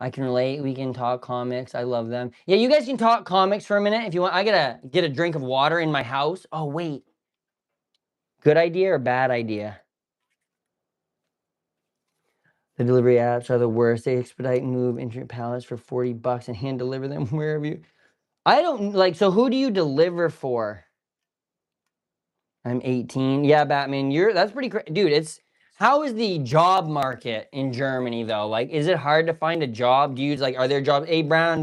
I can relate. We can talk comics. I love them. Yeah, you guys can talk comics for a minute if you want. I gotta get a drink of water in my house. Oh, wait. Good idea or bad idea? The delivery apps are the worst. They expedite and move intricate pallets for $40 and hand deliver them wherever you. I don't like. So who do you deliver for? I'm 18. Yeah, Batman. That's pretty crazy, dude. How is the job market in Germany though? Like, is it hard to find a job? Do you like? Are there jobs? Hey, Brown,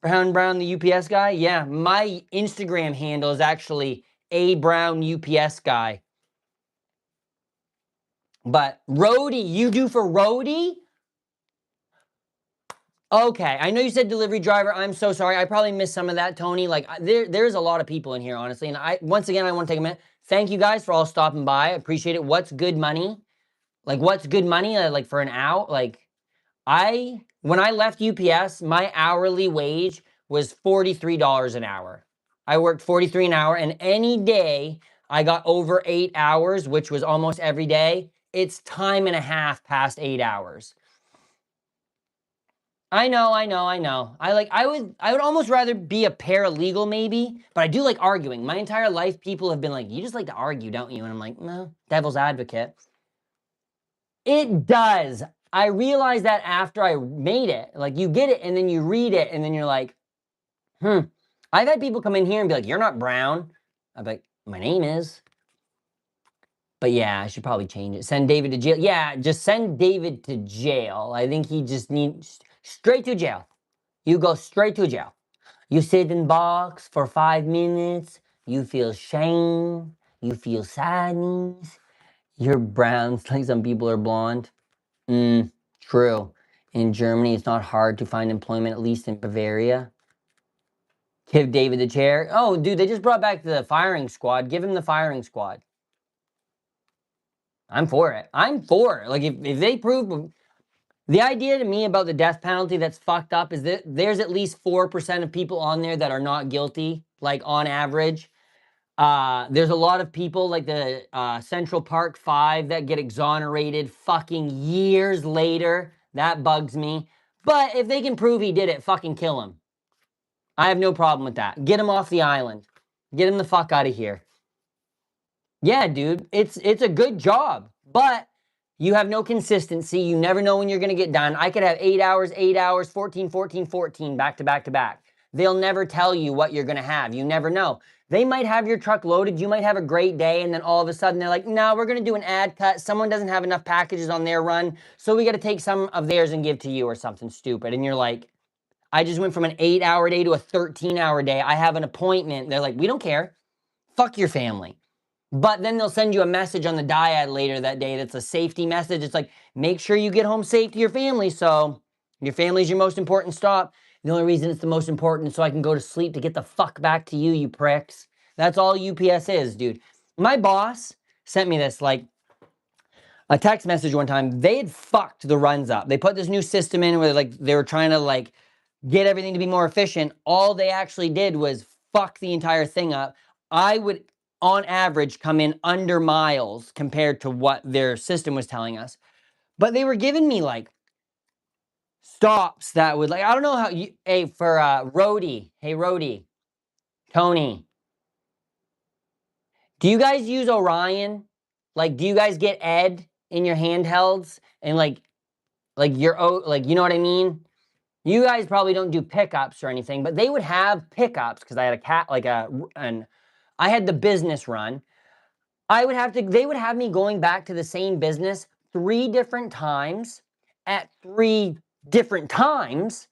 the UPS guy. Yeah, my Instagram handle is actually A Brown UPS guy. But roadie, you do for roadie? Okay, I know you said delivery driver. I'm so sorry. I probably missed some of that, Tony. Like, there's a lot of people in here, honestly. And once again, I want to take a minute. Thank you guys for all stopping by. I appreciate it. What's good money? Like, what's good money? Like for an out? Like, When I left UPS, my hourly wage was $43 an hour. I worked 43 an hour, and any day I got over 8 hours, which was almost every day, it's time and a half past 8 hours. I know. I would almost rather be a paralegal maybe, but I do like arguing. My entire life, people have been like, you just like to argue, don't you? And I'm like, no, devil's advocate. It does. I realized that after I made it. Like, you get it, and then you read it, and then you're like, I've had people come in here and be like, you're not brown. I'm like, my name is. But yeah, I should probably change it. Send David to jail. Yeah, just send David to jail. I think he just needs straight to jail. You go straight to jail. You sit in box for 5 minutes. You feel shame. You feel sadness. You're brown. Like some people are blonde. True. In Germany, it's not hard to find employment, at least in Bavaria. Give David the chair. Oh, dude, they just brought back the firing squad. Give him the firing squad. I'm for it. Like, if they prove... The idea to me about the death penalty that's fucked up is that there's at least 4% of people on there that are not guilty, like, on average. There's a lot of people, like the Central Park 5, that get exonerated fucking years later. That bugs me. But if they can prove he did it, fucking kill him. I have no problem with that. Get him off the island. Get him the fuck out of here. Yeah, dude, it's a good job, but you have no consistency. You never know when you're going to get done. I could have 8 hours, 14, 14, 14, back to back to back. They'll never tell you what you're going to have. You never know. They might have your truck loaded. You might have a great day, and then all of a sudden they're like, no, we're going to do an ad cut. Someone doesn't have enough packages on their run, so we got to take some of theirs and give to you, or something stupid. And you're like, I just went from an 8-hour day to a 13-hour day. I have an appointment. They're like, we don't care. Fuck your family. But then they'll send you a message on the dyad later that day that's a safety message. It's like, make sure you get home safe to your family. So your family's your most important stop. The only reason it's the most important is so I can go to sleep to get the fuck back to you, you pricks. That's all UPS is, dude. My boss sent me this, like, a text message one time. They had fucked the runs up. They put this new system in where, like, they were trying to, like, get everything to be more efficient. All they actually did was fuck the entire thing up. I would, on average, come in under miles compared to what their system was telling us. But they were giving me, like, stops that would, like, I don't know how you, hey, for Rhodey, hey, Rhodey, Tony, do you guys use Orion? Like, do you guys get Ed in your handhelds? And, like your, like, you know what I mean? You guys probably don't do pickups or anything, but they would have pickups because I had a cat, like I had the business run. They would have me going back to the same business 3 different times at 3 different times.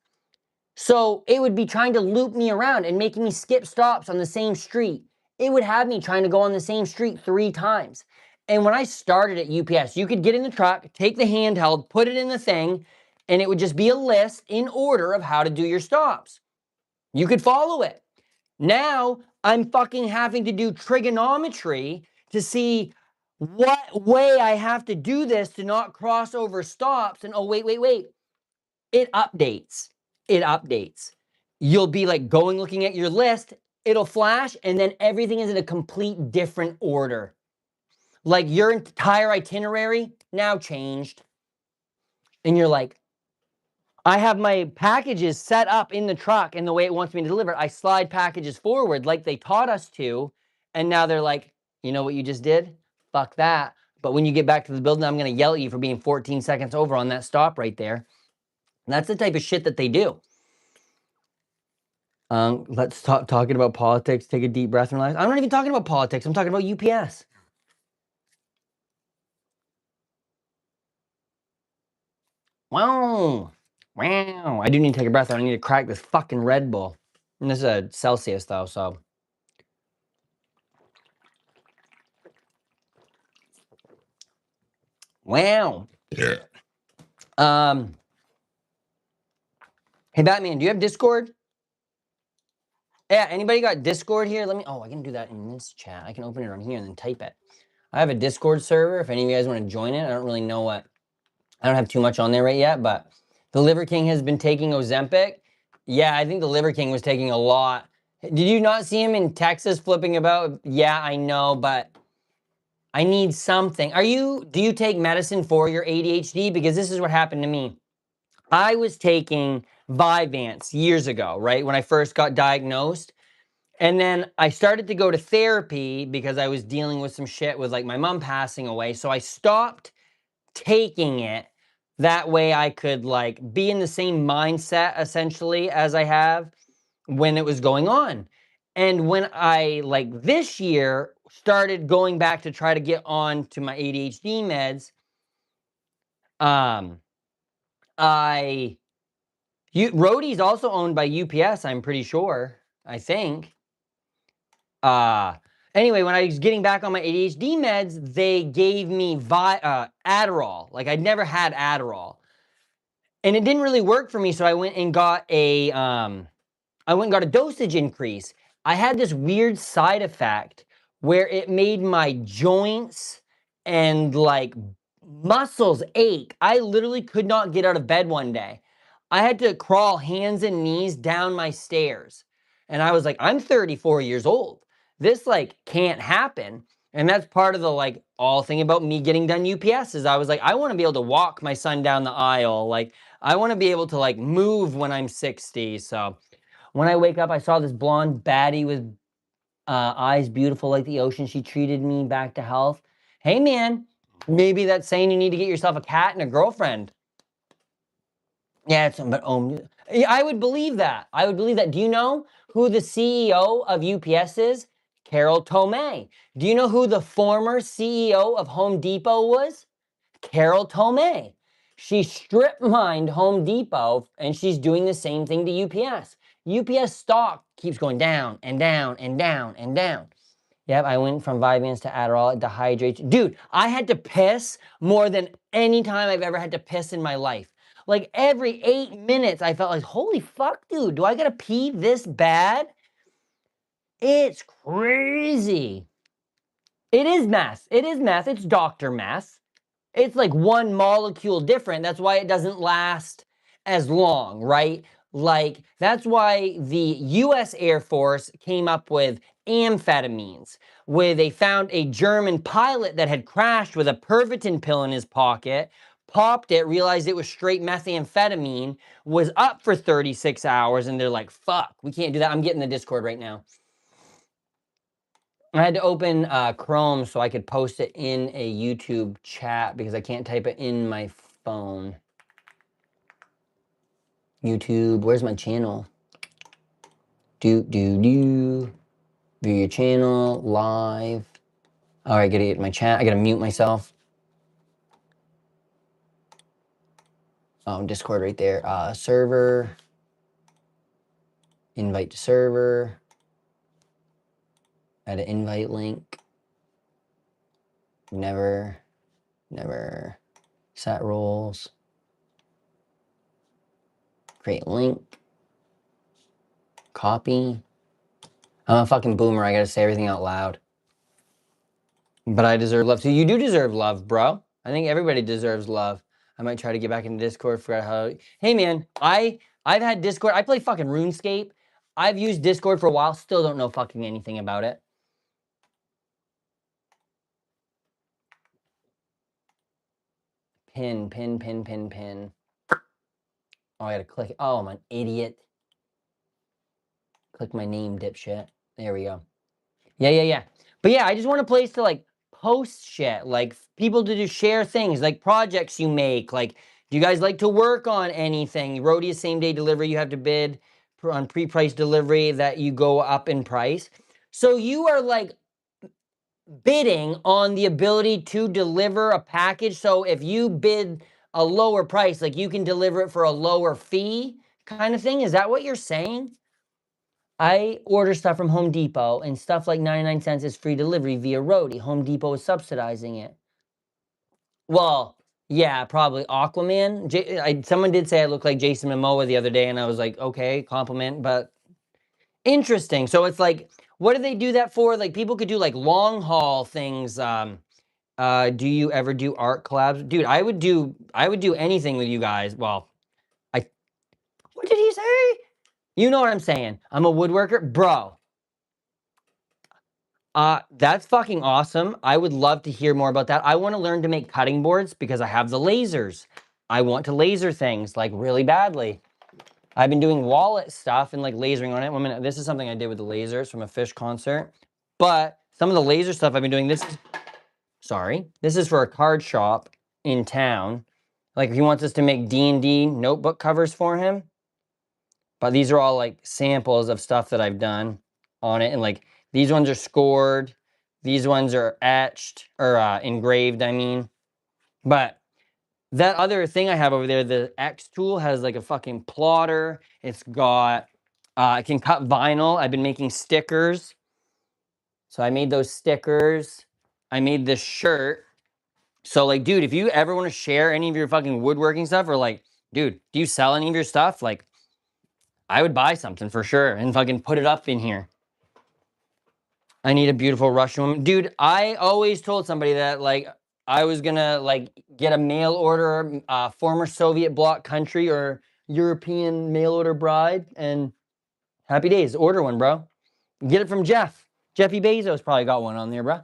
So it would be trying to loop me around and making me skip stops on the same street. It would have me trying to go on the same street 3 times. And when I started at UPS, you could get in the truck, take the handheld, put it in the thing, and it would just be a list in order of how to do your stops. You could follow it. Now I'm fucking having to do trigonometry to see what way I have to do this to not cross over stops. And oh, wait. It updates. You'll be like going looking at your list, it'll flash, and then everything is in a complete different order. Like your entire itinerary now changed. And you're like, I have my packages set up in the truck and the way it wants me to deliver. I slide packages forward like they taught us to. And now they're like, you know what you just did? Fuck that. But when you get back to the building, I'm going to yell at you for being 14 seconds over on that stop right there. And that's the type of shit that they do. Let's talking about politics. Take a deep breath and relax. I'm not even talking about politics. I'm talking about UPS. Wow. I do need to take a breath. I need to crack this fucking Red Bull. And this is a Celsius though, so. Wow. Yeah. Hey Batman, do you have Discord? Yeah, anybody got Discord here? I can do that in this chat. I can open it on here and then type it. I have a Discord server if any of you guys want to join it. I don't really know I don't have too much on there right yet, but The Liver King has been taking Ozempic. Yeah, I think the Liver King was taking a lot. Did you not see him in Texas flipping about? Yeah, I know, but I need something. Do you take medicine for your ADHD? Because this is what happened to me. I was taking Vyvanse years ago, right? When I first got diagnosed. And then I started to go to therapy because I was dealing with some shit with like my mom passing away. So I stopped taking it. That way I could like be in the same mindset essentially as I have when it was going on. And when I like this year started going back to try to get on to my ADHD meds, um, Roadie's also owned by UPS, I'm pretty sure. I think. Uh anyway, when I was getting back on my ADHD meds, they gave me Adderall. Like I'd never had Adderall. And it didn't really work for me, so I went and got a dosage increase. I had this weird side effect where it made my joints and like muscles ache. I literally could not get out of bed one day. I had to crawl hands and knees down my stairs. And I was like, I'm 34 years old. This like can't happen. And that's part of the like all thing about me getting done UPS is I was like, I want to be able to walk my son down the aisle. Like I want to be able to like move when I'm 60. So when I wake up, I saw this blonde baddie with eyes beautiful like the ocean. She treated me back to health. Hey, man, maybe that's saying you need to get yourself a cat and a girlfriend. Yeah, but yeah, I would believe that. I would believe that. Do you know who the CEO of UPS is? Carol Tomei. Do you know who the former CEO of Home Depot was? Carol Tomei. She strip mined Home Depot and she's doing the same thing to UPS. UPS stock keeps going down and down and down and down. Yep, I went from Vyvanse to Adderall. It dehydrates. Dude, I had to piss more than any time I've ever had to piss in my life. Like every 8 minutes, I felt like, holy fuck, dude, do I gotta pee this bad? It's crazy. It is meth. It is meth. It's doctor meth. It's like one molecule different. That's why it doesn't last as long, right? Like, that's why the US Air Force came up with amphetamines, where they found a German pilot that had crashed with a Pervitin pill in his pocket, popped it, realized it was straight methamphetamine, was up for 36 hours, and they're like, fuck, we can't do that. I'm getting the Discord right now. I had to open Chrome so I could post it in a YouTube chat because I can't type it in my phone. YouTube, where's my channel? View your channel, live. All right, gotta get my chat. I gotta mute myself. Oh, Discord right there. Server. Invite to server. Add an invite link. Never. Set roles. Create link. Copy. I'm a fucking boomer. I gotta say everything out loud. But I deserve love too. You do deserve love, bro. I think everybody deserves love. I might try to get back into Discord, figure out how. Hey man, I've had Discord. I play fucking RuneScape. I've used Discord for a while, still don't know fucking anything about it. Pin. Oh, I gotta click. Oh, I'm an idiot. Click my name, dipshit. There we go. Yeah. But yeah, I just want a place to like post shit, like people to do share things, like projects you make. Like, do you guys like to work on anything? Roadie is same day delivery. You have to bid on pre-price delivery that you go up in price. So you are like bidding on the ability to deliver a package. So if you bid a lower price, like you can deliver it for a lower fee kind of thing. Is that what you're saying? I order stuff from Home Depot and stuff like 99 cents is free delivery via Roadie. Home Depot is subsidizing it. Well, yeah, probably Aquaman. Someone did say I look like Jason Momoa the other day, and I was like, okay, compliment, but interesting. So it's like, what do they do that for? Like people could do like long haul things. Do you ever do art collabs? Dude, I would do anything with you guys. Well, You know what I'm saying. I'm a woodworker. Bro, that's fucking awesome. I would love to hear more about that. I want to learn to make cutting boards because I have the lasers. I want to laser things like really badly. I've been doing wallet stuff and like lasering on it. 1 minute. This is something I did with the lasers from a Fish concert. But some of the laser stuff I've been doing, this is for a card shop in town. Like he wants us to make D&D notebook covers for him. But these are all like samples of stuff that I've done on it. And like these ones are scored. These ones are etched or engraved, I mean. But that other thing I have over there, the X tool, has like a fucking plotter. It's got, it can cut vinyl. I've been making stickers. So I made those stickers. I made this shirt. So like, dude, if you ever want to share any of your fucking woodworking stuff or like, dude, do you sell any of your stuff? Like, I would buy something for sure and fucking put it up in here. I need a beautiful Russian woman. Dude, I always told somebody that like I was gonna like get a mail order, former Soviet bloc country or European mail order bride, and happy days. Order one, bro. Get it from Jeff. Jeffy Bezos probably got one on there, bro.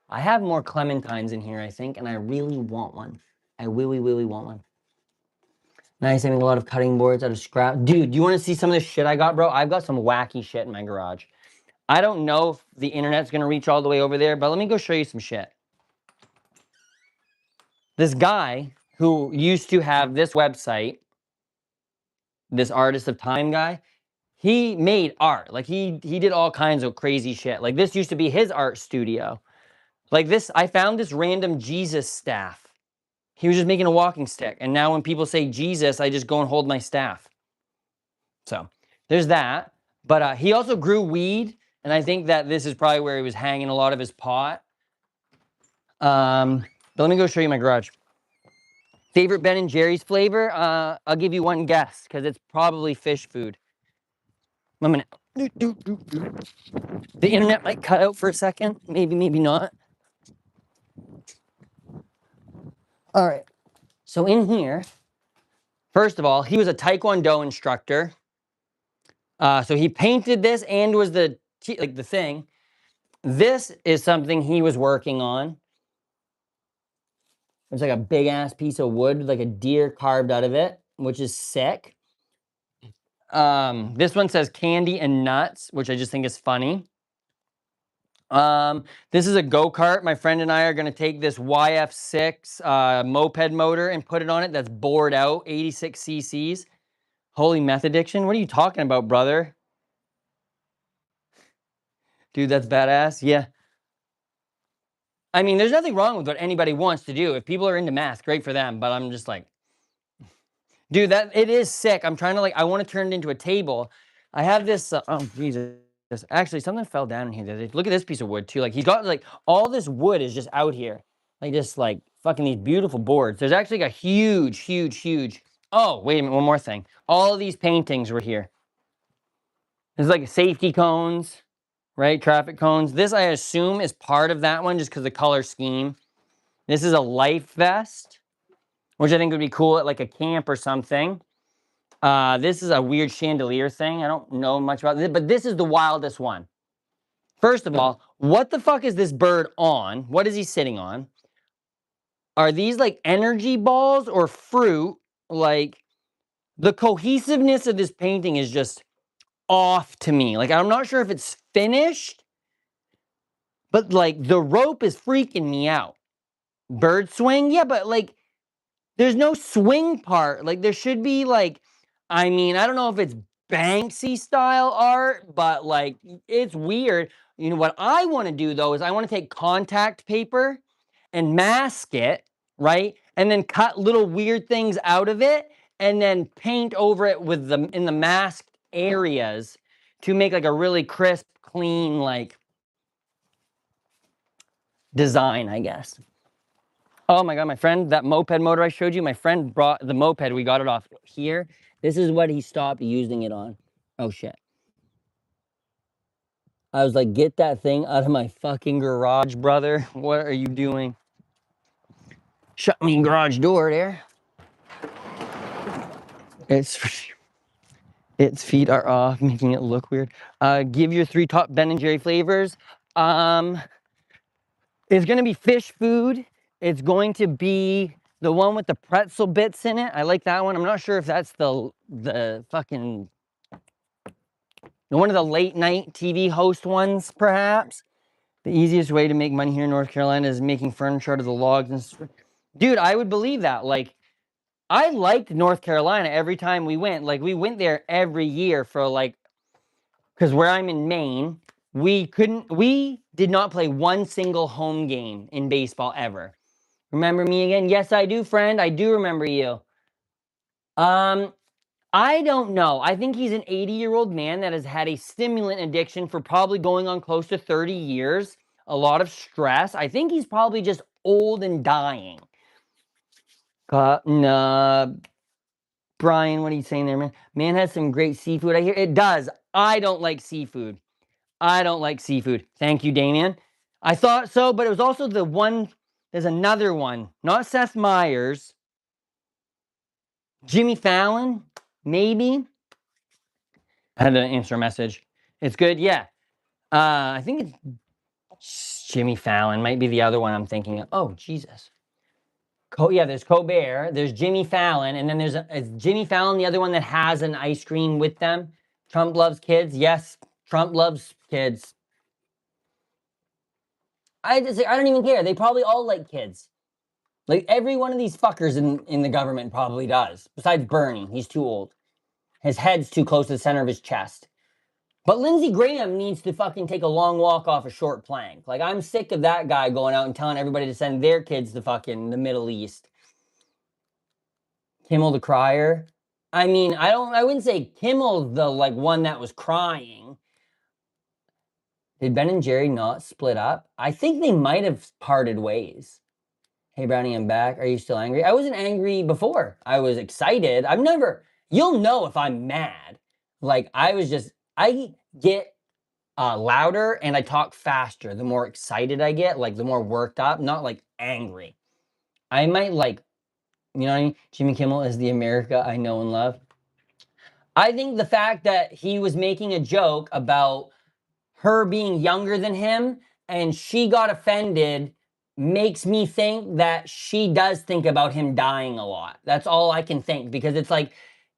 I have more clementines in here, I think, and I really want one. I really, really want one. Nice, I make a lot of cutting boards out of scrap. Dude, do you want to see some of this shit I got, bro? I've got some wacky shit in my garage. I don't know if the internet's going to reach all the way over there, but let me go show you some shit. This guy who used to have this website, this Artist of Time guy, he made art. Like he did all kinds of crazy shit. Like this used to be his art studio. Like this, I found this random Jesus staff. He was just making a walking stick. And now when people say Jesus, I just go and hold my staff. So there's that. But he also grew weed. And I think that this is probably where he was hanging a lot of his pot. But let me go show you my garage. Favorite Ben and Jerry's flavor? I'll give you one guess because it's probably fish food. 1 minute. The internet might cut out for a second. Maybe, maybe not. All right. So in here, first of all, he was a Taekwondo instructor. So he painted this and was the thing. This is something he was working on. It's like a big ass piece of wood, like a deer carved out of it, which is sick. This one says candy and nuts, which I just think is funny. This is a go-kart. My friend and I are gonna take this YF6 moped motor and put it on it. That's bored out, 86 cc's. Holy meth addiction. What are you talking about, brother? Dude, that's badass. Yeah. I mean, there's nothing wrong with what anybody wants to do. If people are into math, great for them. But I'm just like, dude, that it is sick. I'm trying to I want to turn it into a table. I have this. Oh Jesus! Actually, something fell down in here. Look at this piece of wood too. Like he got all this wood is just out here. Like just fucking these beautiful boards. There's actually a huge, huge, huge. Oh wait a minute, one more thing. All of these paintings were here. There's like safety cones, right? Traffic cones. This I assume is part of that one just because the color scheme. This is a life vest, which I think would be cool at like a camp or something. This is a weird chandelier thing. I don't know much about this, but this is the wildest one. First of all, what the fuck is this bird on? What is he sitting on? Are these like energy balls or fruit? Like the cohesiveness of this painting is just off to me. Like I'm not sure if it's finished, but like the rope is freaking me out. Bird swing? Yeah, but like there's no swing part. Like there should be I mean, I don't know if it's Banksy style art, but like it's weird. You know what I want to do though is I want to take contact paper and mask it, right? And then cut little weird things out of it and then paint over it with them in the masked areas to make like a really crisp, clean design, I guess. Oh my God, my friend, that moped motor I showed you, my friend brought the moped, we got it off here. This is what he stopped using it on. Oh shit. I was like, get that thing out of my fucking garage, brother. What are you doing? Shut me garage door there. It's Its feet are off, making it look weird. Give your 3 top Ben and Jerry flavors. It's gonna be fish food. It's going to be the one with the pretzel bits in it. I like that one. I'm not sure if that's the fucking one of the late night TV host ones, perhaps. The easiest way to make money here in North Carolina is making furniture out of the logs and stuff. Dude, I would believe that. Like, I liked North Carolina every time we went. Like, we went there every year for like, because where I'm in Maine, we did not play one single home game in baseball ever. Remember me again? Yes, I do, friend. I do remember you. Um, I don't know. I think he's an 80-year-old man that has had a stimulant addiction for probably going on close to 30 years. A lot of stress. I think he's probably just old and dying. Nah, Brian, what are you saying there, man? Man has some great seafood. I hear it does. I don't like seafood. I don't like seafood. Thank you, Damien. I thought so, but it was also the one. There's another one, not Seth Meyers. Jimmy Fallon, maybe. I had to answer a message. It's good, yeah. I think it's Jimmy Fallon. Might be the other one I'm thinking of. Oh, Jesus. Yeah, there's Colbert, there's Jimmy Fallon, and then is Jimmy Fallon the other one that has an ice cream with them? Trump loves kids. Yes, Trump loves kids. I don't even care. They probably all like kids. Like every one of these fuckers in the government probably does. Besides Bernie, he's too old. His head's too close to the center of his chest. But Lindsey Graham needs to fucking take a long walk off a short plank. Like, I'm sick of that guy going out and telling everybody to send their kids to fucking the Middle East. Kimmel the crier. I mean, I wouldn't say Kimmel the like one that was crying. Did Ben and Jerry not split up? I think they might have parted ways. Hey Brownie, I'm back. Are you still angry? I wasn't angry before. I was excited. You'll know if I'm mad. Like, I get louder and I talk faster. The more excited I get, like the more worked up, not like angry. I might like, you know what I mean? Jimmy Kimmel is the America I know and love. I think the fact that he was making a joke about her being younger than him and she got offended makes me think that she does think about him dying a lot. That's all I can think, because it's like,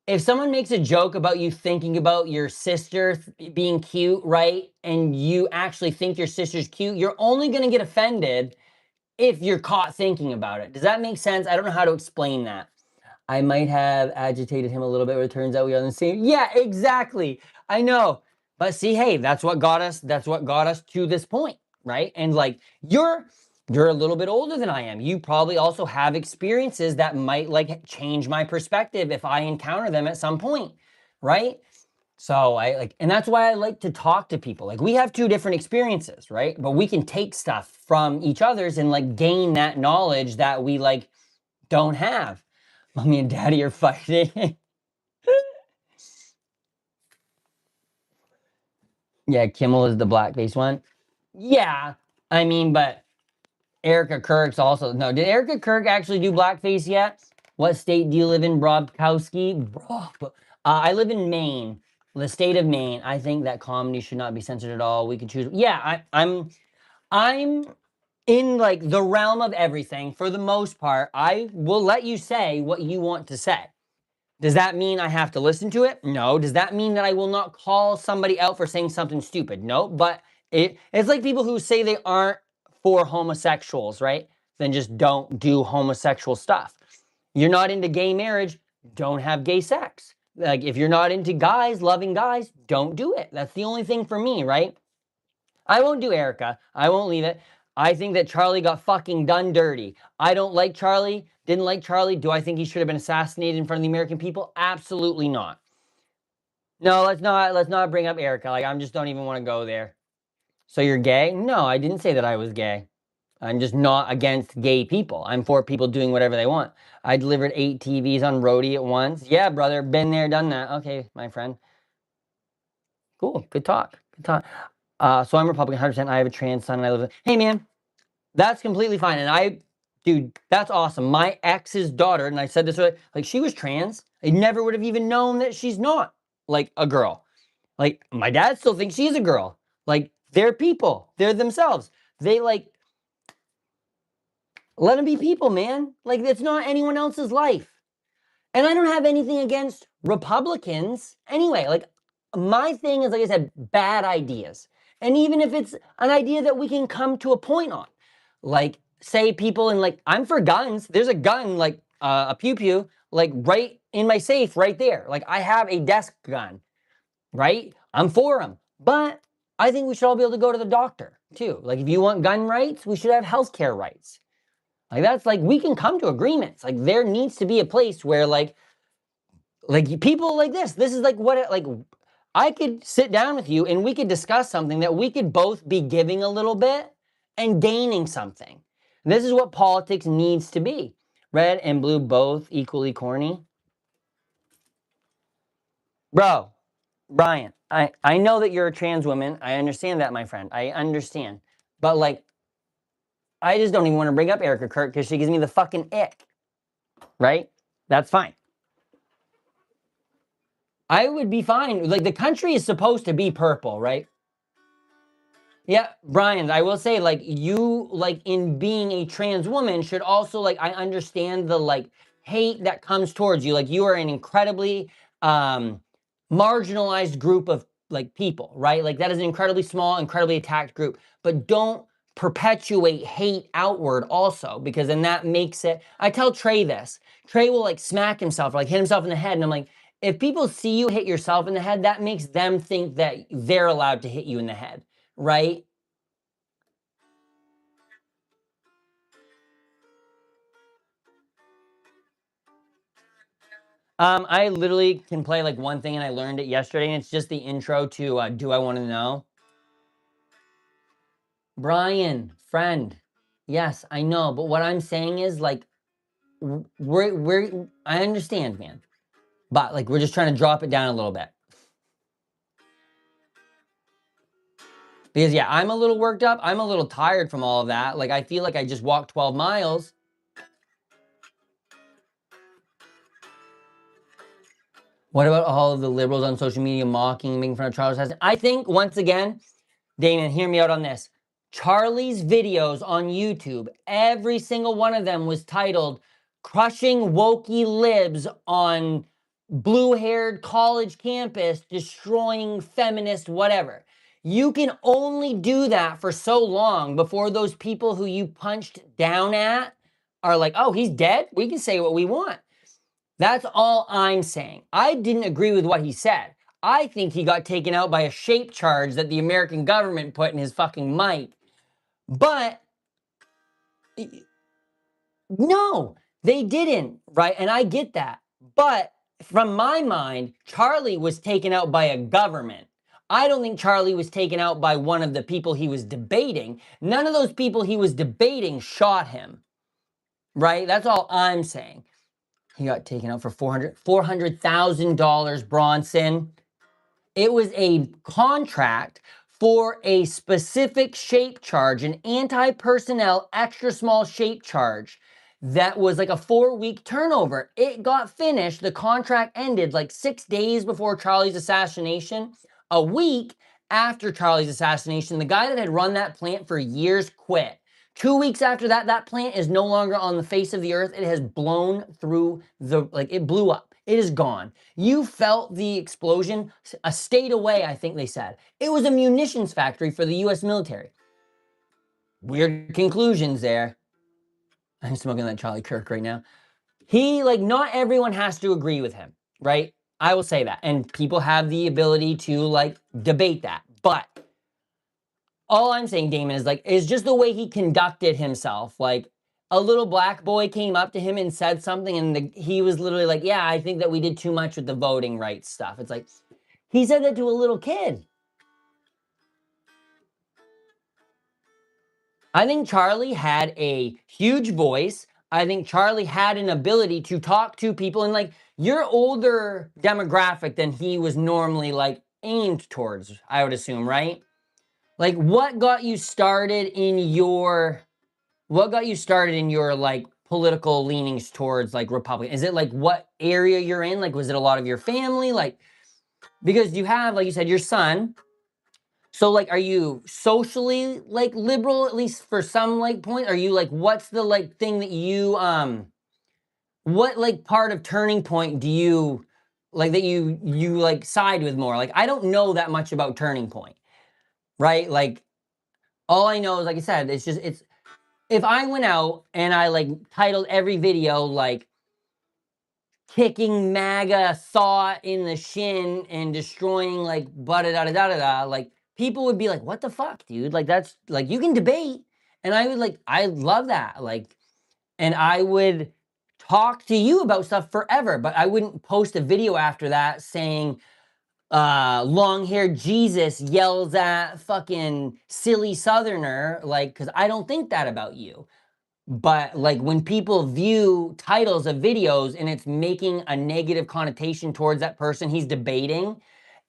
if someone makes a joke about you thinking about your sister being cute, right? And you actually think your sister's cute, you're only going to get offended if you're caught thinking about it. Does that make sense? I don't know how to explain that. I might have agitated him a little bit, but it turns out we are on the same. Yeah, exactly. I know. But see, hey, that's what got us to this point, right? And like you're a little bit older than I am. You probably also have experiences that might like change my perspective if I encounter them at some point, right? So and that's why I like to talk to people. Like, we have two different experiences, right? But we can take stuff from each other's and like gain that knowledge that we like don't have. Mommy and Daddy are fighting. Yeah, Kimmel is the blackface one. Yeah, I mean, but Erica Kirk's also no. Did Erica Kirk actually do blackface yet? What state do you live in, Brobkowski? I live in Maine, the state of Maine. I think that comedy should not be censored at all. We can choose. Yeah, I'm in like the realm of everything for the most part. I will let you say what you want to say. Does that mean I have to listen to it? No. Does that mean that I will not call somebody out for saying something stupid? No. But it's like people who say they aren't for homosexuals, right? Then just don't do homosexual stuff. You're not into gay marriage, don't have gay sex. Like, if you're not into guys, loving guys, don't do it. That's the only thing for me, right? I won't do Erica. I won't leave it. I think that Charlie got fucking done dirty. I don't like Charlie. Didn't like Charlie. Do I think he should have been assassinated in front of the American people? Absolutely not. No, let's not bring up Erica. Like, I just don't even want to go there. So you're gay? No, I didn't say that I was gay. I'm just not against gay people. I'm for people doing whatever they want. I delivered 8 TVs on roadie at once. Yeah, brother, been there, done that. Okay, my friend. Cool. Good talk. Good talk. So I'm Republican 100%. I have a trans son and I live with. Hey, man, that's completely fine. And dude, that's awesome. My ex's daughter, and I said this, like, she was trans. I never would have even known that she's not. like a girl. Like my dad still thinks she's a girl. Like they're people. They're themselves. They like let them be people, man. Like it's not anyone else's life. And I don't have anything against Republicans anyway. Like my thing is, like I said, bad ideas. And even if it's an idea that we can come to a point on, like say people in like, I'm for guns. There's a gun, like a pew pew, like right in my safe right there. Like I have a desk gun, right? I'm for them. But I think we should all be able to go to the doctor too. Like if you want gun rights, we should have healthcare rights. Like that's like, we can come to agreements. Like there needs to be a place where like people like this is like what it, like I could sit down with you and we could discuss something that we could both be giving a little bit and gaining something. This is what politics needs to be. Red and blue both equally corny. Bro, Brian, I know that you're a trans woman. I understand that, my friend. I understand. But like I just don't even want to bring up Erica Kirk because she gives me the fucking ick. Right? That's fine. I would be fine. Like the country is supposed to be purple, right? Yeah, Brian, I will say, like, you, like, in being a trans woman, should also, like, I understand the, like, hate that comes towards you. Like, you are an incredibly marginalized group of, like, people, right? Like, that is an incredibly small, incredibly attacked group. But don't perpetuate hate outward also, because then that makes it. I tell Trey this. Trey will, like, smack himself, or, like, hit himself in the head, and I'm like, if people see you hit yourself in the head, that makes them think that they're allowed to hit you in the head, right? I literally can play like one thing and I learned it yesterday, and it's just the intro to Do I Want to Know? Brian, friend. Yes, I know, but what I'm saying is like we're I understand, man. But like we're just trying to drop it down a little bit. Because yeah, I'm a little worked up. I'm a little tired from all of that. Like I feel like I just walked 12 miles. What about all of the liberals on social media mocking, making fun of Charles Heston? I think once again, Damon, hear me out on this. Charlie's videos on YouTube, every single one of them was titled Crushing Wokey Libs on Blue Haired College Campus, Destroying Feminist, whatever. You can only do that for so long before those people who you punched down at are like, oh, he's dead? We can say what we want. That's all I'm saying. I didn't agree with what he said. I think he got taken out by a shape charge that the American government put in his fucking mic. But no, they didn't, right? And I get that. But from my mind, Charlie was taken out by a government. I don't think Charlie was taken out by one of the people he was debating. None of those people he was debating shot him, right? That's all I'm saying. He got taken out for $400,000, Bronson. It was a contract for a specific shape charge, an anti-personnel extra small shape charge that was like a 4-week turnover. It got finished. The contract ended like 6 days before Charlie's assassination. A week after Charlie's assassination, the guy that had run that plant for years quit. 2 weeks after that, that plant is no longer on the face of the earth. It has blown through the, like, it blew up. It is gone. You felt the explosion a state away, I think they said. It was a munitions factory for the US military. Weird conclusions there. I'm smoking that Charlie Kirk right now. He, like, not everyone has to agree with him, right? I will say that. And people have the ability to, like, debate that. But all I'm saying, Damon, is like, is just the way he conducted himself. Like, a little black boy came up to him and said something, and he was literally like, yeah, I think that we did too much with the voting rights stuff. It's like, he said that to a little kid. I think Charlie had a huge voice. I think Charlie had an ability to talk to people, and like, you're older demographic than he was normally like aimed towards, I would assume, right? Like, what got you started in your like political leanings towards like Republican? Is it like what area you're in? Like, was it a lot of your family? Like, Because you have, like you said, your son. So like, are you socially like liberal, at least for some like point? Are you like, what's the like thing that you, what like part of Turning Point do you like that you like side with more? Like, I don't know that much about Turning Point, right? Like, all I know is, like I said, it's if I went out and I like titled every video like kicking MAGA thought in the shin and destroying like da da da da da da, like people would be like, what the fuck, dude? Like, that's like, you can debate. And I would like, I love that. Like, and I would talk to you about stuff forever, but I wouldn't post a video after that saying, long-haired Jesus yells at fucking silly Southerner, like, because I don't think that about you. But like, when people view titles of videos and it's making a negative connotation towards that person he's debating,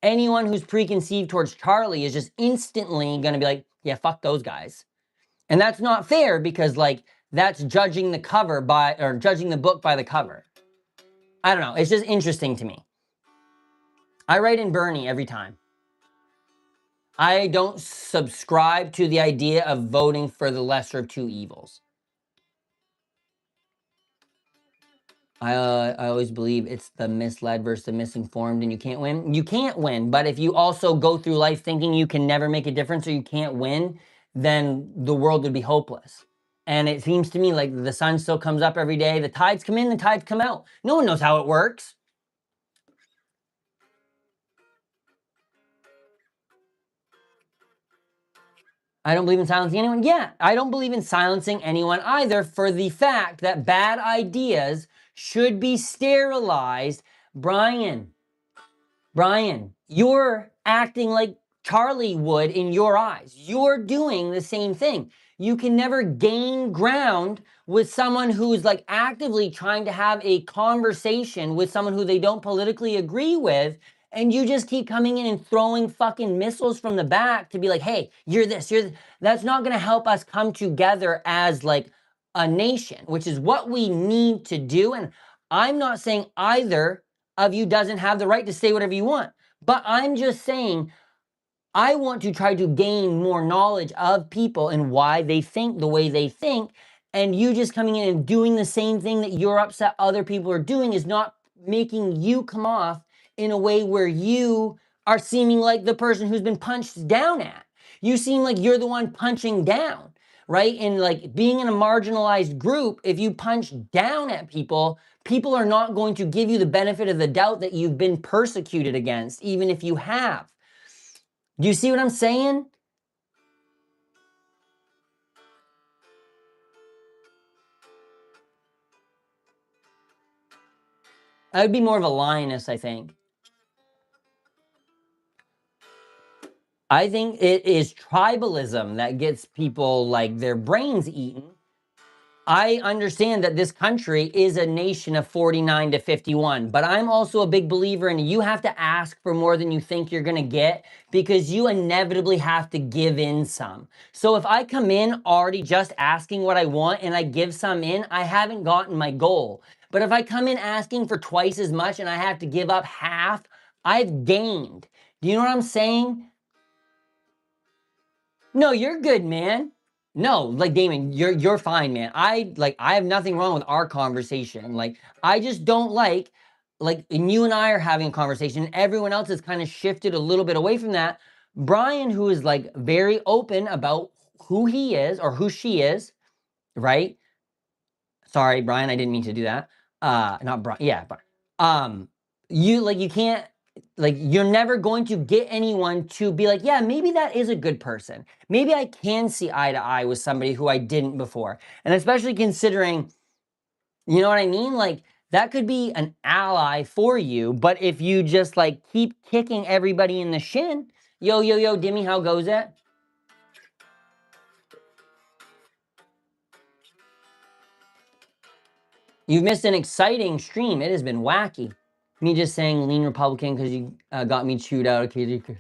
anyone who's preconceived towards Charlie is just instantly gonna be like, yeah, fuck those guys. And that's not fair, because like, that's judging the cover by, or judging the book by the cover. I don't know, it's just interesting to me. I write in Bernie every time. I don't subscribe to the idea of voting for the lesser of two evils. I always believe it's the misled versus the misinformed, and you can't win. You can't win, but if you also go through life thinking you can never make a difference or you can't win, then the world would be hopeless. And it seems to me like the sun still comes up every day. The tides come in, the tides come out. No one knows how it works. I don't believe in silencing anyone. Yeah, I don't believe in silencing anyone either, for the fact that bad ideas should be sterilized. Brian, you're acting like Charlie would in your eyes. You're doing the same thing. You can never gain ground with someone who's like actively trying to have a conversation with someone who they don't politically agree with. And you just keep coming in and throwing fucking missiles from the back to be like, hey, you're this, you're this. That's not gonna help us come together as like a nation, which is what we need to do. And I'm not saying either of you doesn't have the right to say whatever you want. But I'm just saying, I want to try to gain more knowledge of people and why they think the way they think. And you just coming in and doing the same thing that you're upset other people are doing is not making you come off in a way where you are seeming like the person who's been punched down at. You seem like you're the one punching down, right? And like, being in a marginalized group, if you punch down at people, people are not going to give you the benefit of the doubt that you've been persecuted against, even if you have. Do you see what I'm saying? I would be more of a lioness, I think. I think it is tribalism that gets people like their brains eaten. I understand that this country is a nation of 49 to 51, but I'm also a big believer in you have to ask for more than you think you're gonna get, because you inevitably have to give in some. So if I come in already just asking what I want and I give some in, I haven't gotten my goal. But if I come in asking for twice as much and I have to give up half, I've gained. Do you know what I'm saying? No, you're good, man. No, like Damon, you're fine, man. I have nothing wrong with our conversation. Like, I just don't like, and you and I are having a conversation, and everyone else has kind of shifted a little bit away from that. Brian, who is like very open about who he is or who she is, right? Sorry, Brian, I didn't mean to do that. Not Brian. Yeah, but you like, you can't, like, you're never going to get anyone to be like, yeah, maybe that is a good person. Maybe I can see eye to eye with somebody who I didn't before. And especially considering, you know what I mean? Like, that could be an ally for you. But if you just like keep kicking everybody in the shin, yo, yo, yo, Dimmy, how goes it? You've missed an exciting stream. It has been wacky. Me just saying lean Republican because you got me chewed out. Okay, okay,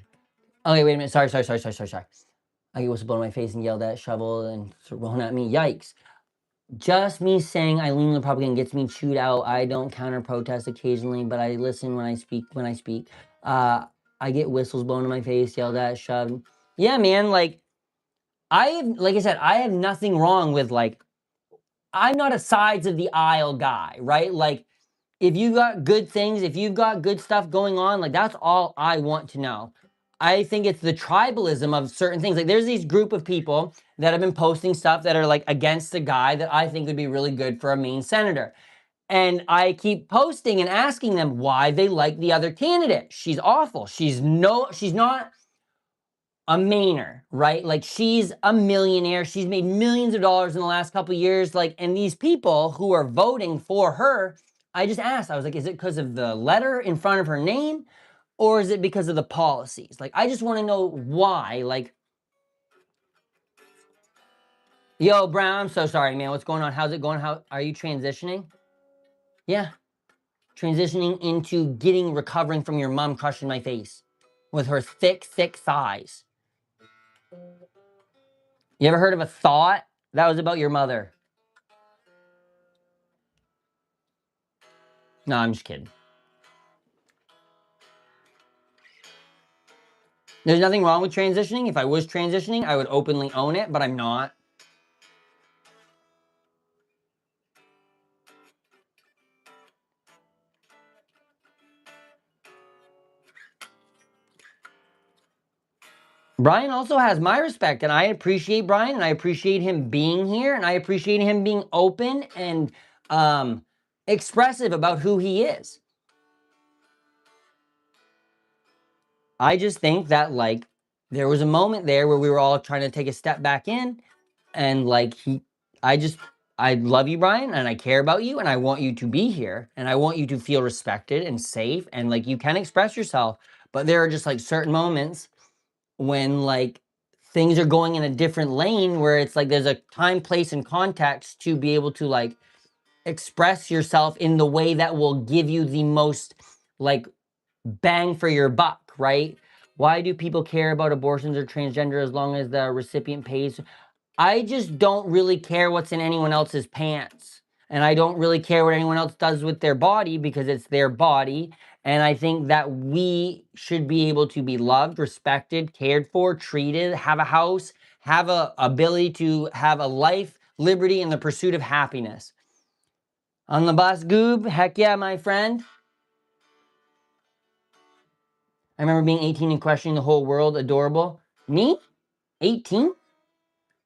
wait a minute. Sorry. I get whistle blown in my face and yelled at, shovel, and thrown at me. Yikes. Just me saying I lean Republican gets me chewed out. I don't counter protest occasionally, but I listen when I speak. I get whistles blown in my face, yelled at, shoved. Yeah, man, like I said, I have nothing wrong with like, I'm not a sides of the aisle guy, right? Like, if you've got good things, if you've got good stuff going on, like that's all I want to know. I think it's the tribalism of certain things. Like there's these group of people that have been posting stuff that are like against a guy that I think would be really good for a Maine senator. And I keep posting and asking them why they like the other candidate. She's awful. She's not a Mainer, right? Like she's a millionaire. She's made millions of dollars in the last couple of years. Like, and these people who are voting for her, I just asked, I was like, is it because of the letter in front of her name? Or is it because of the policies? Like, I just want to know why. Like, yo, Brown, I'm so sorry, man. What's going on? How's it going? How are you transitioning? Yeah. Transitioning into recovering from your mom crushing my face with her thick, thick thighs. You ever heard of a thought? That was about your mother. No, I'm just kidding. There's nothing wrong with transitioning. If I was transitioning, I would openly own it, but I'm not. Brian also has my respect, and I appreciate Brian, and I appreciate him being here, and I appreciate him being open and expressive about who he is. I just think that like there was a moment there where we were all trying to take a step back in, and like I love you, Brian, and I care about you, and I want you to be here, and I want you to feel respected and safe, and like you can express yourself, but there are just like certain moments when like things are going in a different lane where it's like there's a time, place, and context to be able to like express yourself in the way that will give you the most like bang for your buck, right? Why do people care about abortions or transgender as long as the recipient pays? I just don't really care what's in anyone else's pants. And I don't really care what anyone else does with their body because it's their body. And I think that we should be able to be loved, respected, cared for, treated, have a house, have a ability to have a life, liberty, and the pursuit of happiness. On the bus, Goob, heck yeah, my friend. I remember being 18 and questioning the whole world. Adorable. Me? 18?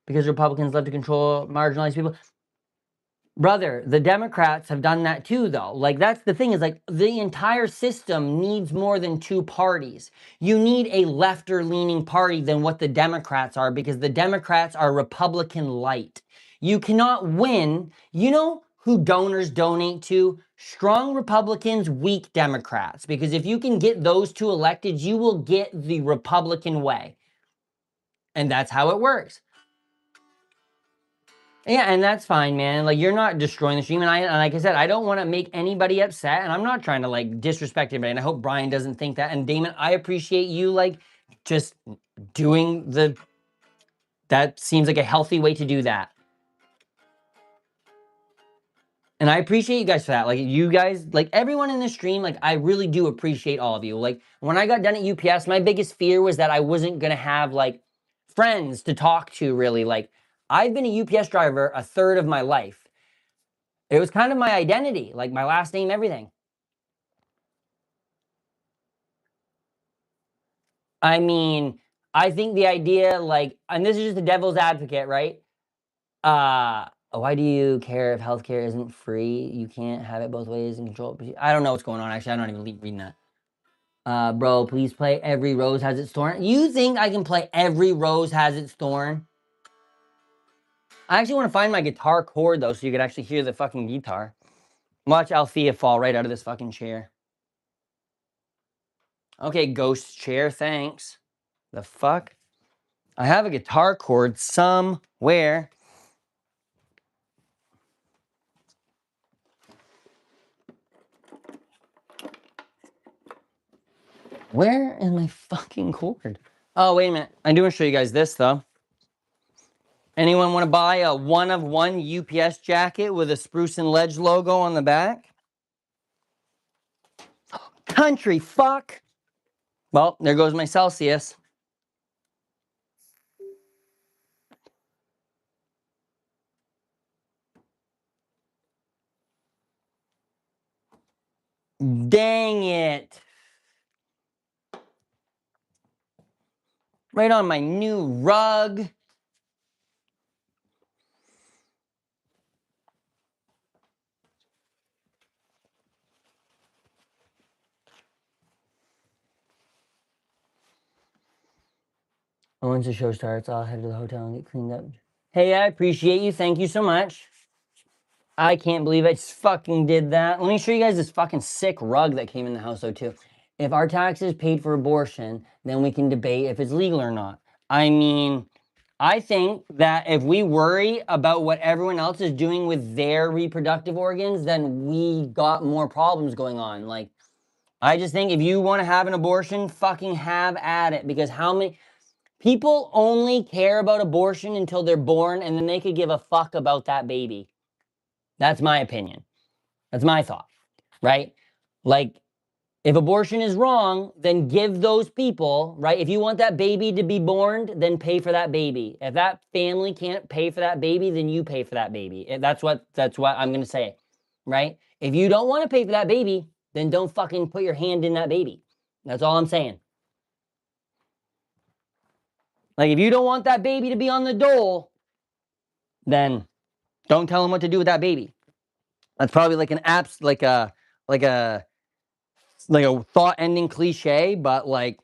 Because Republicans love to control marginalized people. Brother, the Democrats have done that too, though. Like, that's the thing is, like, the entire system needs more than two parties. You need a lefter-leaning party than what the Democrats are because the Democrats are Republican light. You cannot win. You know who donors donate to? Strong Republicans, weak Democrats. Because if you can get those two elected, you will get the Republican way. And that's how it works. Yeah, and that's fine, man. Like, you're not destroying the stream. And like I said, I don't want to make anybody upset. And I'm not trying to, like, disrespect anybody. And I hope Brian doesn't think that. And Damon, I appreciate you, like, just doing that seems like a healthy way to do that. And I appreciate you guys for that. Like, you guys, like, everyone in the stream, like, I really do appreciate all of you. Like, when I got done at UPS, my biggest fear was that I wasn't going to have, like, friends to talk to, really. Like, I've been a UPS driver a third of my life. It was kind of my identity, like my last name, everything. I mean, I think the idea, like, and this is just the devil's advocate, right? Why do you care if healthcare isn't free? You can't have it both ways and control it. I don't know what's going on, actually. I'm not even reading that. Bro, please play Every Rose Has Its Thorn. You think I can play Every Rose Has Its Thorn? I actually want to find my guitar chord, though, so you could actually hear the fucking guitar. Watch Althea fall right out of this fucking chair. Okay, ghost chair, thanks. The fuck? I have a guitar chord somewhere. Where is my fucking cord? Oh, wait a minute. I do want to show you guys this, though. Anyone want to buy a one-of-one UPS jacket with a Spruce and Ledge logo on the back? Country fuck! Well, there goes my Celsius. Dang it. Right on my new rug. Once the show starts, I'll head to the hotel and get cleaned up. Hey, I appreciate you. Thank you so much. I can't believe I just fucking did that. Let me show you guys this fucking sick rug that came in the house, though, too. If our taxes paid for abortion, then we can debate if it's legal or not. I mean, I think that if we worry about what everyone else is doing with their reproductive organs, then we got more problems going on. Like, I just think if you want to have an abortion, fucking have at it. Because how many people only care about abortion until they're born and then they could give a fuck about that baby? That's my opinion. That's my thought, right? Like, if abortion is wrong, then give those people, right? If you want that baby to be born, then pay for that baby. If that family can't pay for that baby, then you pay for that baby. That's what I'm gonna say, right? If you don't want to pay for that baby, then don't fucking put your hand in that baby. That's all I'm saying. Like, if you don't want that baby to be on the dole, then don't tell them what to do with that baby. That's probably like an apps like a thought-ending cliche, but like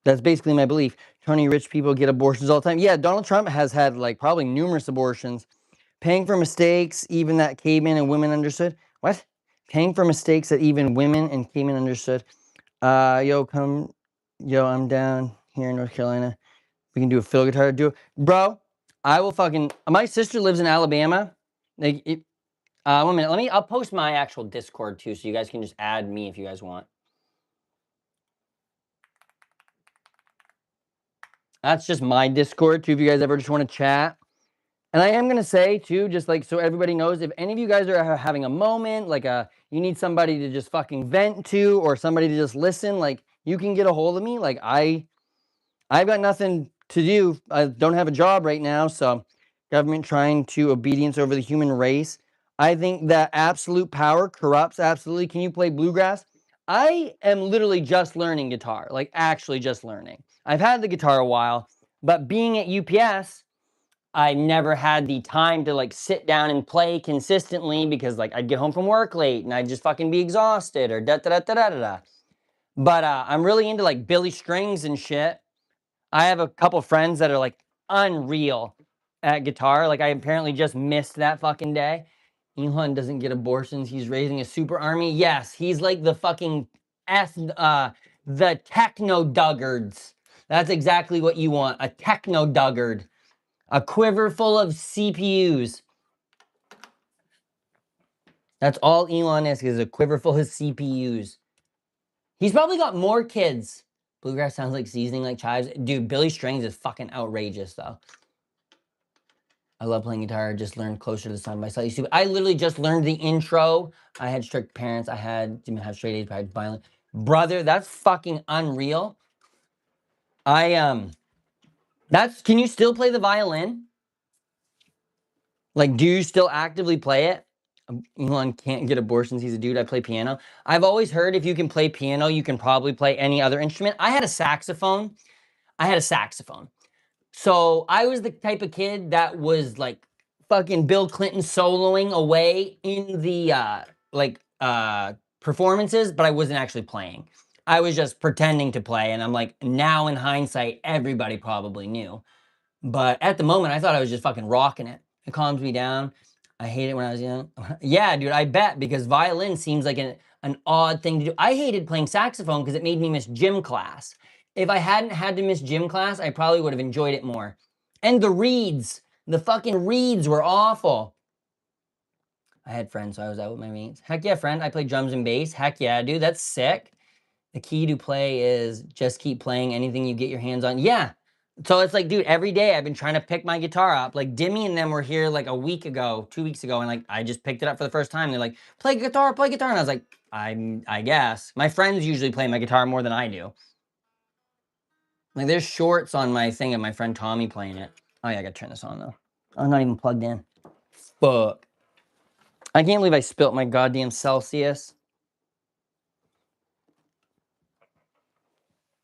that's basically my belief. Tony, rich people get abortions all the time. Yeah, Donald Trump has had like probably numerous abortions, paying for mistakes even that cavemen and women understood. What? Paying for mistakes that even women and cavemen understood. Yo, I'm down here in North Carolina. We can do a fiddle guitar. Bro. I will fucking. My sister lives in Alabama. Like, 1 minute. I'll post my actual Discord too, so you guys can just add me if you guys want. That's just my Discord too, if you guys ever just want to chat. And I am gonna say too, just like so everybody knows, if any of you guys are having a moment, like you need somebody to just fucking vent to, or somebody to just listen, like you can get a hold of me. Like I've got nothing to do. I don't have a job right now, so government trying to obedience over the human race. I think that absolute power corrupts absolutely. Can you play bluegrass? I am literally just learning guitar, like actually just learning. I've had the guitar a while, but being at UPS, I never had the time to like sit down and play consistently because like I'd get home from work late and I'd just fucking be exhausted or da da da da da da. But I'm really into like Billy Strings and shit. I have a couple friends that are like unreal at guitar. Like I apparently just missed that fucking day. Elon doesn't get abortions. He's raising a super army. Yes, he's like the fucking the techno duggards. That's exactly what you want. A techno duggard. A quiver full of CPUs. That's all Elon is a quiver full of CPUs. He's probably got more kids. Bluegrass sounds like seasoning like chives. Dude, Billy Strings is fucking outrageous though. I love playing guitar. I just learned Closer to the Sun by Slightly Stupid. I literally just learned the intro. I had strict parents. Didn't have straight A's, but I had violent. Brother, that's fucking unreal. Can you still play the violin? Like, do you still actively play it? Elon can't get abortions. He's a dude. I play piano. I've always heard if you can play piano, you can probably play any other instrument. I had a saxophone. So I was the type of kid that was like fucking Bill Clinton soloing away in the performances, but I wasn't actually playing. I was just pretending to play. And I'm like, now in hindsight, everybody probably knew. But at the moment, I thought I was just fucking rocking it. It calms me down. I hate it when I was young. Yeah, dude, I bet, because violin seems like an odd thing to do. I hated playing saxophone because it made me miss gym class. If I hadn't had to miss gym class, I probably would have enjoyed it more. And the fucking reeds were awful. I had friends, so I was out with my mates. Heck yeah, friend. I play drums and bass. Heck yeah, dude, that's sick. The key to play is just keep playing anything you get your hands on. Yeah, So it's like, dude, every day I've been trying to pick my guitar up. Like Dimmy and them were here like a week ago, 2 weeks ago, and like I just picked it up for the first time. They're like, play guitar, and I was like, I guess. My friends usually play my guitar more than I do. Like there's shorts on my thing of my friend Tommy playing it. Oh yeah, I gotta turn this on though. I'm not even plugged in. Fuck. I can't believe I spilt my goddamn Celsius.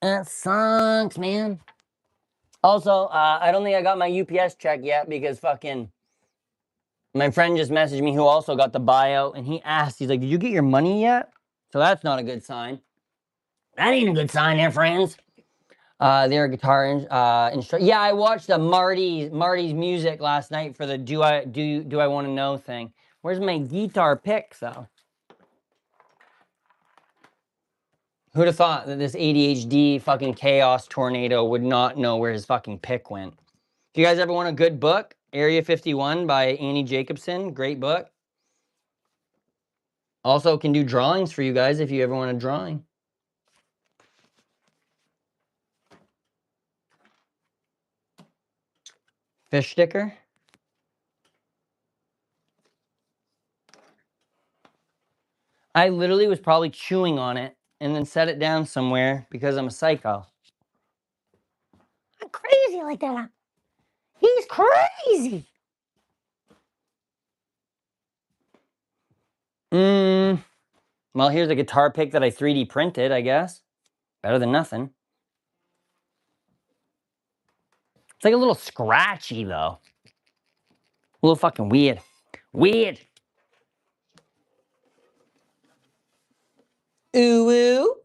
That sucks, man. Also, I don't think I got my UPS check yet because fucking my friend just messaged me who also got the buyout, and he asked, he's like, did you get your money yet? So that's not a good sign. That ain't a good sign there, friends. Their guitar instructor. Yeah, I watched the Marty's music last night for the do I want to know thing. Where's my guitar pick though? Who'd have thought that this ADHD fucking chaos tornado would not know where his fucking pick went? If you guys ever want a good book, Area 51 by Annie Jacobson, great book. Also can do drawings for you guys if you ever want a drawing. Fish sticker. I literally was probably chewing on it and then set it down somewhere because I'm a psycho. I'm crazy like that. He's crazy. Well, here's a guitar pick that I 3D printed, I guess. Better than nothing. It's like a little scratchy, though. A little fucking weird. Weird. Ooh, ooh.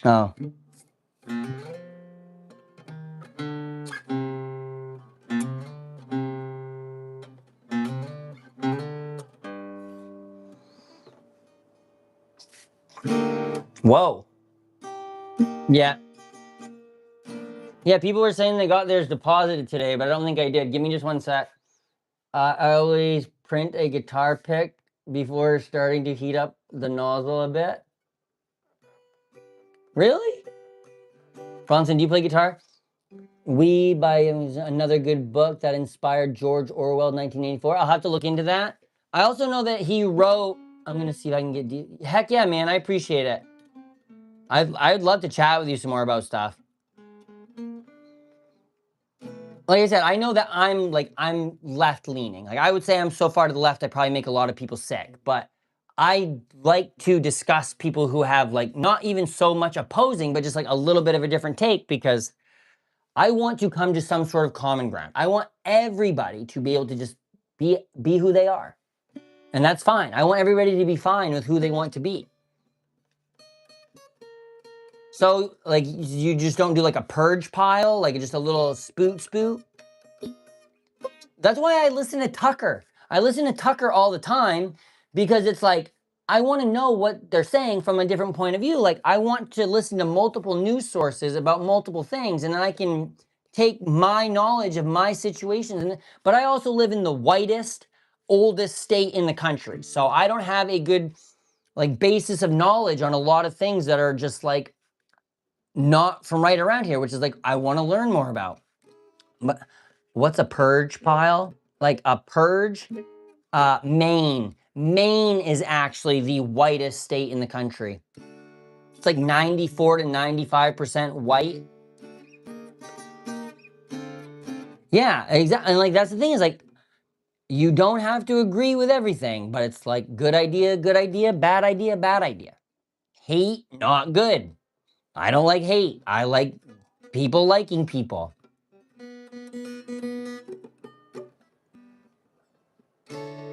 Oh. Whoa. Yeah. Yeah, people were saying they got theirs deposited today, but I don't think I did. Give me just one sec. I always print a guitar pick before starting to heat up the nozzle a bit. Really? Bronson, do you play guitar? We by another good book that inspired George Orwell 1984. I'll have to look into that. I also know that he wrote, I'm going to see if I can get, heck yeah, man, I appreciate it. I'd love to chat with you some more about stuff. Like I said, I know that I'm left leaning. Like I would say I'm so far to the left, I probably make a lot of people sick. But I like to discuss people who have like not even so much opposing, but just like a little bit of a different take because I want to come to some sort of common ground. I want everybody to be able to just be who they are. And that's fine. I want everybody to be fine with who they want to be. So like you just don't do like a purge pile, like just a little spoot. That's why I listen to Tucker. I listen to Tucker all the time because it's like, I want to know what they're saying from a different point of view. Like, I want to listen to multiple news sources about multiple things, and then I can take my knowledge of my situations. But I also live in the whitest, oldest state in the country. So I don't have a good like basis of knowledge on a lot of things that are just like not from right around here, which is like I want to learn more about. But what's a purge pile? Like a purge? Maine. Maine is actually the whitest state in the country. It's like 94 to 95% white. Yeah, exactly. And like that's the thing is like you don't have to agree with everything, but it's like good idea, bad idea, bad idea. Hate, not good. I don't like hate. I like people liking people.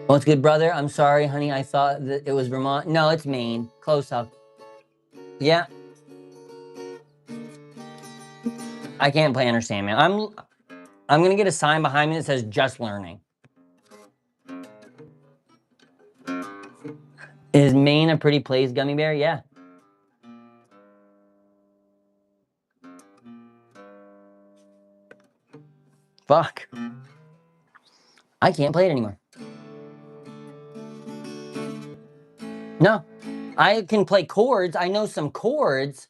What's good, brother? I'm sorry, honey. I thought that it was Vermont. No, it's Maine. Close up. Yeah. I can't play understand, man. I'm gonna get a sign behind me that says just learning. Is Maine a pretty place, Gummy Bear? Yeah. Fuck. I can't play it anymore. No, I can play chords. I know some chords.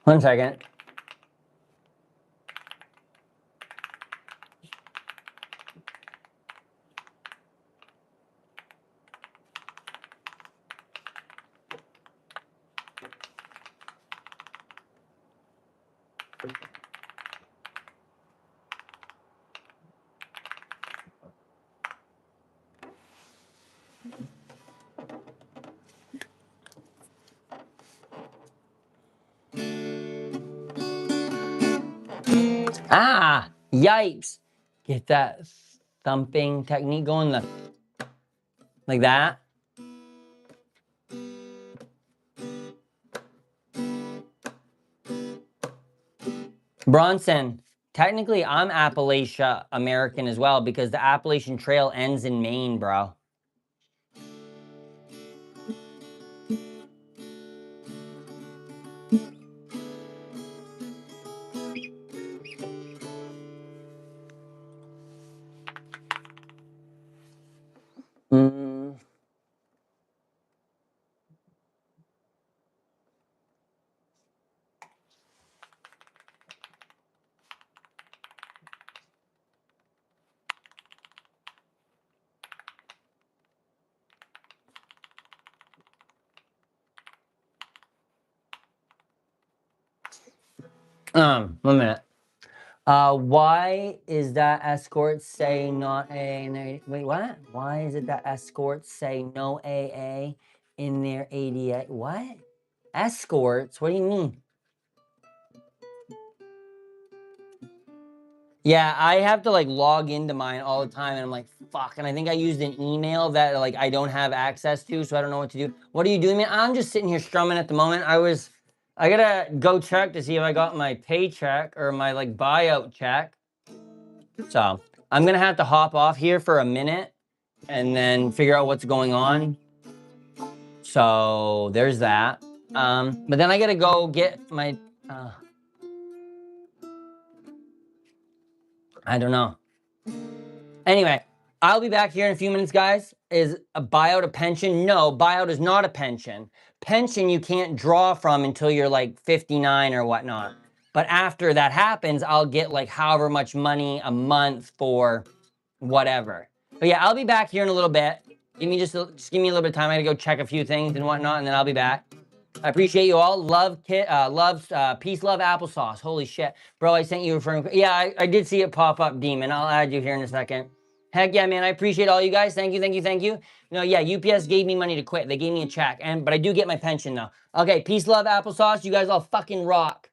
One second. Ah, yipes. Get that thumping technique going like that. Bronson, technically I'm Appalachia American as well because the Appalachian Trail ends in Maine, bro. Mm. One minute. Why is that escorts say not a, wait, what? Why is it that escorts say no AA in their ADA? What? Escorts? What do you mean? Yeah, I have to like log into mine all the time and I'm like, fuck. And I think I used an email that like I don't have access to, so I don't know what to do. What are you doing, man? I'm just sitting here strumming at the moment. I gotta go check to see if I got my paycheck or my like buyout check. So I'm gonna have to hop off here for a minute and then figure out what's going on. So there's that. But then I gotta go get my, I don't know. Anyway, I'll be back here in a few minutes, guys. Is a buyout a pension? No, buyout is not a pension. Pension you can't draw from until you're like 59 or whatnot. But after that happens, I'll get like however much money a month for whatever. But yeah, I'll be back here in a little bit. Just give me a little bit of time. I gotta go check a few things and whatnot, and then I'll be back. I appreciate you all. Love, peace, love, applesauce. Holy shit, bro! I sent you a friend. Yeah, I did see it pop up, Demon. I'll add you here in a second. Heck yeah, man! I appreciate all you guys. Thank you, thank you, thank you. You know, yeah, UPS gave me money to quit. They gave me a check, but I do get my pension though. Okay, peace, love, applesauce. You guys all fucking rock.